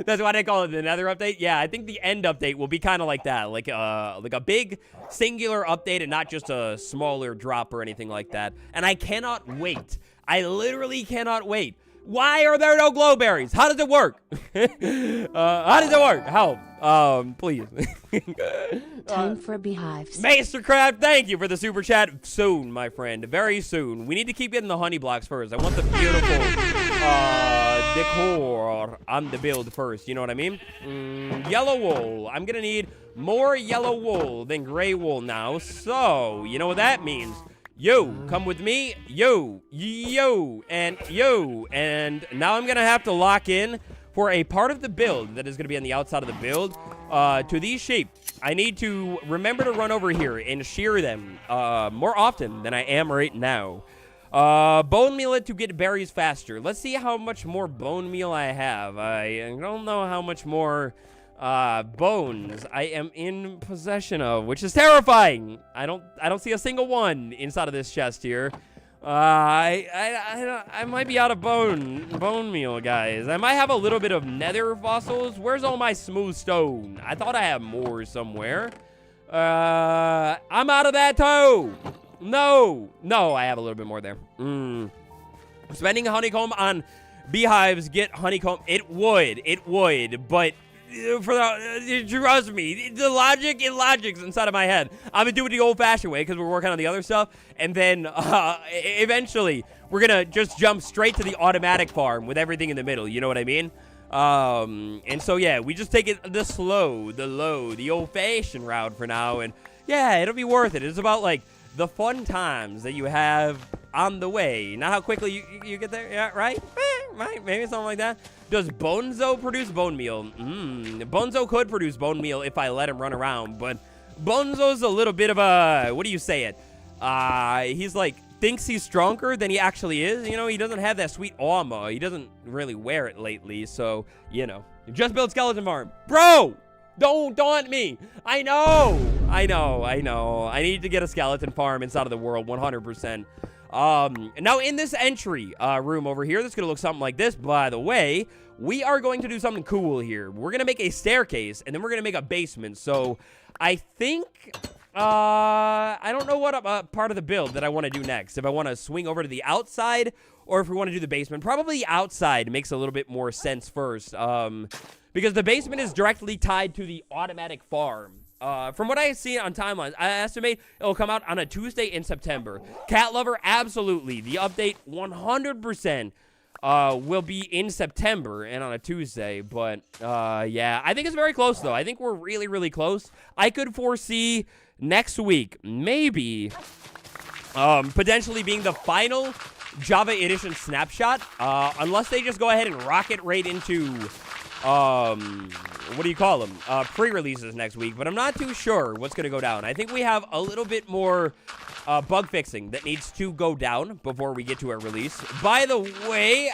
that's why they call it the Nether update. Yeah, I think the end update will be kind of like that, like a big singular update and not just a smaller drop or anything like that. And I cannot wait. I literally cannot wait. Why are there no glowberries? How does it work? How does it work? Help. Please. Time for beehives. Mastercraft, thank you for the super chat. Soon, my friend. Very soon. We need to keep getting the honey blocks first. I want the beautiful decor on the build first. You know what I mean? Yellow wool. I'm going to need more yellow wool than gray wool now. So, you know what that means. Yo, come with me. Yo, and now I'm going to have to lock in for a part of the build that is going to be on the outside of the build to these sheep. I need to remember to run over here and shear them more often than I am right now. Bone meal it to get berries faster. Let's see how much more bone meal I have. I don't know how much more bones I am in possession of, which is terrifying. I don't see a single one inside of this chest here. I might be out of bone meal, guys. I might have a little bit of nether fossils. Where's all my smooth stone? I thought I had more somewhere. I'm out of that too. No, I have a little bit more there. Spending honeycomb on beehives get honeycomb. It would, but for the, trust me, the logic's inside of my head. I'm gonna do it the old-fashioned way because we're working on the other stuff, and then eventually we're gonna just jump straight to the automatic farm with everything in the middle. You know what I mean? And so yeah, we just take it the old-fashioned route for now, and yeah, it'll be worth it. It's about like the fun times that you have on the way, not how quickly you get there. Yeah, right? right? Maybe something like that. Does Bonzo produce bone meal? Bonzo could produce bone meal if I let him run around, but Bonzo's a little bit of a, what do you say it? He's like, thinks he's stronger than he actually is. You know, he doesn't have that sweet armor. He doesn't really wear it lately, so, you know. Just build skeleton farm. Bro! Don't daunt me. I know. I need to get a skeleton farm inside of the world, 100%. Now in this entry room over here, this is going to look something like this, by the way. We are going to do something cool here. We're going to make a staircase, and then we're going to make a basement. So I think, I don't know what part of the build that I want to do next. If I want to swing over to the outside, or if we want to do the basement. Probably the outside makes a little bit more sense first. Because the basement is directly tied to the automatic farm. From what I see on timelines, I estimate it will come out on a Tuesday in September. Cat Lover, absolutely. The update, 100%, will be in September and on a Tuesday. But, yeah, I think it's very close, though. I think we're really, really close. I could foresee next week, maybe, potentially being the final Java Edition snapshot. Unless they just go ahead and rocket right into... what do you call them? Pre-releases next week, but I'm not too sure what's going to go down. I think we have a little bit more bug fixing that needs to go down before we get to a release. By the way,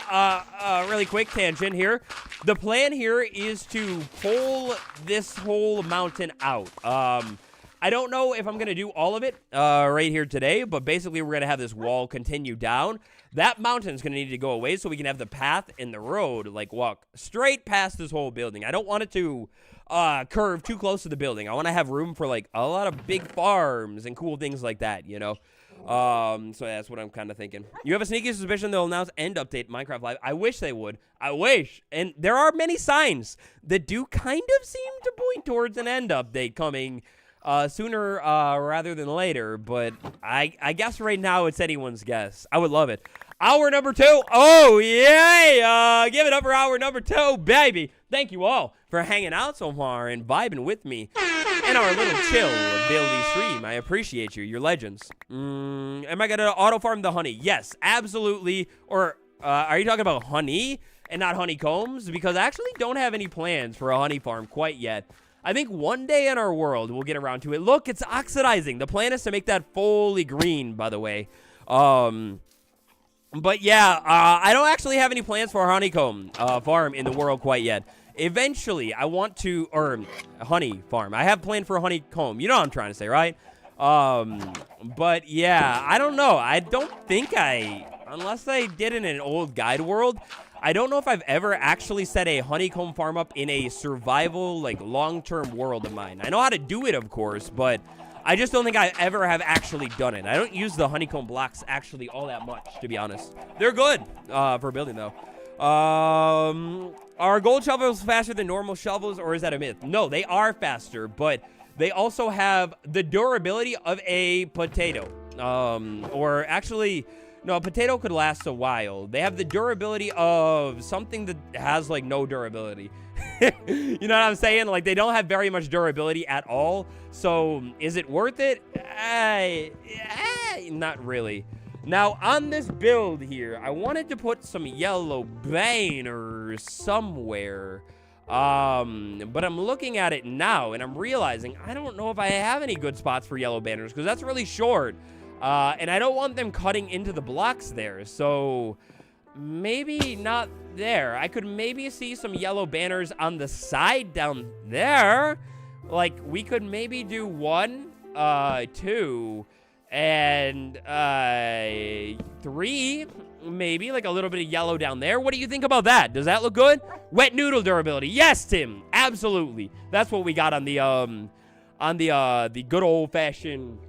really quick tangent here. The plan here is to pull this whole mountain out. I don't know if I'm going to do all of it right here today, but basically we're going to have this wall continue down. That mountain's going to need to go away so we can have the path and the road, like, walk straight past this whole building. I don't want it to curve too close to the building. I want to have room for, like, a lot of big farms and cool things like that, you know? So that's what I'm kind of thinking. You have a sneaky suspicion they'll announce end update Minecraft Live. I wish they would. I wish. And there are many signs that do kind of seem to point towards an end update coming sooner rather than later, but I guess right now it's anyone's guess. I would love it. Hour number 2. Oh, yay! Give it up for hour number 2, baby. Thank you all for hanging out so far and vibing with me in our little chill ability stream. I appreciate you. You're legends. Am I going to auto farm the honey? Yes, absolutely. Or are you talking about honey and not honeycombs? Because I actually don't have any plans for a honey farm quite yet. I think one day in our world we'll get around to it. Look, it's oxidizing. The plan is to make that fully green, by the way. But yeah, I don't actually have any plans for a honeycomb farm in the world quite yet. Eventually, I want to, or honey farm. I have planned for a honeycomb. You know what I'm trying to say, right? But yeah, I don't know. I don't think unless I did in an old guide world, I don't know if I've ever actually set a honeycomb farm up in a survival, like, long-term world of mine. I know how to do it, of course, but I just don't think I ever have actually done it. I don't use the honeycomb blocks actually all that much, to be honest. They're good for building, though. Are gold shovels faster than normal shovels, or is that a myth? No, they are faster, but they also have the durability of a potato. Or actually... No, a potato could last a while. They have the durability of something that has, like, no durability. You know what I'm saying? Like, they don't have very much durability at all. So, is it worth it? Not really. Now, on this build here, I wanted to put some yellow banners somewhere. But I'm looking at it now, and I'm realizing I don't know if I have any good spots for yellow banners, because that's really short. And I don't want them cutting into the blocks there, so maybe not there. I could maybe see some yellow banners on the side down there. Like, we could maybe do 1, 2, and 3, maybe, like a little bit of yellow down there. What do you think about that? Does that look good? Wet noodle durability. Yes, Tim, absolutely. That's what we got on the good old-fashioned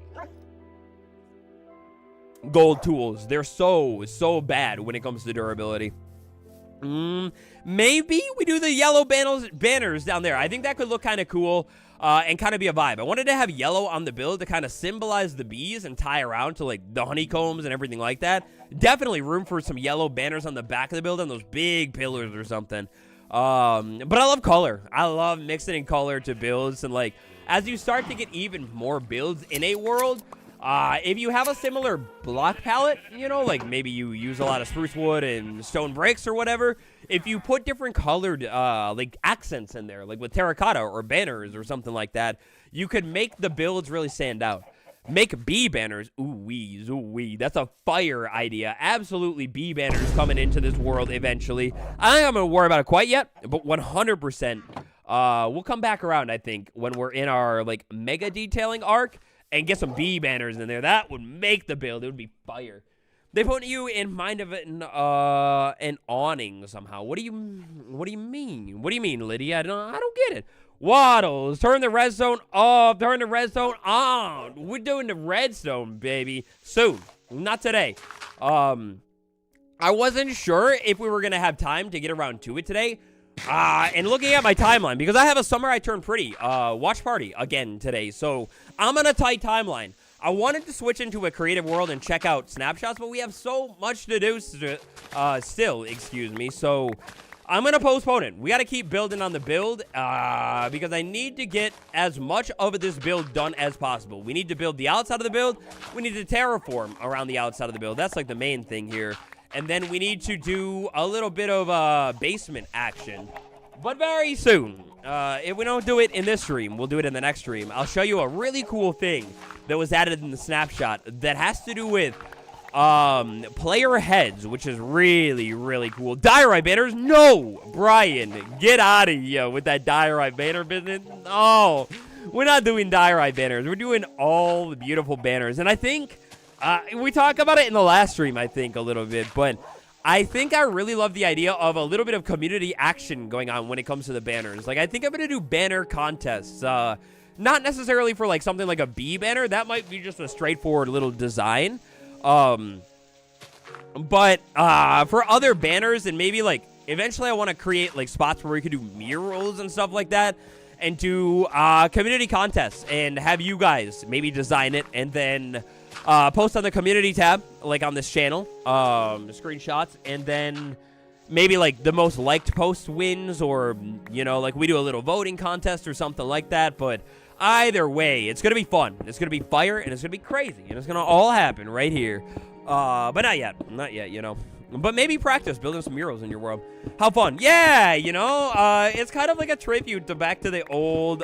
gold tools. They're so bad when it comes to durability. Maybe we do the yellow banners down there. I think that could look kind of cool and kind of be a vibe. I wanted to have yellow on the build to kind of symbolize the bees and tie around to, like, the honeycombs and everything like that. Definitely room for some yellow banners on the back of the build on those big pillars or something. But I love color. I love mixing in color to builds, and, like, as you start to get even more builds in a world, If you have a similar block palette, you know, like maybe you use a lot of spruce wood and stone bricks or whatever, if you put different colored, like, accents in there, like with terracotta or banners or something like that, you could make the builds really stand out. Make bee banners. Ooh-wee. That's a fire idea. Absolutely bee banners coming into this world eventually. I don't think I'm going to worry about it quite yet, but 100%. We'll come back around, I think, when we're in our, like, mega detailing arc and get some bee banners in there. That would make the build. It would be fire. They put you in mind of it in, an awning somehow. What do you mean? What do you mean, Lydia? I don't get it. Waddles, turn the redstone off, turn the redstone on. We're doing the redstone, baby. Soon. Not today. I wasn't sure if we were going to have time to get around to it today. And looking at my timeline, because I have a Summer I Turned Pretty watch party again today. So I'm on a tight timeline. I wanted to switch into a creative world and check out snapshots, but we have so much to do still, excuse me. So I'm going to postpone it. We got to keep building on the build because I need to get as much of this build done as possible. We need to build the outside of the build. We need to terraform around the outside of the build. That's like the main thing here. And then we need to do a little bit of basement action. But very soon. If we don't do it in this stream, we'll do it in the next stream. I'll show you a really cool thing that was added in the snapshot that has to do with player heads, which is really, really cool. Diorite banners? No! Brian, get out of here with that diorite banner business. No, we're not doing diorite banners. We're doing all the beautiful banners. And I think, we talked about it in the last stream, I think, a little bit. But I think I really love the idea of a little bit of community action going on when it comes to the banners. Like, I think I'm going to do banner contests. Not necessarily for, like, something like a bee banner. That might be just a straightforward little design. But for other banners and maybe, like, eventually I want to create, like, spots where we could do murals and stuff like that and do community contests and have you guys maybe design it and then post on the community tab, like on this channel, screenshots, and then maybe, like, the most liked post wins, or, you know, like, we do a little voting contest or something like that. But either way, it's gonna be fun. It's gonna be fire, and it's gonna be crazy, and it's gonna all happen right here. But not yet, you know. But maybe practice building some murals in your world. How fun. Yeah, you know, it's kind of like a tribute to back to the old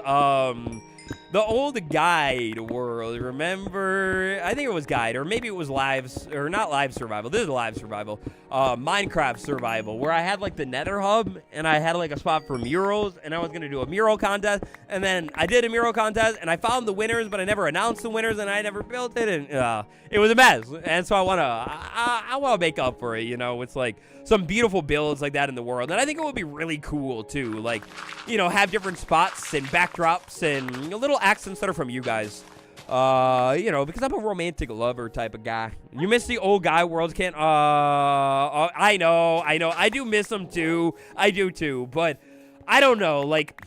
guide world. Remember? I think it was guide, or maybe it was lives, or not live survival. This is live survival. Minecraft survival, where I had, like, the nether hub, and I had, like, a spot for murals, and I was going to do a mural contest, and then I did a mural contest, and I found the winners, but I never announced the winners, and I never built it, and it was a mess. And so I want to make up for it, you know. It's like some beautiful builds like that in the world, and I think it would be really cool too, like, you know, have different spots and backdrops and little accents that are from you guys, you know, because I'm a romantic lover type of guy. You miss the old guy worlds, can't, I know, I do miss them too, I do too, but I don't know, like,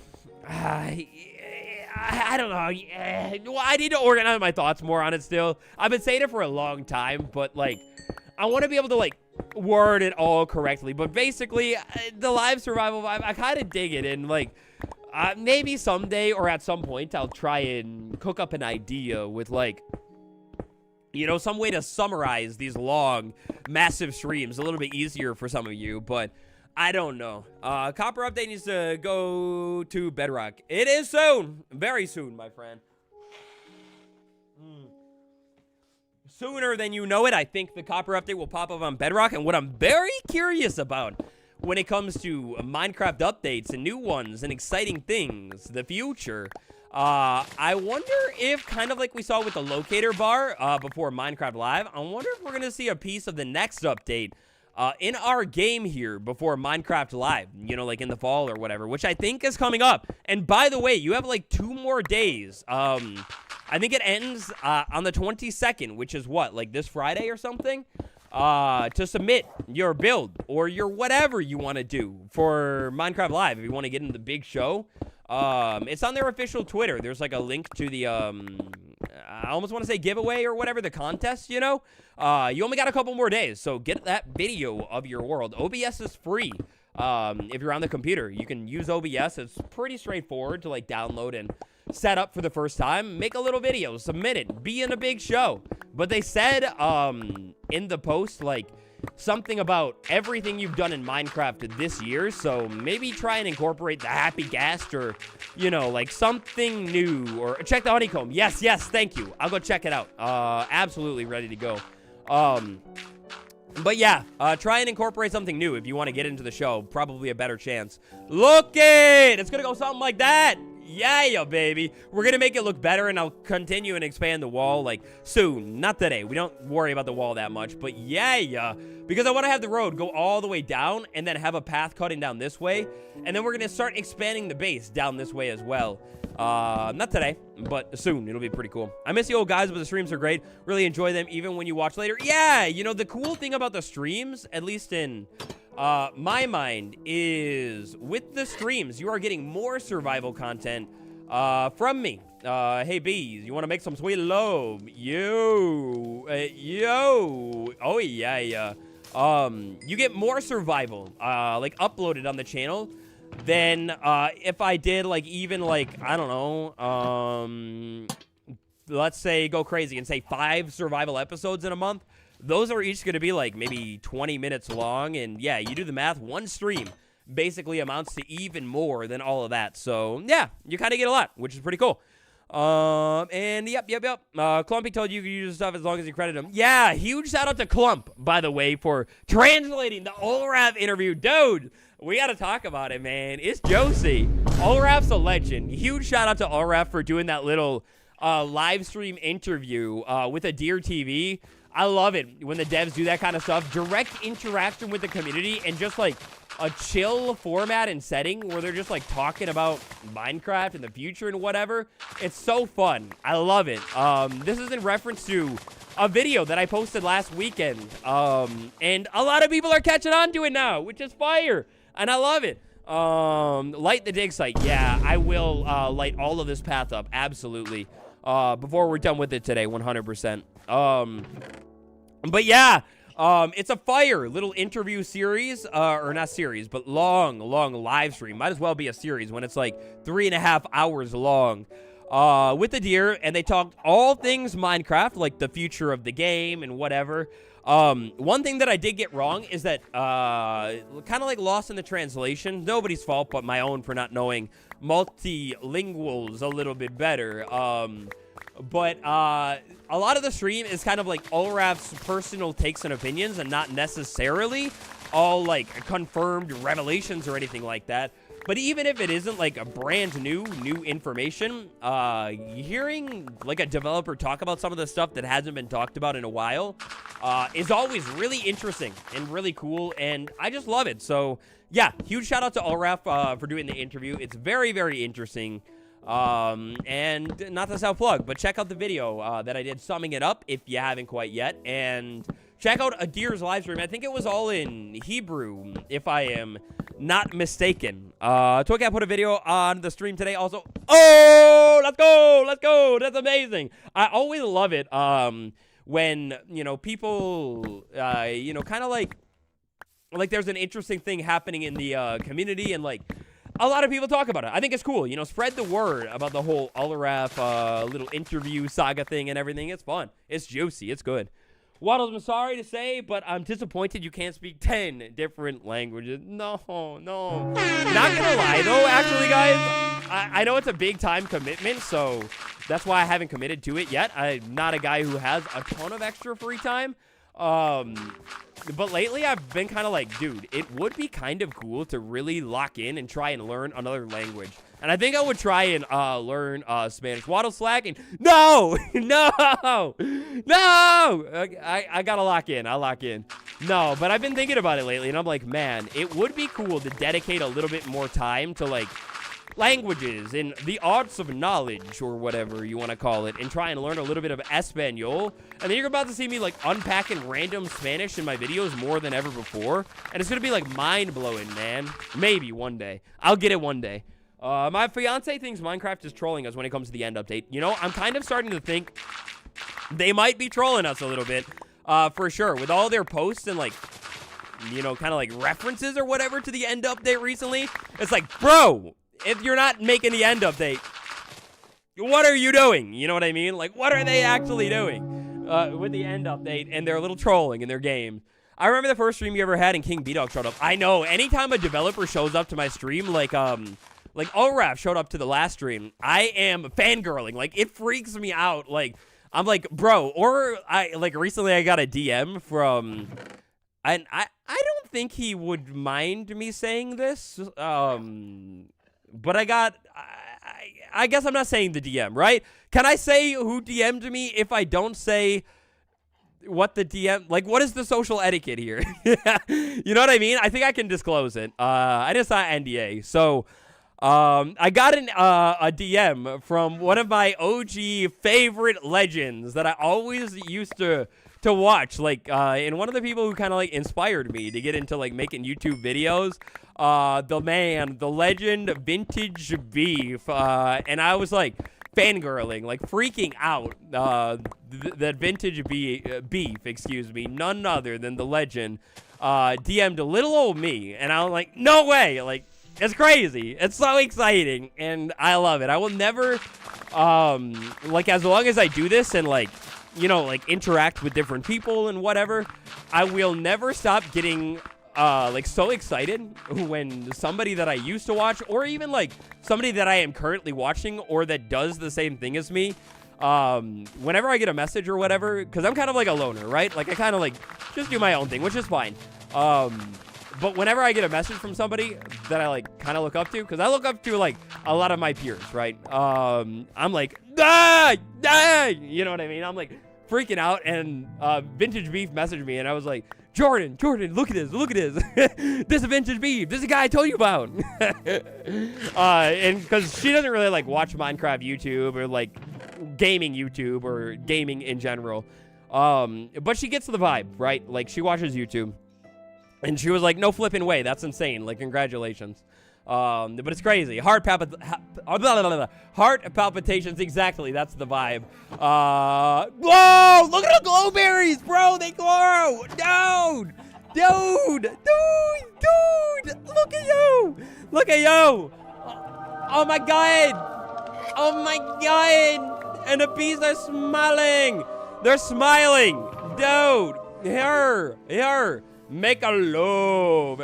I don't know, I need to organize my thoughts more on it still. I've been saying it for a long time, but, like, I want to be able to, like, word it all correctly. But basically, the live survival vibe, I kind of dig it. And, like, maybe someday or at some point, I'll try and cook up an idea with, like, you know, some way to summarize these long, massive streams a little bit easier for some of you. But I don't know. Copper update needs to go to Bedrock. It is soon. Very soon, my friend. Sooner than you know it, I think the copper update will pop up on Bedrock. And what I'm very curious about when it comes to Minecraft updates and new ones and exciting things, the future, I wonder if, kind of like we saw with the locator bar before Minecraft Live, I wonder if we're going to see a piece of the next update in our game here before Minecraft Live, you know, like in the fall or whatever, which I think is coming up. And by the way, you have like 2 more days. I think it ends on the 22nd, which is what, like this Friday or something, to submit your build or your whatever you want to do for Minecraft Live. If you want to get into the big show, it's on their official Twitter. There's like a link to the, I almost want to say giveaway or whatever, the contest, you know. You only got a couple more days, so get that video of your world. OBS is free. If you're on the computer, you can use OBS. It's pretty straightforward to like download and set up for the first time. Make a little video, submit it, be in a big show. But they said in the post like something about everything you've done in Minecraft this year, so maybe try and incorporate the happy ghast or, you know, like something new, or check the honeycomb. Yes, thank you. I'll go check it out. Absolutely ready to go. But yeah, try and incorporate something new if you want to get into the show. Probably a better chance. Look it! It's gonna go something like that! Yeah, baby. We're gonna make it look better, and I'll continue and expand the wall, like, soon. Not today. We don't worry about the wall that much, but yeah. Because I want to have the road go all the way down, and then have a path cutting down this way, and then we're gonna start expanding the base down this way as well. Not today, but soon. It'll be pretty cool. I miss you old guys, but the streams are great. Really enjoy them, even when you watch later. Yeah, you know, the cool thing about the streams, at least in my mind, is with the streams, you are getting more survival content from me. Hey, bees, you want to make some sweet love? Yo. Oh, yeah. You get more survival, like, uploaded on the channel than if I did, like, even, like, I don't know, let's say go crazy and say 5 survival episodes in a month. Those are each going to be, like, maybe 20 minutes long, and, yeah, you do the math, one stream basically amounts to even more than all of that. So, yeah, you kind of get a lot, which is pretty cool. And, yep. Clumpy told you could use stuff as long as you credit him. Yeah, huge shout-out to Clump, by the way, for translating the allll interview. Dude, we got to talk about it, man. It's Josie. allll's a legend. Huge shout-out to allll for doing that little live stream interview with a Deer TV. I love it when the devs do that kind of stuff. Direct interaction with the community and just like a chill format and setting where they're just like talking about Minecraft and the future and whatever. It's so fun. I love it. This is in reference to a video that I posted last weekend. And a lot of people are catching on to it now, which is fire. And I love it. Light the dig site. Yeah, I will light all of this path up. Absolutely. Before we're done with it today, 100%. But yeah, it's a fire little interview series, or not series, but long live stream. Might as well be a series when it's like 3.5 hours long, with the deer, and they talked all things Minecraft, like the future of the game and whatever. One thing that I did get wrong is that, kind of like lost in the translation, nobody's fault but my own for not knowing multilinguals a little bit better. But a lot of the stream is kind of like allll's personal takes and opinions and not necessarily all like confirmed revelations or anything like that. But even if it isn't like a brand new information, hearing like a developer talk about some of the stuff that hasn't been talked about in a while is always really interesting and really cool, and I just love it. So yeah, huge shout out to allll for doing the interview. It's very, very interesting. And not to self-plug, but check out the video that I did summing it up if you haven't quite yet, and check out Adir's live stream. I think it was all in Hebrew, if I am not mistaken. Toycat put a video on the stream today also. Oh, let's go. That's amazing. I always love it when, you know, people, you know, kind of like there's an interesting thing happening in the community, and like a lot of people talk about it. I think it's cool. You know, spread the word about the whole allll little interview saga thing and everything. It's fun. It's juicy. It's good. Waddles, I'm sorry to say, but I'm disappointed you can't speak 10 different languages. No. Not gonna lie, though, actually, guys. I know it's a big time commitment, so that's why I haven't committed to it yet. I'm not a guy who has a ton of extra free time. But lately I've been kind of like, dude, it would be kind of cool to really lock in and try and learn another language. And I think I would try and learn Spanish. Waddle slacking. No. I gotta lock in. I'll lock in. No, but I've been thinking about it lately, and I'm like, man, it would be cool to dedicate a little bit more time to like languages and the arts of knowledge, or whatever you want to call it, and try and learn a little bit of Espanol. And then you're about to see me like unpacking random Spanish in my videos more than ever before, and it's gonna be like mind-blowing, man. Maybe one day. I'll get it one day. My fiance thinks Minecraft is trolling us when it comes to the end update. You know, I'm kind of starting to think they might be trolling us a little bit, for sure, with all their posts and like you know, kind of like references or whatever to the end update recently. It's like, bro, if you're not making the end update, what are you doing? You know what I mean? Like, what are they actually doing with the end update and their little trolling in their game? I remember the first stream you ever had and King B-Dog showed up. I know, anytime a developer shows up to my stream, like ORAF showed up to the last stream, I am fangirling. Like, it freaks me out. Like, I'm like, bro, or recently I got a DM from, and I don't think he would mind me saying this, but I guess I'm not saying the DM, right? Can I say who DM'd me if I don't say what the DM, like, what is the social etiquette here? You know what I mean? I think I can disclose it. I just saw NDA. So, I got a DM from one of my OG favorite legends that I always used to watch, like, and one of the people who kind of, like, inspired me to get into, like, making YouTube videos, the legend, Vintage Beef, and I was, like, fangirling, like, freaking out, that Vintage Beef, excuse me, none other than the legend, DM'd a little old me, and I was like, no way, like, it's crazy. It's so exciting, and I love it. I will never, like, as long as I do this and, like, you know, like, interact with different people and whatever, I will never stop getting, like, so excited when somebody that I used to watch, or even, like, somebody that I am currently watching or that does the same thing as me, whenever I get a message or whatever, because I'm kind of like a loner, right? Like, I kind of, like, just do my own thing, which is fine. But whenever I get a message from somebody that I, like, kind of look up to, because I look up to, like, a lot of my peers, right? I'm like, you know what I mean? I'm, like, freaking out, and Vintage Beef messaged me, and I was like, Jordan, look at this. This is Vintage Beef. This is the guy I told you about. And because she doesn't really, like, watch Minecraft YouTube or, like, gaming YouTube or gaming in general. But she gets the vibe, right? Like, she watches YouTube. And she was like, no flipping way. That's insane. Like, congratulations. But it's crazy. Heart palpitations. Exactly. That's the vibe. Whoa! Look at the glowberries, bro. They glow. Dude. Look at you. Oh my god. And the bees are smiling. They're smiling. Dude. Here. Make a love.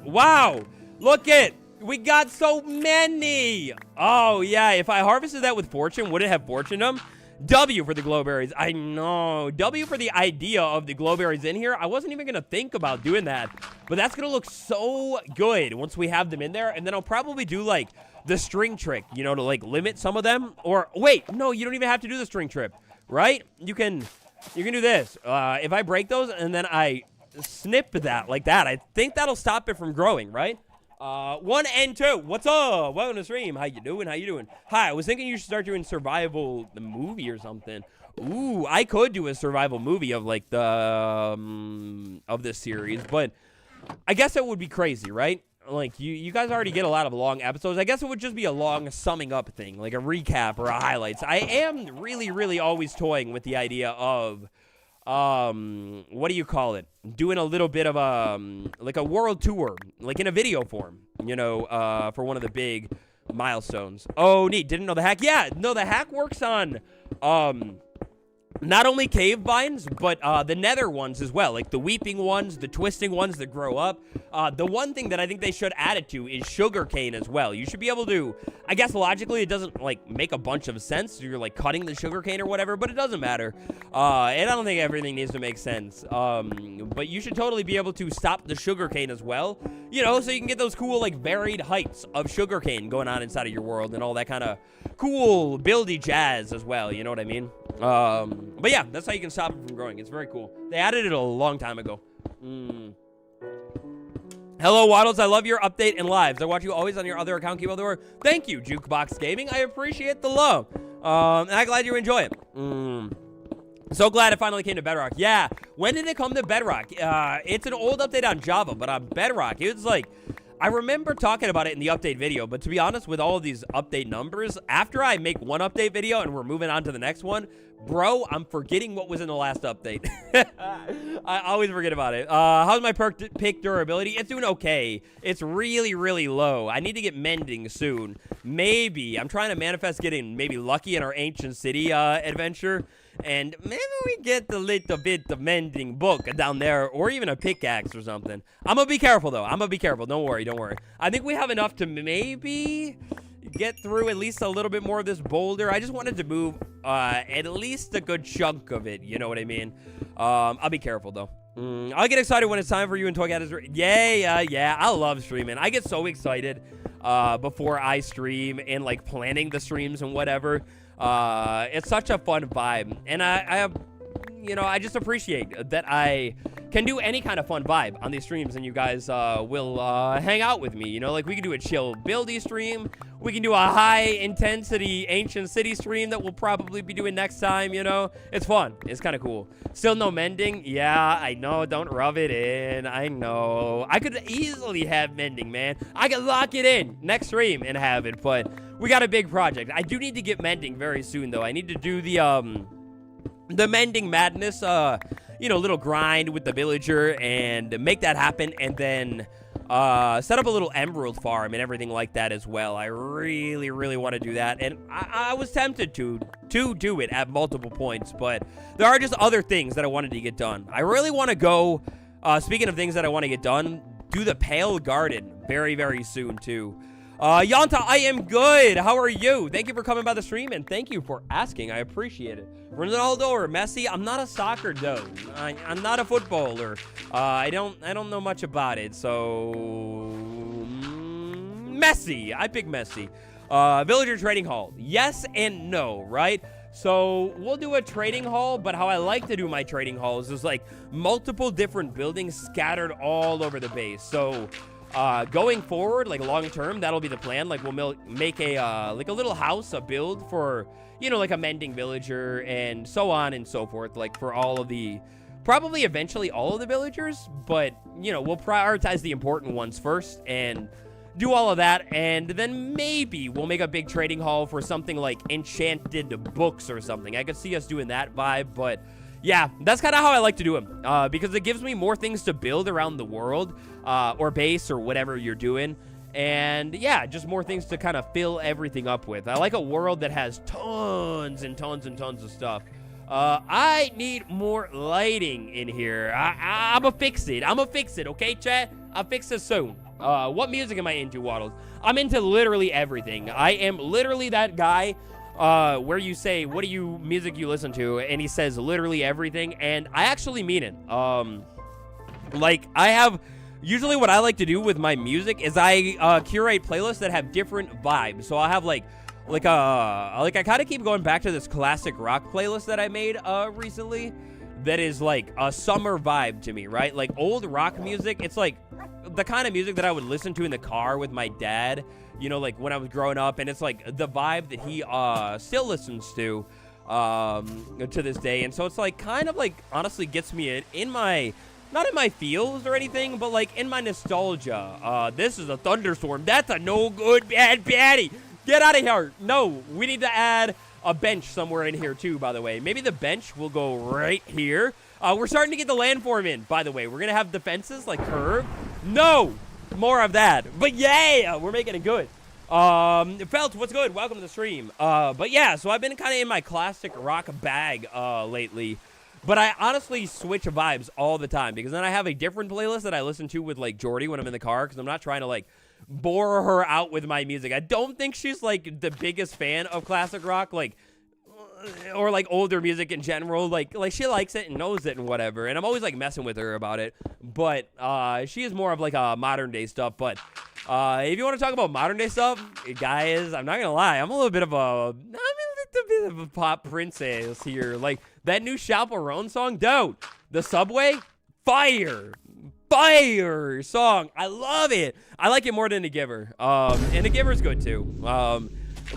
Wow. Look it. We got so many. Oh, yeah. If I harvested that with fortune, would it have fortuned them? W for the glowberries. I know. W for the idea of the glowberries in here. I wasn't even going to think about doing that. But that's going to look so good once we have them in there. And then I'll probably do, like, the string trick, you know, to, like, limit some of them. Or, wait, no, you don't even have to do the string trick, right? You can do this. If I break those and then I snip that like that, I think that'll stop it from growing, right? 1 and 2. What's up? Welcome to the stream. How you doing? Hi, I was thinking you should start doing survival the movie or something. Ooh, I could do a survival movie of, like, the of this series, but I guess it would be crazy, right? Like, you guys already get a lot of long episodes. I guess it would just be a long summing up thing, like a recap or a highlights. I am really always toying with the idea of, what do you call it? Doing a little bit of like a world tour, like in a video form, you know, for one of the big milestones. Oh, neat. Didn't know the hack. Yeah, no, the hack works on, not only cave vines, but the nether ones as well, like the weeping ones, the twisting ones that grow up. The one thing that I think they should add it to is sugarcane as well. You should be able to, I guess logically it doesn't, like, make a bunch of sense. You're, like, cutting the sugarcane or whatever, but it doesn't matter. And I don't think everything needs to make sense. But you should totally be able to stop the sugarcane as well, you know, so you can get those cool, like, varied heights of sugarcane going on inside of your world and all that kind of cool buildy jazz as well, you know what I mean? But yeah, that's how you can stop it from growing. It's very cool. They added it a long time ago. Hello, Waddles. I love your update and lives. I watch you always on your other account. Keep up the work. Thank you, Jukebox Gaming. I appreciate the love. And I'm glad you enjoy it. So glad it finally came to Bedrock. Yeah. When did it come to Bedrock? It's an old update on Java, but on Bedrock, it was like, I remember talking about it in the update video, but to be honest, with all of these update numbers, after I make one update video and we're moving on to the next one, bro, I'm forgetting what was in the last update. I always forget about it. How's my pick durability? It's doing okay. It's really, really low. I need to get mending soon. Maybe. I'm trying to manifest getting maybe lucky in our ancient city adventure. And maybe we get the little bit of mending book down there, or even a pickaxe or something. I'm gonna be careful, though. I'm gonna be careful. Don't worry, don't worry. I think we have enough to maybe get through at least a little bit more of this boulder. I just wanted to move at least a good chunk of it. You know what I mean? I'll be careful, though. I'll get excited when it's time for you and Toy Cat is... Yeah. I love streaming. I get so excited before I stream and, like, planning the streams and whatever. It's such a fun vibe, and I just appreciate that I can do any kind of fun vibe on these streams, and you guys will hang out with me. You know, like we can do a chill buildy stream, we can do a high intensity ancient city stream that we'll probably be doing next time. You know, it's fun. It's kind of cool. Still no mending. Yeah, I know. Don't rub it in. I know. I could easily have mending, man. I could lock it in next stream and have it, but we got a big project. I do need to get mending very soon, though. I need to do the mending madness, little grind with the villager and make that happen, and then set up a little emerald farm and everything like that as well. I really, really want to do that, and I was tempted to do it at multiple points, but there are just other things that I wanted to get done. I really want to go, speaking of things that I want to get done, do the Pale Garden very, very soon, too. Yanta, I am good. How are you? Thank you for coming by the stream, and thank you for asking. I appreciate it. Ronaldo or Messi? I'm not a soccer though. I'm not a footballer. I don't know much about it. So Messi. I pick Messi. Villager trading hall. Yes and no, right? So we'll do a trading hall, but how I like to do my trading halls is like multiple different buildings scattered all over the base. So going forward, like long term, that'll be the plan. Like we'll make a like a little house, a build for, you know, like a mending villager and so on and so forth, like for all of the, probably eventually all of the villagers, but you know, we'll prioritize the important ones first and do all of that, and then maybe we'll make a big trading hall for something like enchanted books or something. I could see us doing that vibe, but yeah, that's kind of how I like to do them, because it gives me more things to build around the world, or base, or whatever you're doing. And yeah, just more things to kind of fill everything up with. I like a world that has tons and tons and tons of stuff. I need more lighting in here. I'ma fix it. Okay, chat? I'll fix it soon. What music am I into, Waddles? I'm into literally everything. I am literally that guy where you say, what do you music you listen to? And he says literally everything, and I actually mean it. Like, I have, usually what I like to do with my music is I curate playlists that have different vibes. So I'll have I kind of keep going back to this classic rock playlist that I made recently that is like a summer vibe to me, right? Like old rock music, it's like the kind of music that I would listen to in the car with my dad, you know, like when I was growing up, and it's like the vibe that he still listens to this day. And so it's like kind of like honestly gets me in my, not in my feels or anything, but like in my nostalgia. This is a thunderstorm. That's a no good bad baddie. Get out of here. No, we need to add a bench somewhere in here too, by the way. Maybe the bench will go right here. We're starting to get the landform in, by the way. We're going to have the fences like curved. No, more of that. But yeah, we're making it good. Felt, what's good? Welcome to the stream. But yeah, so I've been kind of in my classic rock bag lately. But I honestly switch vibes all the time, because then I have a different playlist that I listen to with like Jordy when I'm in the car, because I'm not trying to like bore her out with my music. I don't think she's like the biggest fan of classic rock, like, or like older music in general. Like she likes it and knows it and whatever, and I'm always like messing with her about it. But she is more of like a modern day stuff. But if you want to talk about modern day stuff, guys, I'm not gonna lie, I'm a little bit of a pop princess here. Like that new Chaperone song, dude, the Subway, fire song. I love it. I like it more than The Giver. And The Giver's good too.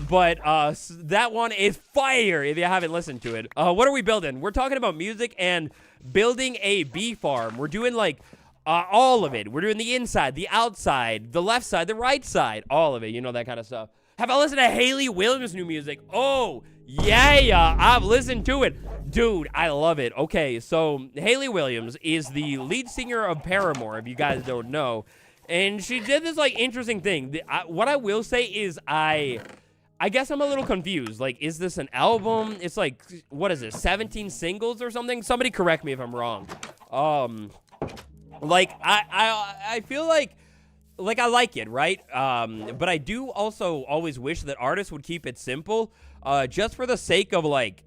But that one is fire if you haven't listened to it. What are we building? We're talking about music and building a bee farm. We're doing like All of it. We're doing the inside, the outside, the left side, the right side, all of it. You know, that kind of stuff. Have I listened to Hayley Williams' new music? Oh, yeah, I've listened to it. Dude, I love it. Okay, so Hayley Williams is the lead singer of Paramore, if you guys don't know. And she did this, like, interesting thing. What I will say is I guess I'm a little confused. Like, is this an album? It's like, what is it, 17 singles or something? Somebody correct me if I'm wrong. Like, I feel like I like it, right? But I do also always wish that artists would keep it simple, just for the sake of, like,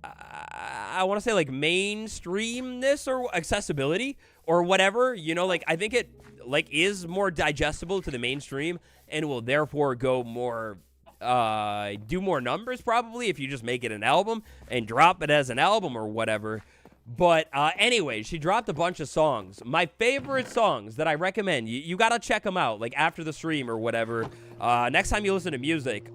I want to say, like, mainstreamness or accessibility or whatever, you know, like, I think it, like, is more digestible to the mainstream and will therefore go more, do more numbers probably if you just make it an album and drop it as an album or whatever. But anyway, she dropped a bunch of songs. My favorite songs that I recommend, you got to check them out, like, after the stream or whatever, next time you listen to music.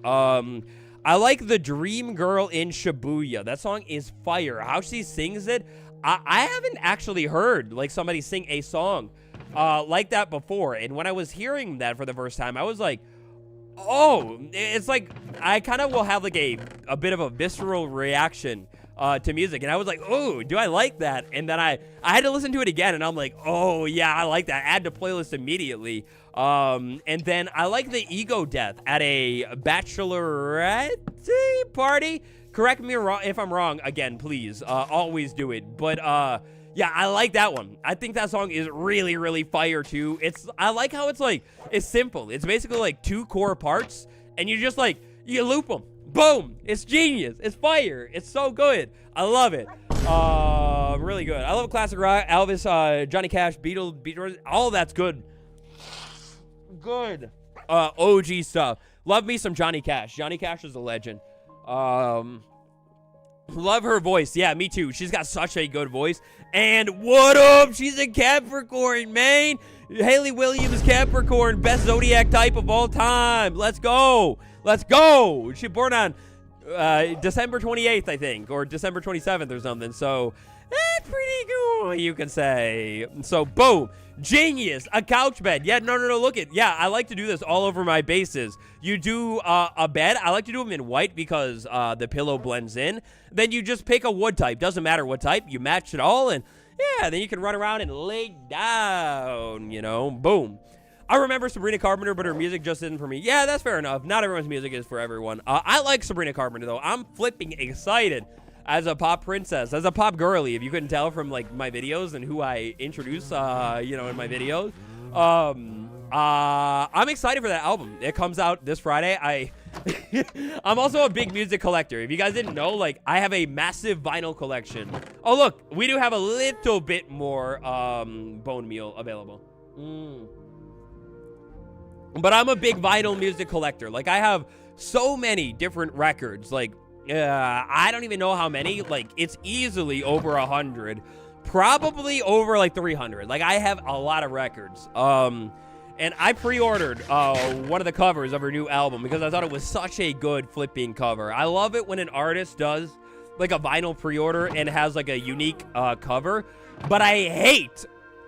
I like The Dream Girl in Shibuya. That song is fire. How she sings it, I haven't actually heard, like, somebody sing a song like that before. And when I was hearing that for the first time, I was like, oh, it's like, I kind of will have, like, a bit of a visceral reaction to music. And I was like, oh, do I like that? And then I had to listen to it again, and I'm like, oh, yeah, I like that. Add to playlist immediately. And then I like the ego death at a bachelorette party. Correct me if I'm wrong, again, please. Always do it. But, yeah, I like that one. I think that song is really, really fire, too. I like how it's, like, it's simple. It's basically, like, 2 core parts, and you just, like, you loop them. Boom! It's genius. It's fire. It's so good. I love it. Really good. I love classic rock. Elvis, Johnny Cash, Beatles, all that's good. Good. OG stuff. Love me some Johnny Cash. Johnny Cash is a legend. Love her voice. Yeah, me too. She's got such a good voice. And what up? She's a Capricorn, man. Hayley Williams, Capricorn, best zodiac type of all time. Let's go. Let's go. She born on December 28th, I think, or December 27th or something. So that's pretty cool, you can say. So boom. Genius. A couch bed. Yeah, no, look it. Yeah, I like to do this all over my bases. You do a bed. I like to do them in white because the pillow blends in. Then you just pick a wood type. Doesn't matter what type. You match it all, and yeah, then you can run around and lay down, you know. Boom. I remember Sabrina Carpenter, but her music just isn't for me. Yeah, that's fair enough. Not everyone's music is for everyone. I like Sabrina Carpenter, though. I'm flipping excited as a pop princess, as a pop girly, if you couldn't tell from, like, my videos and who I introduce, you know, in my videos. I'm excited for that album. It comes out this Friday. I'm also a big music collector. If you guys didn't know, like, I have a massive vinyl collection. Oh, look, we do have a little bit more bone meal available. But I'm a big vinyl music collector. Like, I have so many different records. Like, I don't even know how many. Like, it's easily over 100. Probably over, like, 300. Like, I have a lot of records. And I pre-ordered one of the covers of her new album because I thought it was such a good flipping cover. I love it when an artist does, like, a vinyl pre-order and has, like, a unique cover. But I hate,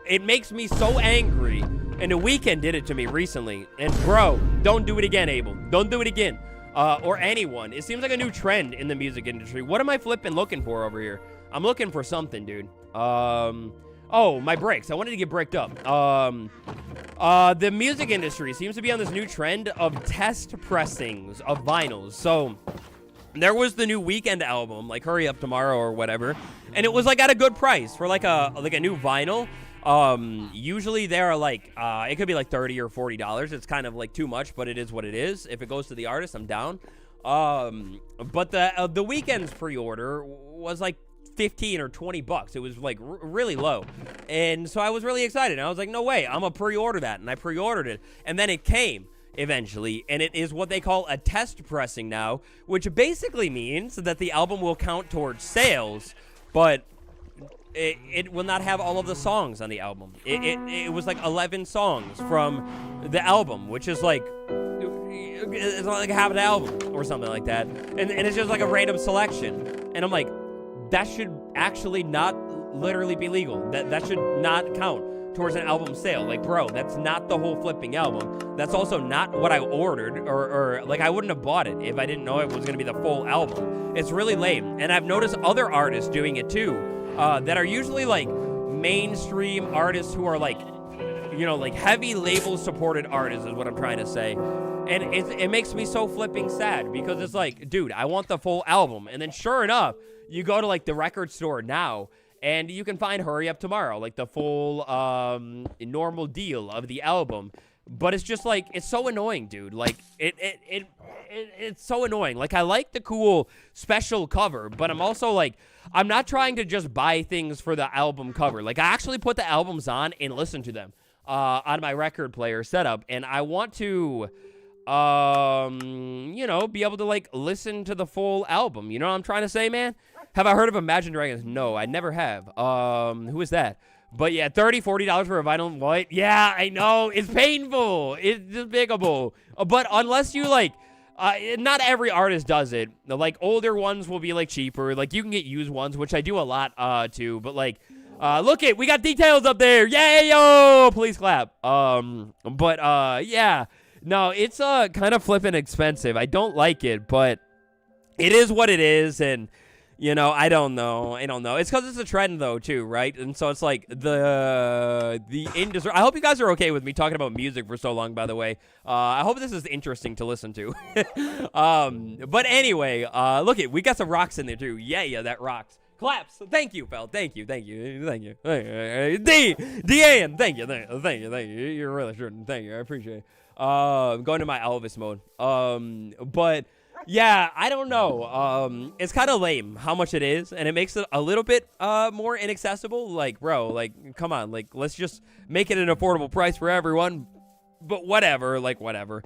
it makes me so angry. And The Weeknd did it to me recently. And bro, don't do it again, Abel. Don't do it again. Or anyone. It seems like a new trend in the music industry. What am I flipping looking for over here? I'm looking for something, dude. Oh, my brakes. I wanted to get braked up. The music industry seems to be on this new trend of test pressings of vinyls. So there was the new Weeknd album, like Hurry Up Tomorrow or whatever, and it was like at a good price for like a new vinyl. Usually they're like, it could be like $30 or $40. It's kind of like too much, but it is what it is. If it goes to the artist, I'm down. But the Weeknd's pre-order was like 15 or 20 bucks. It was like really low. And so I was really excited. And I was like, no way, I'm gonna pre-order that. And I pre-ordered it. And then it came eventually. And it is what they call a test pressing now, which basically means that the album will count towards sales, but it will not have all of the songs on the album. It was like 11 songs from the album, which is like, it's like half an album or something like that. And it's just like a random selection. And I'm like, that should actually not literally be legal. That should not count. towards an album sale. Like, bro, that's not the whole flipping album. That's also not what I ordered, or like, I wouldn't have bought it if I didn't know it was going to be the full album. It's really lame. And I've noticed other artists doing it too, that are usually like mainstream artists who are like, you know, like heavy label supported artists is what I'm trying to say. And it makes me so flipping sad, because it's like, dude, I want the full album. And then sure enough, you go to like the record store now, and you can find Hurry Up Tomorrow, like the full normal deal of the album. But it's just like, it's so annoying, dude. Like, it's so annoying. Like, I like the cool special cover, but I'm also like, I'm not trying to just buy things for the album cover. Like, I actually put the albums on and listen to them on my record player setup, and I want to, you know, be able to like listen to the full album. You know what I'm trying to say, man? Have I heard of Imagine Dragons? No, I never have. Who is that? But yeah, $30, $40 for a vinyl white. Yeah, I know. It's painful. It's despicable. But unless you like, not every artist does it. Like, older ones will be like cheaper. Like, you can get used ones, which I do a lot too. But like, look it, we got details up there. Yay, yo! Please clap. Yeah. No, it's kind of flipping expensive. I don't like it, but it is what it is, and you know, I don't know. It's because it's a trend, though, too, right? And so it's like the industry. I hope you guys are okay with me talking about music for so long, by the way. I hope this is interesting to listen to. But anyway, look it, we got some rocks in there, too. Yeah, that rocks. Claps. Thank you, pal. Thank you. D-A-N, thank you. You're really sure. Thank you. I appreciate it. Going to my Elvis mode. But yeah, I don't know. It's kind of lame how much it is, and it makes it a little bit more inaccessible. Like, bro, like, come on, like, let's just make it an affordable price for everyone. But whatever, like, whatever.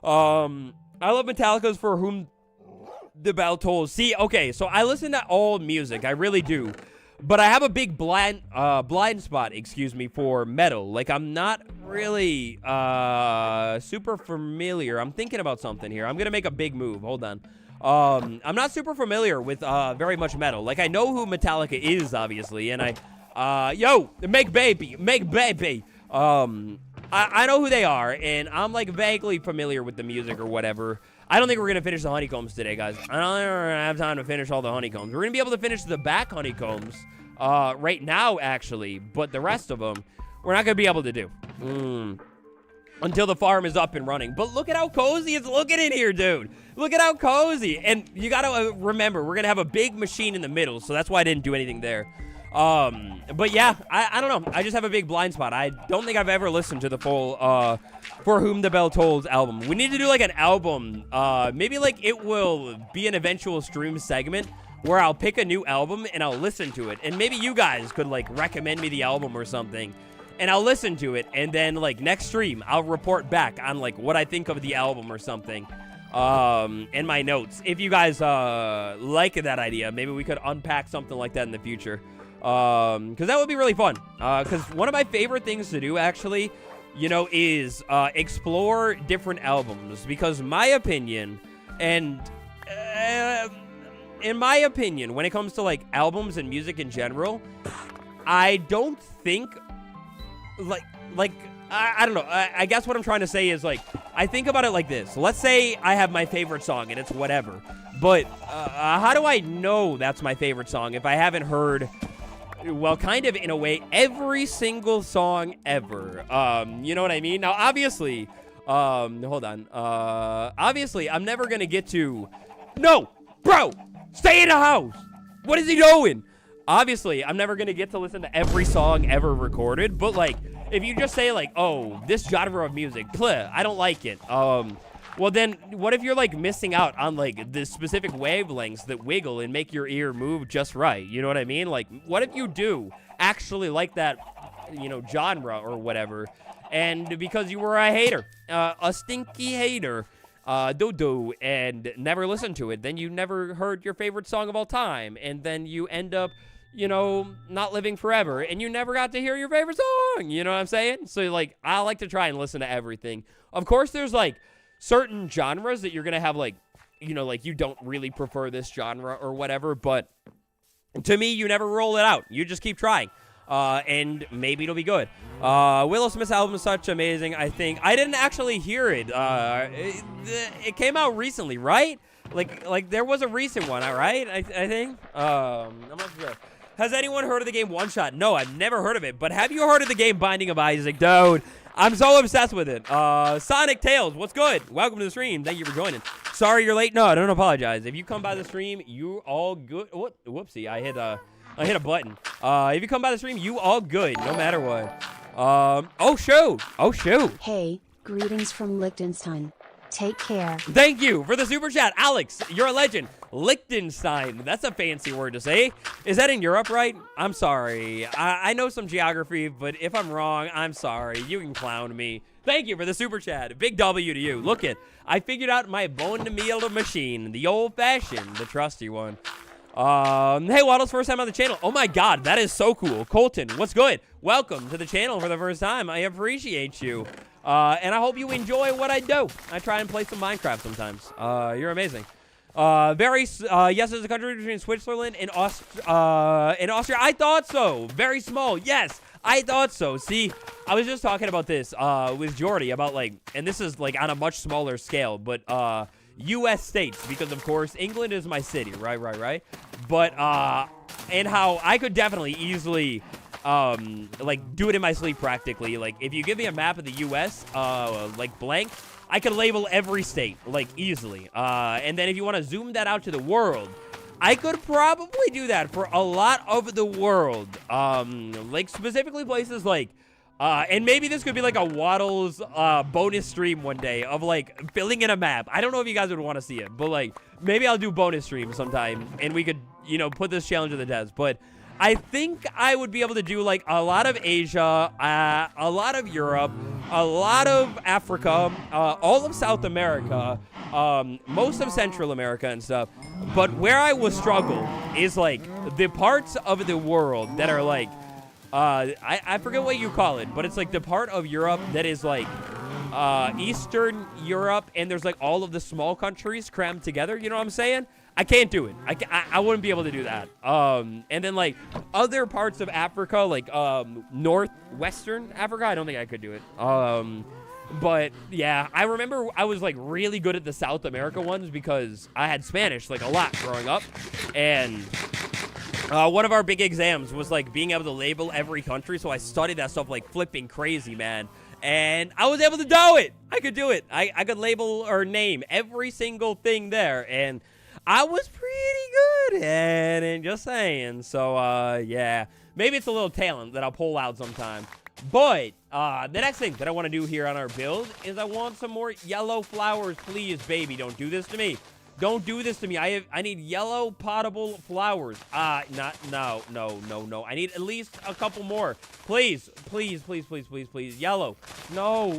I love Metallica's For Whom the Bell Tolls. See, okay, so I listen to all music, I really do. But I have a big blind spot, for metal. Like, I'm not really super familiar. I'm thinking about something here. I'm going to make a big move. Hold on. I'm not super familiar with very much metal. Like, I know who Metallica is, obviously. And Make Baby. I know who they are. And I'm, like, vaguely familiar with the music or whatever. I don't think we're going to finish the honeycombs today, guys. I don't think we're going to have time to finish all the honeycombs. We're going to be able to finish the back honeycombs right now, actually. But the rest of them, we're not going to be able to do. Until the farm is up and running. But look at how cozy it's looking in here, dude. Look at how cozy. And you got to remember, we're going to have a big machine in the middle. So that's why I didn't do anything there. But yeah, I don't know. I just have a big blind spot. I don't think I've ever listened to the full, For Whom the Bell Tolls album. We need to do like an album, maybe like it will be an eventual stream segment where I'll pick a new album and I'll listen to it. And maybe you guys could like recommend me the album or something, and I'll listen to it. And then like next stream, I'll report back on like what I think of the album or something. And my notes. If you guys, like that idea, maybe we could unpack something like that in the future. Because that would be really fun. Because one of my favorite things to do, actually, you know, is explore different albums. Because my opinion, and in my opinion, when it comes to like albums and music in general, I don't think I don't know. I guess what I'm trying to say is like, I think about it like this. Let's say I have my favorite song and it's whatever. But how do I know that's my favorite song if I haven't heard, well, kind of in a way, every single song ever? You know what I mean? Now, obviously, hold on. Obviously, I'm never going to get to, no, bro, stay in the house. What is he doing? Obviously, I'm never going to get to listen to every song ever recorded. But, like, if you just say, like, oh, this genre of music, I don't like it. Well, then, what if you're, like, missing out on, like, the specific wavelengths that wiggle and make your ear move just right? You know what I mean? Like, what if you do actually like that, you know, genre or whatever, and because you were a hater, a stinky hater, and never listened to it, then you never heard your favorite song of all time, and then you end up, you know, not living forever, and you never got to hear your favorite song, you know what I'm saying? So, like, I like to try and listen to everything. Of course, there's, like, certain genres that you're gonna have, like, you know, like, you don't really prefer this genre or whatever, but to me, you never roll it out. You just keep trying. and maybe it'll be good. Willow Smith's album is such amazing, I think. I didn't actually hear it. It came out recently, right? Like there was a recent one, right? I think. I'm not sure. Has anyone heard of the game One Shot? No, I've never heard of it. But have you heard of the game Binding of Isaac? Dude, I'm so obsessed with it. Sonic Tales, what's good? Welcome to the stream. Thank you for joining. Sorry you're late. No, I don't apologize. If you come by the stream, you all good. Whoopsie, I hit a button. If you come by the stream, you all good, no matter what. Oh shoot. Hey, greetings from Liechtenstein. Take care. Thank you for the super chat. Alex, you're a legend. Liechtenstein. That's a fancy word to say. Is that in Europe, right? I'm sorry. I know some geography, but if I'm wrong, I'm sorry. You can clown me. Thank you for the super chat. Big W to you. Look it. I figured out my bone-to-meal machine. The old-fashioned, the trusty one. Hey, Waddle's first time on the channel. Oh my god, that is so cool. Colton, what's good? Welcome to the channel for the first time. I appreciate you. And I hope you enjoy what I do. I try and play some Minecraft sometimes. You're amazing. Yes, there's a country between Switzerland and Austria. I thought so. Very small. Yes, I thought so. See, I was just talking about this with Jordy about and this is on a much smaller scale, but U.S. states, because of course England is my city, right. But and how I could definitely easily do it in my sleep practically. If you give me a map of the U.S. Blank, I could label every state easily. And then if you want to zoom that out to the world, I could probably do that for a lot of the world. Specifically places and maybe this could be a Waddles bonus stream one day of filling in a map. I don't know if you guys would want to see it, but maybe I'll do bonus stream sometime and we could, put this challenge to the test. But I think I would be able to do a lot of Asia, a lot of Europe, a lot of Africa, all of South America, most of Central America and stuff. But where I will struggle is the parts of the world that are I forget what you call it, but it's the part of Europe that is Eastern Europe, and there's all of the small countries crammed together. You know what I'm saying? I can't do it. I wouldn't be able to do that. And then other parts of Africa, northwestern Africa, I don't think I could do it. But yeah, I remember I was really good at the South America ones because I had Spanish a lot growing up, and one of our big exams was being able to label every country, so I studied that stuff flipping crazy, man. And I was able to do it. I could do it. I could label or name every single thing there, and I was pretty good at it, just saying. So, yeah. Maybe it's a little talent that I'll pull out sometime. But, the next thing that I want to do here on our build is I want some more yellow flowers. Please, baby, don't do this to me. Don't do this to me. I need yellow potable flowers. No. I need at least a couple more. Please. Yellow. No.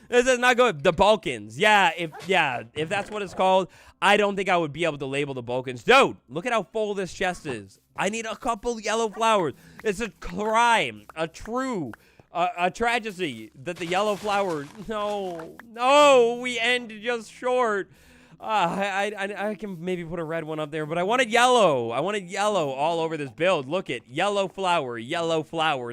This is not good. The Balkans. Yeah, if that's what it's called, I don't think I would be able to label the Balkans. Dude, look at how full this chest is. I need a couple yellow flowers. It's a crime, a tragedy that the yellow flowers. No, we end just short. I can maybe put a red one up there, but I wanted yellow. I wanted yellow all over this build. Look at yellow flower,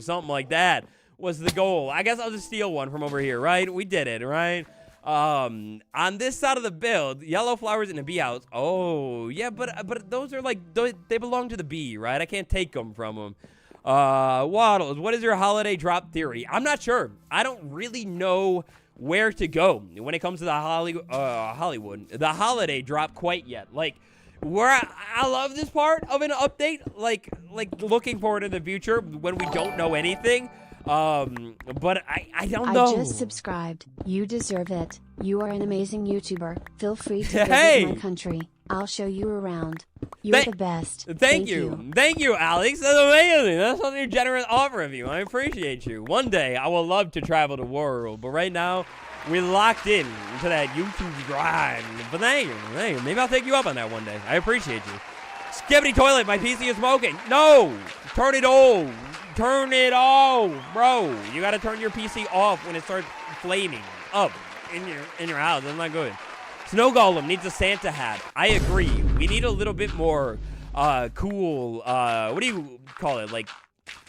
something like that was the goal. I guess I'll just steal one from over here, right? We did it, right? On this side of the build, yellow flowers in the bee house. Oh, yeah, but those are they belong to the bee, right? I can't take them from them. Waddles, what is your holiday drop theory? I'm not sure. I don't really know where to go when it comes to the Hollywood, the holiday drop quite yet. Where I love this part of an update, looking forward to the future when we don't know anything. But I don't know. I just subscribed. You deserve it. You are an amazing YouTuber. Feel free to visit my country. I'll show you around. You're the best. Thank you. Thank you, Alex. That's amazing. That's such a generous offer of you. I appreciate you. One day, I will love to travel the world. But right now, we're locked in to that YouTube grind. But thank you. Maybe I'll take you up on that one day. I appreciate you. Skibbity toilet. My PC is smoking. No. Turn it off. Turn it off, bro. You got to turn your PC off when it starts flaming up in your house. That's not good. Snow Golem needs a Santa hat. I agree. We need a little bit more cool, what do you call it? Like,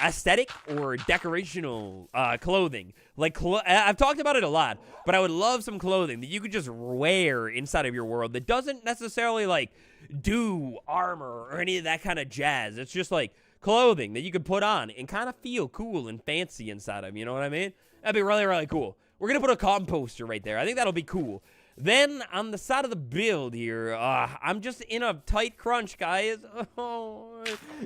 aesthetic or decorational clothing. Like, I've talked about it a lot, but I would love some clothing that you could just wear inside of your world that doesn't necessarily, like, do armor or any of that kind of jazz. It's just, like, clothing that you could put on and kind of feel cool and fancy inside of, you know what I mean? That'd be really, really cool. We're going to put a composter right there. I think that'll be cool. Then, on the side of the build here, I'm just in a tight crunch, guys. Oh,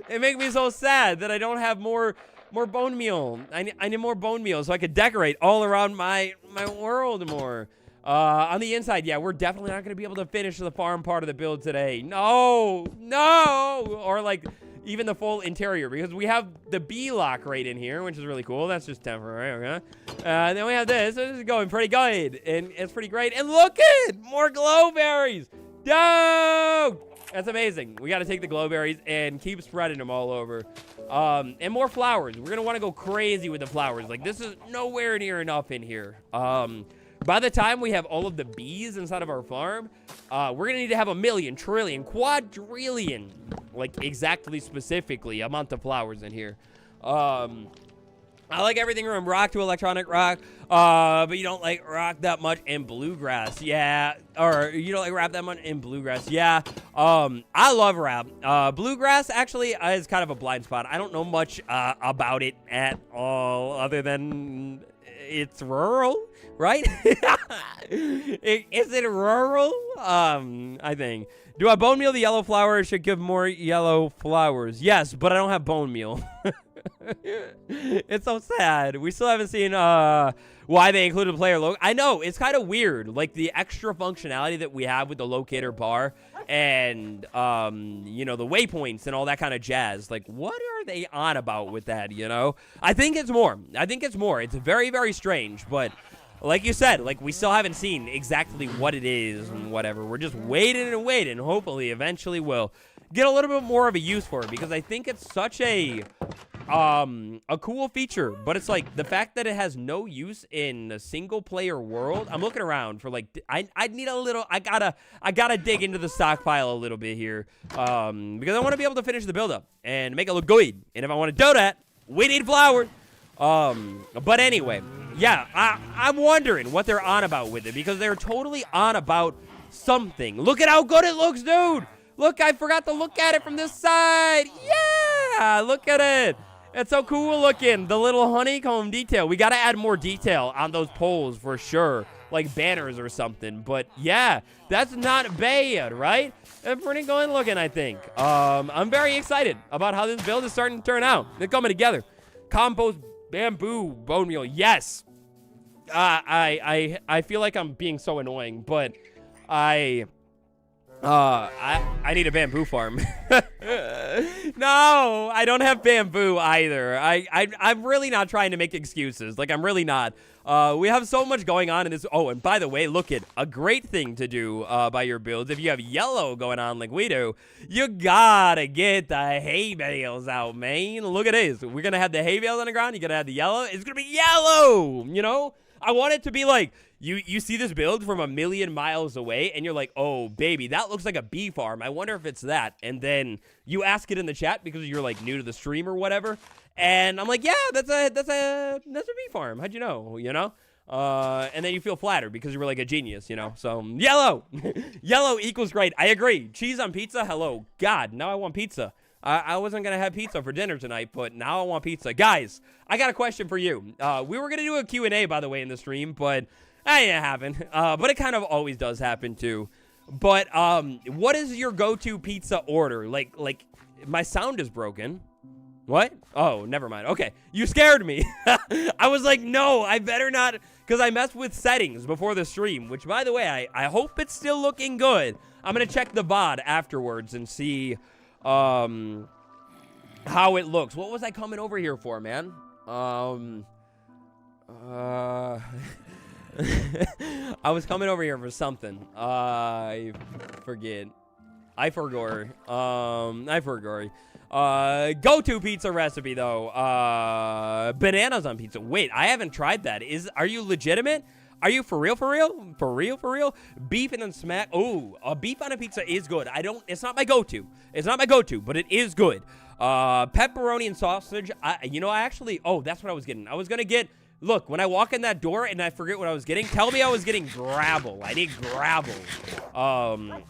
it makes me so sad that I don't have more bone meal. I need more bone meal so I could decorate all around my world more. On the inside, yeah, we're definitely not going to be able to finish the farm part of the build today. No! Or, like, even the full interior, because we have the bee lock right in here, which is really cool. That's just temporary, okay? Then we have this. This is going pretty good, and it's pretty great. And look at more glowberries. Dude! That's amazing. We got to take the glowberries and keep spreading them all over. And more flowers. We're going to want to go crazy with the flowers. Like, this is nowhere near enough in here. By the time we have all of the bees inside of our farm, we're going to need to have 1 million, trillion, quadrillion, like exactly specifically amount of flowers in here. I like everything from rock to electronic rock, but you don't like rock that much in bluegrass, yeah. Or you don't like rap that much in bluegrass, yeah. I love rap. Bluegrass actually is kind of a blind spot. I don't know much about it at all, other than it's rural, right? Is it rural? I think. Do I bone meal the yellow flower? It should give more yellow flowers. Yes, but I don't have bone meal. It's so sad. We still haven't seen why they included player logo. I know, it's kind of weird. Like, the extra functionality that we have with the locator bar and, you know, the waypoints and all that kind of jazz. Like, what are they on about with that, you know? I think it's more. It's very, very strange, but like you said, like, we still haven't seen exactly what it is and whatever. We're just waiting and waiting. Hopefully, eventually we'll get a little bit more of a use for it, because I think it's such a cool feature. But it's like the fact that it has no use in a single player world. I'm looking around for, like, I need a little, I gotta dig into the stockpile a little bit here, because I want to be able to finish the build up and make it look good. And if I want to do that, we need flowers. But anyway, yeah, I'm wondering what they're on about with it, because they're totally on about something. Look at how good it looks, dude. Look, I forgot to look at it from this side. Yeah, look at it. It's so cool looking. The little honeycomb detail. We got to add more detail on those poles for sure, like banners or something. But yeah, that's not bad, right? It's pretty good looking, I think. I'm very excited about how this build is starting to turn out. They're coming together. Compost, bamboo, bone meal. Yes. I feel like I'm being so annoying, but I need a bamboo farm. No, I don't have bamboo either. I'm really not trying to make excuses. Like, I'm really not. We have so much going on in this. Oh, and by the way, look at a great thing to do by your builds. If you have yellow going on like we do, you gotta get the hay bales out, man. Look at this. We're gonna have the hay bales on the ground. You're gonna have the yellow. It's gonna be yellow, you know? I want it to be like, you see this build from 1,000,000 miles away, and you're like, oh, baby, that looks like a bee farm. I wonder if it's that. And then you ask it in the chat because you're, like, new to the stream or whatever. And I'm like, yeah, that's a bee farm. How'd you know, you know? And then you feel flattered because you were, like, a genius, you know? So, yellow. Yellow equals great. I agree. Cheese on pizza? Hello. God, now I want pizza. I wasn't going to have pizza for dinner tonight, but now I want pizza. Guys, I got a question for you. We were going to do a Q&A, by the way, in the stream, but it happened. But it kind of always does happen, too. But what is your go-to pizza order? Like, my sound is broken. What? Oh, never mind. Okay. You scared me. I was like, no, I better not, because I messed with settings before the stream, which, by the way, I hope it's still looking good. I'm going to check the VOD afterwards and see how it looks. What was I coming over here for, man? I was coming over here for something. I forget. I forgot. Go-to pizza recipe, though. Bananas on pizza. Wait, I haven't tried that. Are you legitimate? Are you for real, for real? For real, for real? Beef and then smack. Oh, beef on a pizza is good. It's not my go-to. It's not my go-to, but it is good. Pepperoni and sausage. Oh, that's what I was getting. I was going to get, look, when I walk in that door and I forget what I was getting, tell me I was getting gravel. I need gravel.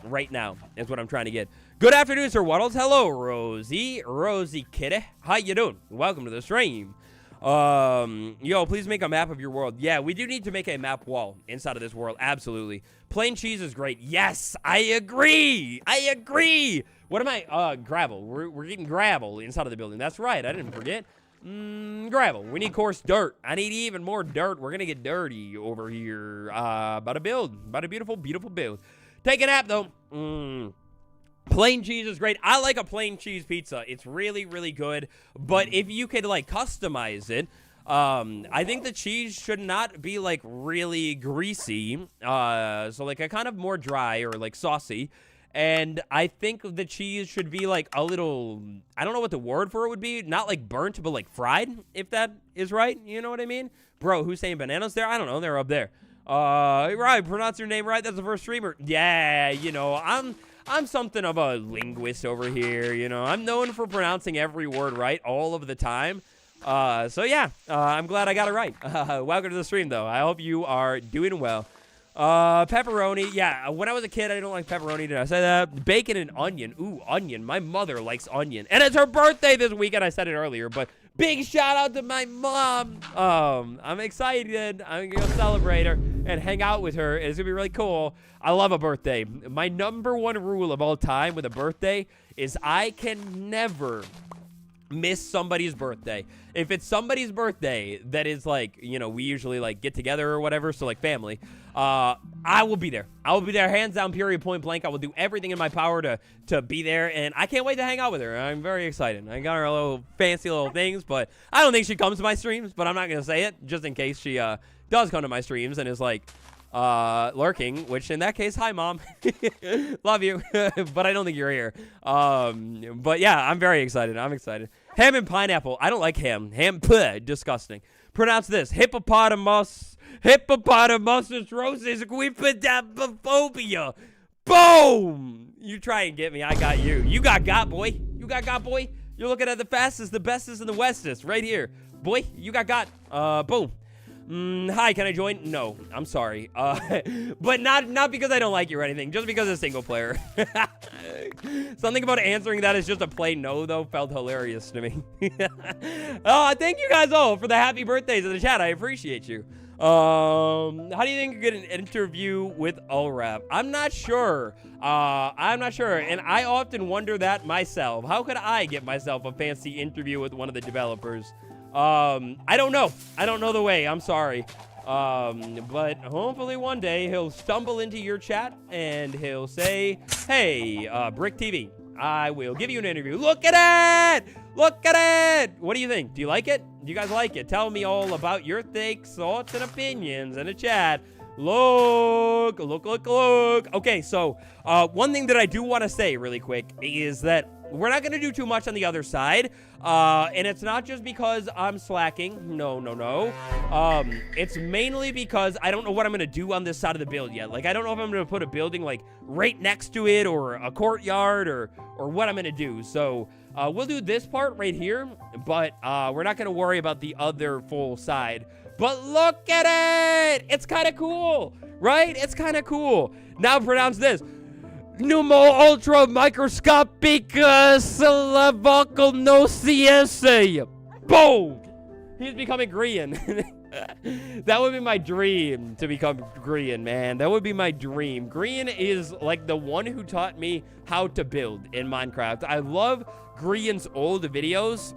Right now is what I'm trying to get. Good afternoon, Sir Waddles. Hello, Rosie. Rosie Kitty. How you doing? Welcome to the stream. Yo, please make a map of your world. Yeah, we do need to make a map wall inside of this world. Absolutely. Plain cheese is great. Yes, I agree. I agree. What am I? Gravel. We're getting gravel inside of the building. That's right. I didn't forget. Gravel. We need coarse dirt. I need even more dirt. We're gonna get dirty over here. About a build. About a beautiful, beautiful build. Take a nap, though. Plain cheese is great. I like a plain cheese pizza. It's really, really good. But if you could, like, customize it, I think the cheese should not be, like, really greasy. So, like, a kind of more dry or, like, saucy. And I think the cheese should be, like, a little, I don't know what the word for it would be. Not, like, burnt, but, like, fried, if that is right. You know what I mean? Bro, who's saying bananas there? I don't know. They're up there. Right, pronounce your name right. That's the first streamer. Yeah, you know, I'm something of a linguist over here, you know. I'm known for pronouncing every word right all of the time. So yeah, I'm glad I got it right. Welcome to the stream, though. I hope you are doing well. Pepperoni. Yeah, when I was a kid, I didn't like pepperoni. Did I say that? Bacon and onion. Ooh, onion. My mother likes onion. And it's her birthday this weekend. I said it earlier, but big shout out to my mom. I'm excited. I'm going to celebrate her and hang out with her. It's going to be really cool. I love a birthday. My number one rule of all time with a birthday is I can never miss somebody's birthday. If it's somebody's birthday that is like, you know, we usually like get together or whatever, so like family, I will be there. I will be there, hands down, period, point blank. I will do everything in my power to be there, and I can't wait to hang out with her. I'm very excited. I got her little fancy little things, but I don't think she comes to my streams, but I'm not going to say it just in case she does come to my streams and is like lurking, which in that case, hi mom. Love you. But I don't think you're here. But yeah, I'm very excited. I'm excited. Ham and pineapple. I don't like ham. Disgusting. Pronounce this. Hippopotamus roses equipodaphobia. Boom! You try and get me. I got you. You got boy. You got boy. You're looking at the fastest, the bestest, and the westest right here. Boy, you got. Boom. Hi, can I join? No, I'm sorry. But not because I don't like you or anything, just because it's single player. Something about answering that is just a plain no, though, felt hilarious to me. Oh, thank you guys all for the happy birthdays in the chat. I appreciate you. How do you think you get an interview with allll? I'm not sure. And I often wonder that myself. How could I get myself a fancy interview with one of the developers? I don't know. I don't know the way. I'm sorry. But hopefully one day he'll stumble into your chat and he'll say, hey, Brick TV, I will give you an interview. Look at it! Look at it! What do you think? Do you like it? Do you guys like it? Tell me all about your thoughts, and opinions in the chat. Look. Okay, so, one thing that I do want to say really quick is that we're not going to do too much on the other side, and it's not just because I'm slacking. No. It's mainly because I don't know what I'm going to do on this side of the build yet. Like, I don't know if I'm going to put a building, like, right next to it, or a courtyard, or what I'm going to do. So, we'll do this part right here, but we're not going to worry about the other full side. But look at it! It's kind of cool, right? It's kind of cool. Now pronounce this. Numo ultra microscopic vocal no CSA. Boom! He's becoming green. That would be my dream, to become green, man. That would be my dream. Green is like the one who taught me how to build in Minecraft. I love Green's old videos.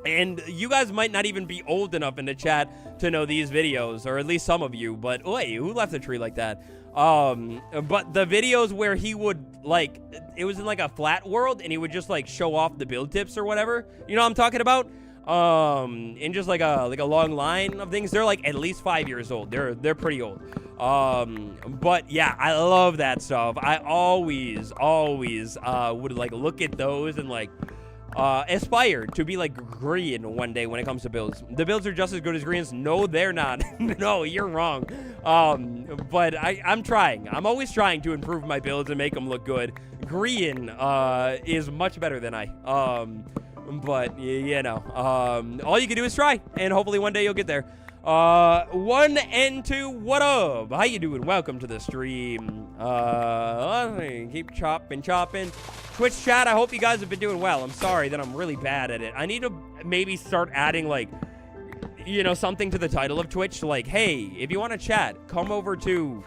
And you guys might not even be old enough in the chat to know these videos, or at least some of you. But wait, who left a tree like that? But the videos where he would, like, it was in like a flat world, and he would just like show off the build tips or whatever. You know what I'm talking about? In just like a long line of things. They're like at least 5 years old. They're pretty old. But yeah, I love that stuff. I always would like look at those and like, aspire to be like green one day when it comes to builds. The builds are just as good as greens. No, they're not. No, you're wrong. But I'm trying. I'm always trying to improve my builds and make them look good. Green is much better than I. But you know, all you can do is try, and hopefully one day you'll get there. 1 and 2, what up? How you doing? Welcome to the stream. Keep chopping. Twitch chat, I hope you guys have been doing well. I'm sorry that I'm really bad at it. I need to maybe start adding, like, you know, something to the title of Twitch. Like, hey, if you want to chat, come over to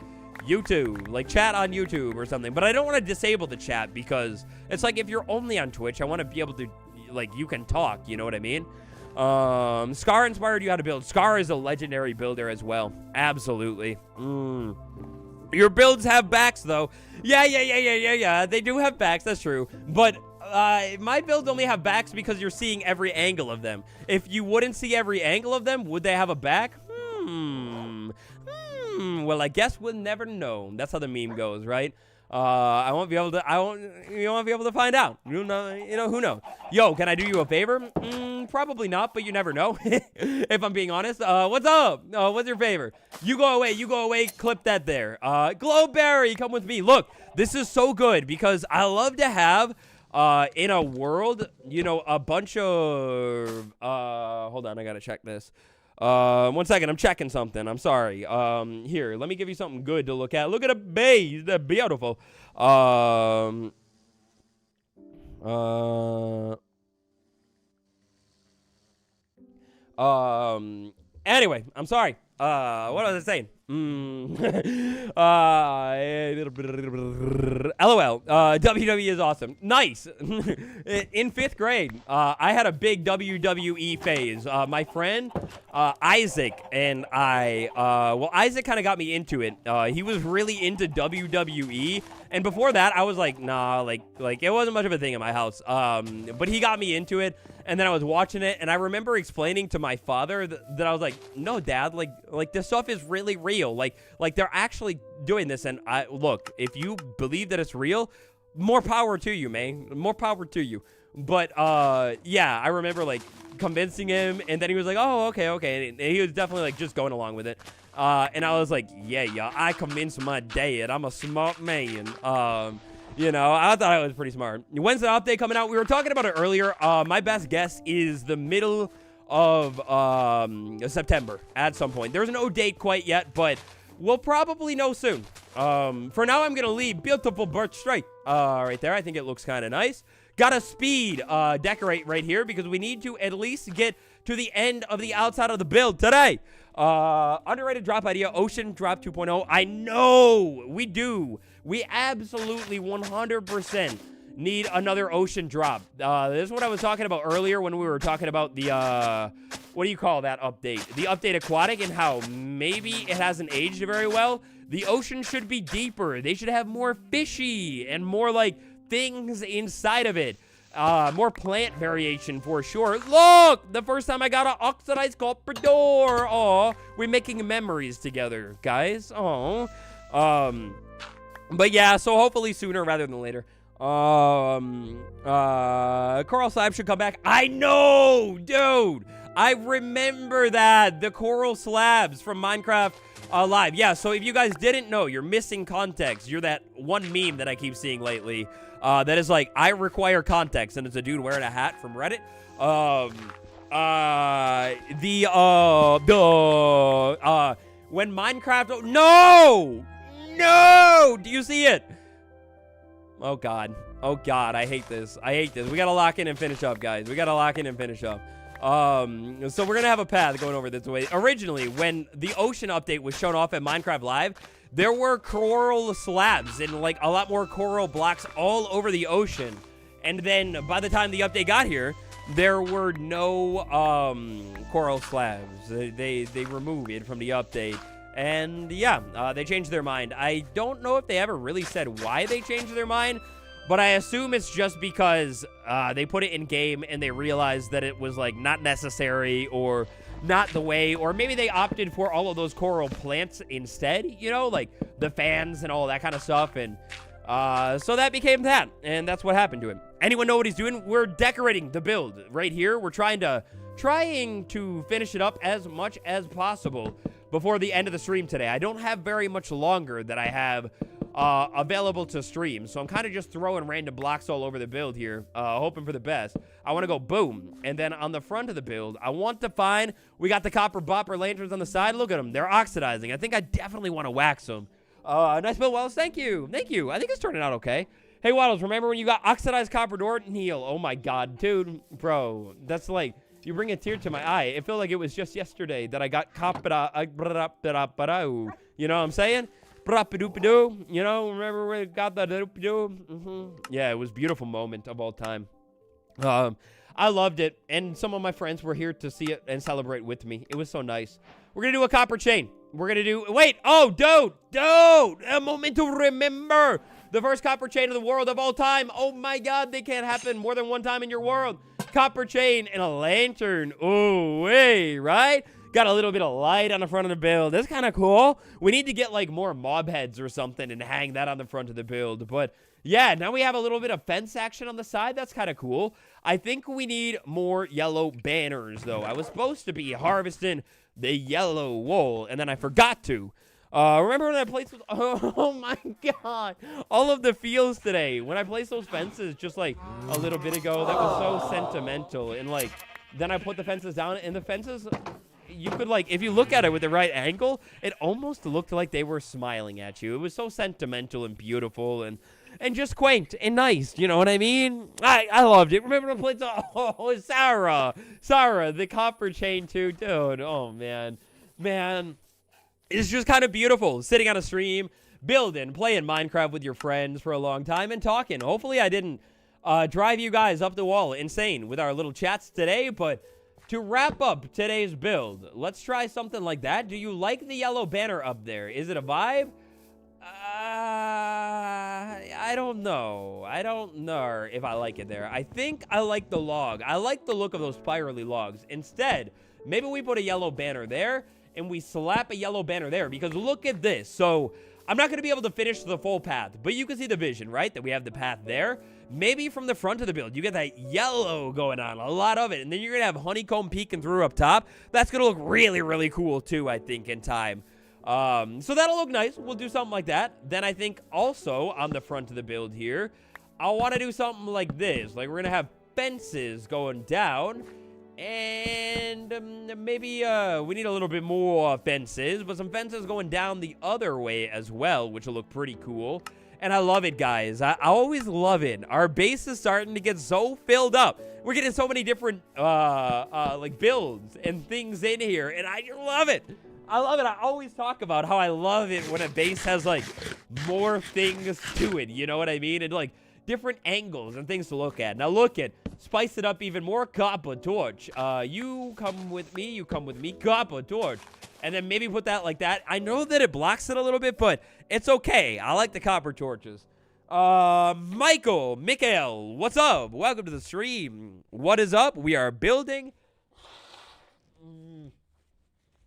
YouTube. Like, chat on YouTube or something. But I don't want to disable the chat because it's like if you're only on Twitch, I want to be able to, like, you can talk. You know what I mean? Scar inspired you how to build. Scar is a legendary builder as well. Absolutely. Your builds have backs, though. Yeah. They do have backs. That's true. But my builds only have backs because you're seeing every angle of them. If you wouldn't see every angle of them, would they have a back? Well, I guess we'll never know. That's how the meme goes, right? I won't be able to. You won't be able to find out. You know who knows? Yo, can I do you a favor? Probably not, but you never know. If I'm being honest. What's up? What's your favor? You go away. Clip that there. Glowberry, come with me. Look, this is so good because I love to have in a world, you know, a bunch of. Hold on, I gotta check this. 1 second, I'm checking something. I'm sorry. Here, let me give you something good to look at. Look at a bay. They're beautiful. Anyway, I'm sorry. What was I saying? LOL. WWE is awesome. Nice. In 5th grade, I had a big WWE phase. My friend, Isaac, and I, well, Isaac kind of got me into it. He was really into WWE. And before that, I was like, nah, like it wasn't much of a thing in my house. But he got me into it. And then I was watching it, and I remember explaining to my father that I was like, no, Dad, like this stuff is really real. Like they're actually doing this. And look, if you believe that it's real, more power to you, man. More power to you. But yeah, I remember like convincing him, and then he was like, oh, okay. And he was definitely like just going along with it. And I was like, yeah, I convinced my dad. I'm a smart man. You know, I thought I was pretty smart. When's the update coming out? We were talking about it earlier. My best guess is the middle of September at some point. There's no date quite yet, but we'll probably know soon. For now, I'm going to leave beautiful birch straight right there. I think it looks kind of nice. Got a speed decorate right here because we need to at least get to the end of the outside of the build today. Underrated drop idea, Ocean Drop 2.0. I know we do. We absolutely 100% need another ocean drop. This is what I was talking about earlier when we were talking about the, what do you call that update? The update aquatic and how maybe it hasn't aged very well. The ocean should be deeper. They should have more fishy and more, like, things inside of it. More plant variation for sure. Look! The first time I got an oxidized copper door. Aw, we're making memories together, guys. Aw. But yeah, so hopefully sooner rather than later. Coral slab should come back. I know, dude. I remember that. The coral slabs from Minecraft Live. Yeah, so if you guys didn't know, you're missing context. You're that one meme that I keep seeing lately. That is like, I require context, and it's a dude wearing a hat from Reddit. When Minecraft, no, do you see it? Oh god, I hate this. We gotta lock in and finish up, guys. So we're gonna have a path going over this way. Originally, when the ocean update was shown off at Minecraft Live, there were coral slabs and like a lot more coral blocks all over the ocean. And then by the time the update got here, there were no coral slabs. They removed it from the update. And yeah, they changed their mind. I don't know if they ever really said why they changed their mind, but I assume it's just because they put it in game and they realized that it was like not necessary or not the way, or maybe they opted for all of those coral plants instead, you know, like the fans and all that kind of stuff. And so that became that, and that's what happened to him. Anyone know what he's doing? We're decorating the build right here. We're trying to finish it up as much as possible before the end of the stream today. I don't have very much longer that I have available to stream, so I'm kind of just throwing random blocks all over the build here, hoping for the best. I want to go boom, and then on the front of the build, I want to find, we got the copper bopper lanterns on the side. Look at them. They're oxidizing. I think I definitely want to wax them. Nice build, Wallace. Thank you. Thank you. I think it's turning out okay. Hey, Waddles, remember when you got oxidized copper door? Neil, oh my god, dude, bro, that's like, you bring a tear to my eye. It felt like it was just yesterday that I got copper, you know what I'm saying? You know, remember we got the doop-doo? Yeah, it was a beautiful moment of all time. I loved it, and some of my friends were here to see it and celebrate with me. It was so nice. We're gonna do a copper chain. We're gonna do, wait, oh, dude, a moment to remember. The first copper chain of the world of all time. Oh my god, they can't happen more than one time in your world. Copper chain and a lantern. Oh, way, right? Got a little bit of light on the front of the build. That's kind of cool. We need to get like more mob heads or something and hang that on the front of the build. But yeah, now we have a little bit of fence action on the side. That's kind of cool. I think we need more yellow banners though. I was supposed to be harvesting the yellow wool and then I forgot to. Remember when I placed those, oh my god, all of the feels today. When I placed those fences just like a little bit ago, that was so sentimental. And like, then I put the fences down and the fences, you could like, if you look at it with the right angle, it almost looked like they were smiling at you. It was so sentimental and beautiful and just quaint and nice. You know what I mean? I loved it. Remember the plates? Oh, Sarah, the copper chain too, dude. Oh man. It's just kind of beautiful sitting on a stream, building, playing Minecraft with your friends for a long time and talking. Hopefully I didn't drive you guys up the wall insane with our little chats today, but to wrap up today's build, let's try something like that. Do you like the yellow banner up there? Is it a vibe? I don't know. I don't know if I like it there. I think I like the log. I like the look of those spirally logs. Instead, maybe we put a yellow banner there and we slap a yellow banner there, because look at this. So I'm not going to be able to finish the full path, but you can see the vision, right? That we have the path there. Maybe from the front of the build, you get that yellow going on, a lot of it. And then you're going to have honeycomb peeking through up top. That's going to look really, really cool too, I think, in time. So that'll look nice. We'll do something like that. Then I think also on the front of the build here, I want to do something like this. Like we're going to have fences going down. And maybe we need a little bit more fences, but some fences going down the other way as well, which will look pretty cool. And I love it, guys. I always love it. Our base is starting to get so filled up. We're getting so many different like builds and things in here, and I love it. I love it. I always talk about how I love it when a base has like more things to it. You know what I mean? And like different angles and things to look at. Now look at, spice it up even more, copper torch. You come with me, copper torch. And then maybe put that like that. I know that it blocks it a little bit, but it's okay. I like the copper torches. Mikael, what's up? Welcome to the stream. What is up? We are building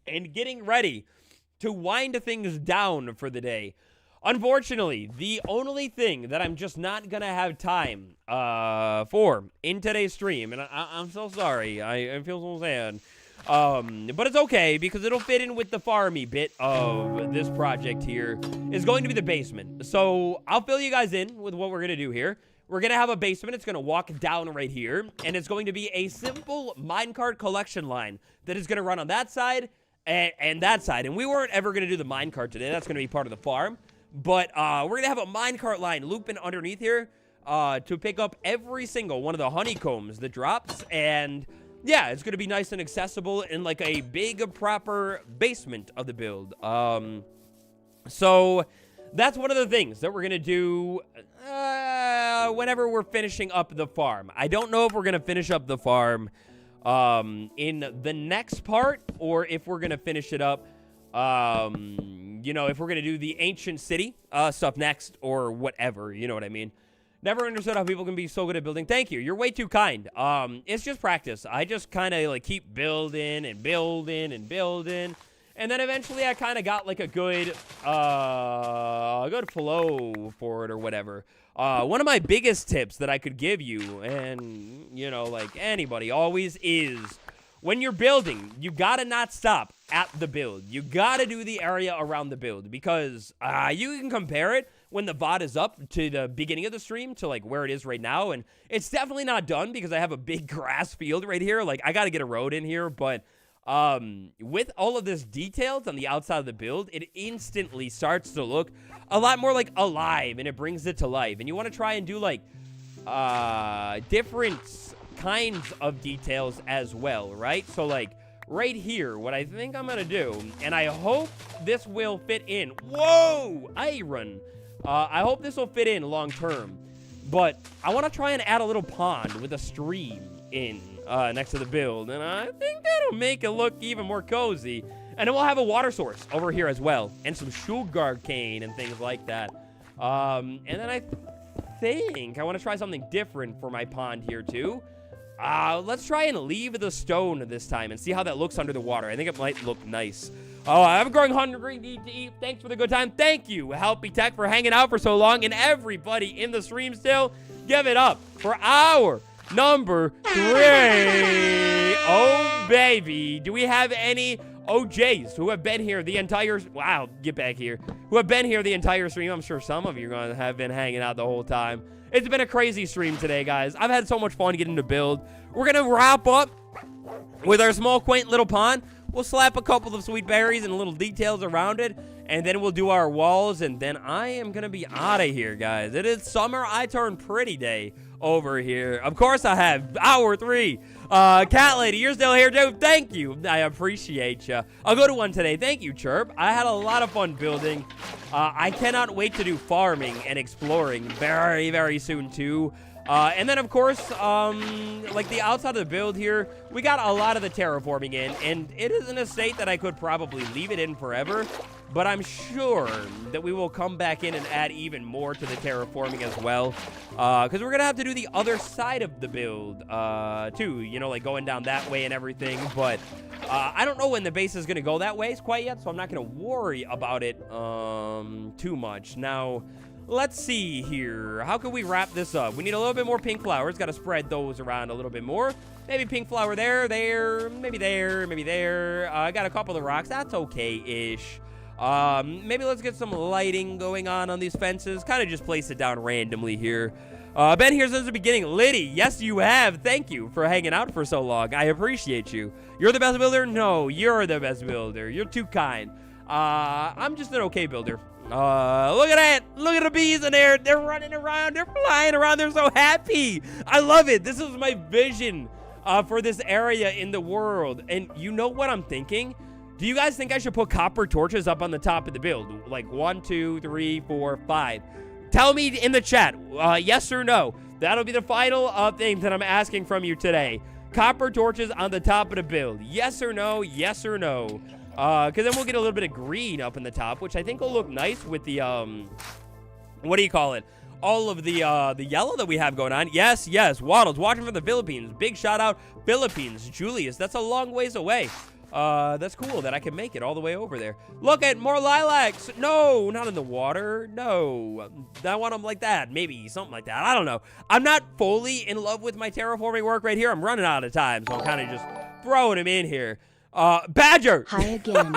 and getting ready to wind things down for the day. Unfortunately, the only thing that I'm just not going to have time for in today's stream, and I'm so sorry, I feel so sad, but it's okay because it'll fit in with the farmy bit of this project here, is going to be the basement. So I'll fill you guys in with what we're going to do here. We're going to have a basement. It's going to walk down right here, and it's going to be a simple minecart collection line that is going to run on that side and that side. And we weren't ever going to do the minecart today. That's going to be part of the farm. But we're going to have a minecart line looping underneath here to pick up every single one of the honeycombs that drops. And yeah, it's going to be nice and accessible in like a big proper basement of the build. So that's one of the things that we're going to do whenever we're finishing up the farm. I don't know if we're going to finish up the farm in the next part or if we're going to finish it up you know, if we're going to do the ancient city stuff next or whatever, you know what I mean? Never understood how people can be so good at building. Thank you. You're way too kind. It's just practice. I just kind of like keep building and building and building. And then eventually I kind of got like a good flow for it or whatever. One of my biggest tips that I could give you, and, you know, like anybody always is, when you're building, you gotta not stop at the build. You gotta do the area around the build, because you can compare it when the VOD is up to the beginning of the stream to like where it is right now, and it's definitely not done because I have a big grass field right here. Like, I gotta get a road in here, but with all of this details on the outside of the build, it instantly starts to look a lot more like alive, and it brings it to life. And you want to try and do like different kinds of details as well, right? So like right here, what I think I'm gonna do, and I hope this will fit in. Whoa, iron. I hope this will fit in long term, but I want to try and add a little pond with a stream in next to the build, and I think that'll make it look even more cozy. And then we'll have a water source over here as well, and some sugar cane and things like that. And then I think I want to try something different for my pond here too. Let's try and leave the stone this time and see how that looks under the water. I think it might look nice. Oh, I'm growing hungry, need to eat. Thanks for the good time. Thank you, Helpy Tech, for hanging out for so long. And everybody in the stream still, give it up for our number 3. Oh, baby. Do we have any OJs who have been here the entire... Wow, get back here. Who have been here the entire stream? I'm sure some of you are going to have been hanging out the whole time. It's been a crazy stream today, guys. I've had so much fun getting to build. We're going to wrap up with our small, quaint little pond. We'll slap a couple of sweet berries and little details around it, and then we'll do our walls, and then I am going to be out of here, guys. It is summer. I turn pretty day over here. Of course I have. Hour 3. Cat Lady, you're still here, too. Thank you. I appreciate you. I'll go to one today. Thank you, Chirp. I had a lot of fun building. I cannot wait to do farming and exploring very, very soon, too. And then, of course, like the outside of the build here, we got a lot of the terraforming in, and it is in a state that I could probably leave it in forever, but I'm sure that we will come back in and add even more to the terraforming as well, because we're going to have to do the other side of the build, too, you know, like going down that way and everything, but I don't know when the base is going to go that way quite yet, so I'm not going to worry about it too much. Now, let's see here. How can we wrap this up? We need a little bit more pink flowers. Got to spread those around a little bit more. Maybe pink flower there, maybe there, maybe there. I got a couple of the rocks. That's okay-ish. Maybe let's get some lighting going on these fences. Kind of just place it down randomly here. Been here since the beginning. Liddy, yes, you have. Thank you for hanging out for so long. I appreciate you. You're the best builder? No, you're the best builder. You're too kind. I'm just an okay builder. Look at that. Look at the bees in there. They're running around. They're flying around. They're so happy. I love it. This is my vision for this area in the world. And you know what I'm thinking? Do you guys think I should put copper torches up on the top of the build? Like 1, 2, 3, 4, 5. Tell me in the chat, yes or no. That'll be the final thing that I'm asking from you today. Copper torches on the top of the build. Yes or no? Yes or no? Because then we'll get a little bit of green up in the top, which I think will look nice with the, what do you call it? All of the yellow that we have going on. Yes, yes. Waddles, watching from the Philippines. Big shout out, Philippines. Julius, that's a long ways away. That's cool that I can make it all the way over there. Look at more lilacs. No, not in the water. No. I want them like that. Maybe something like that. I don't know. I'm not fully in love with my terraforming work right here. I'm running out of time, so I'm kind of just throwing them in here. Badger. Hi again.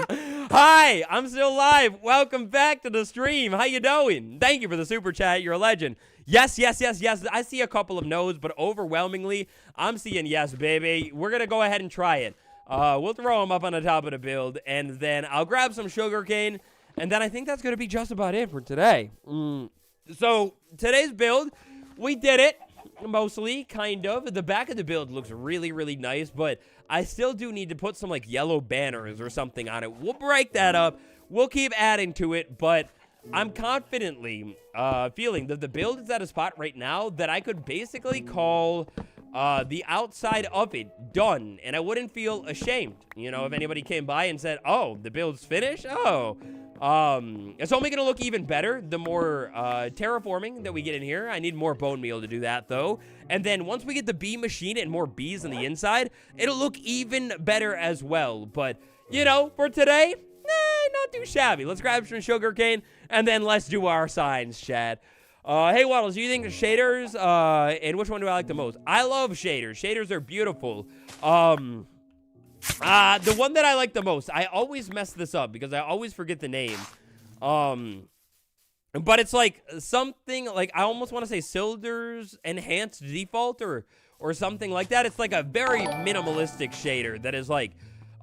Hi, I'm still live. Welcome back to the stream. How you doing? Thank you for the super chat. You're a legend. Yes, yes, yes, yes. I see a couple of no's, but overwhelmingly, I'm seeing yes, baby. We're going to go ahead and try it. We'll throw them up on the top of the build, and then I'll grab some sugarcane, and then I think that's going to be just about it for today. So, today's build, we did it. Mostly, kind of. The back of the build looks really, really nice, but I still do need to put some, like, yellow banners or something on it. We'll break that up. We'll keep adding to it, but I'm confidently feeling that the build is at a spot right now that I could basically call the outside of it done, and I wouldn't feel ashamed, you know, if anybody came by and said, oh, the build's finished? Oh. It's only gonna look even better the more terraforming that we get in here. I need more bone meal to do that, though. And then once we get the bee machine and more bees on the inside, it'll look even better as well. But, you know, for today, not too shabby. Let's grab some sugarcane, and then let's do our signs, Chad. Hey, Waddles, do you think the shaders, and which one do I like the most? I love shaders. Shaders are beautiful. The one that I like the most, I always mess this up because I always forget the name. But it's like something, like, I almost want to say Silder's Enhanced Default or something like that. It's like a very minimalistic shader that is like,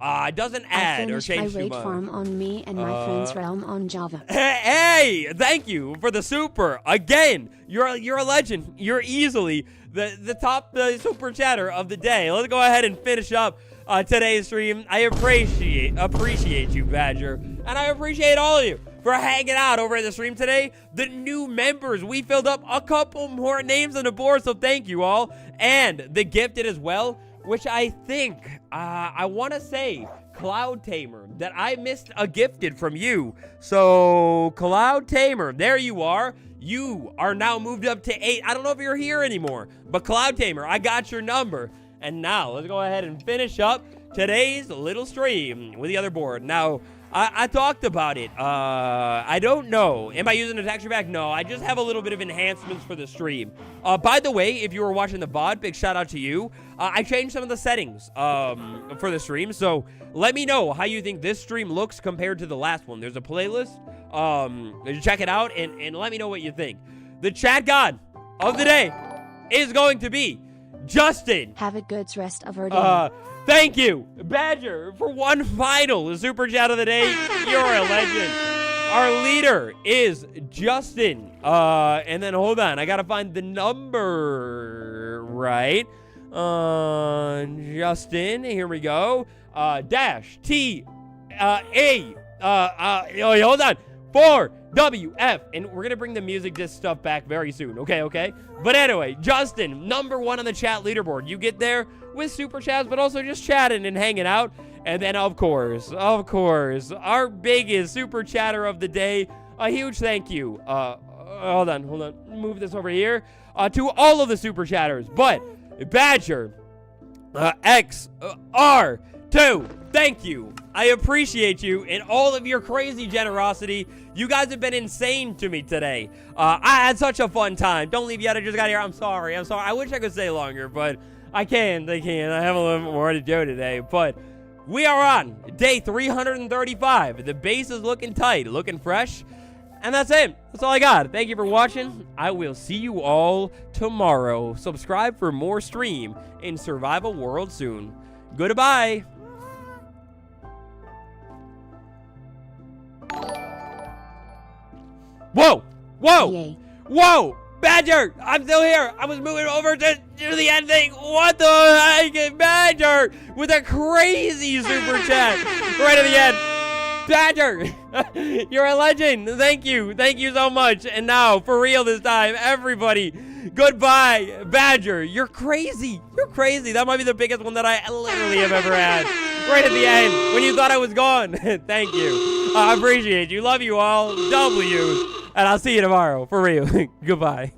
doesn't add or change too much. I finished my raid farm on me and my friend's realm on Java. Hey, thank you for the super. Again, you're a legend. You're easily the top super chatter of the day. Let's go ahead and finish up today's stream. I appreciate you, Badger. And I appreciate all of you for hanging out over at the stream today. The new members, we filled up a couple more names on the board, so thank you all. And the gifted as well, which I think, I want to say Cloud Tamer, that I missed a gifted from you. So, Cloud Tamer, there you are. You are now moved up to 8. I don't know if you're here anymore, but Cloud Tamer, I got your number. And now, let's go ahead and finish up today's little stream with the other board. Now, I talked about it. I don't know. Am I using a texture pack? No, I just have a little bit of enhancements for the stream. By the way, if you were watching the VOD, big shout out to you. I changed some of the settings for the stream, so let me know how you think this stream looks compared to the last one. There's a playlist. Check it out and let me know what you think. The chat god of the day is going to be Justin. Have a good rest of our day. Thank you, Badger, for one final super chat of the day. You're a legend. Our leader is Justin. And then hold on, I gotta find the number right. Justin, here we go. Dash T A. Hold on. 4WF, and we're gonna bring the music disc stuff back very soon. Okay. But anyway, Justin, #1 on the chat leaderboard. You get there with super chats, but also just chatting and hanging out. And then, of course, our biggest super chatter of the day. A huge thank you. Hold on. Move this over here. To all of the super chatters, but Badger, XR2. Thank you. I appreciate you and all of your crazy generosity. You guys have been insane to me today. I had such a fun time. Don't leave yet. I just got here. I'm sorry. I wish I could stay longer, but I can't. I have a little bit more to do today. But we are on day 335. The base is looking tight, looking fresh. And that's it. That's all I got. Thank you for watching. I will see you all tomorrow. Subscribe for more stream in Survival World soon. Goodbye. Whoa! Yay. Whoa! Badger! I'm still here! I was moving over to the ending! What the heck? Badger! With a crazy super chat! Right at the end! Badger! You're a legend! Thank you! Thank you so much! And now, for real this time, everybody, goodbye! Badger, you're crazy! You're crazy! That might be the biggest one that I literally have ever had. Right at the end, when you thought I was gone. Thank you. I appreciate you. Love you all. W. And I'll see you tomorrow. For real. Goodbye.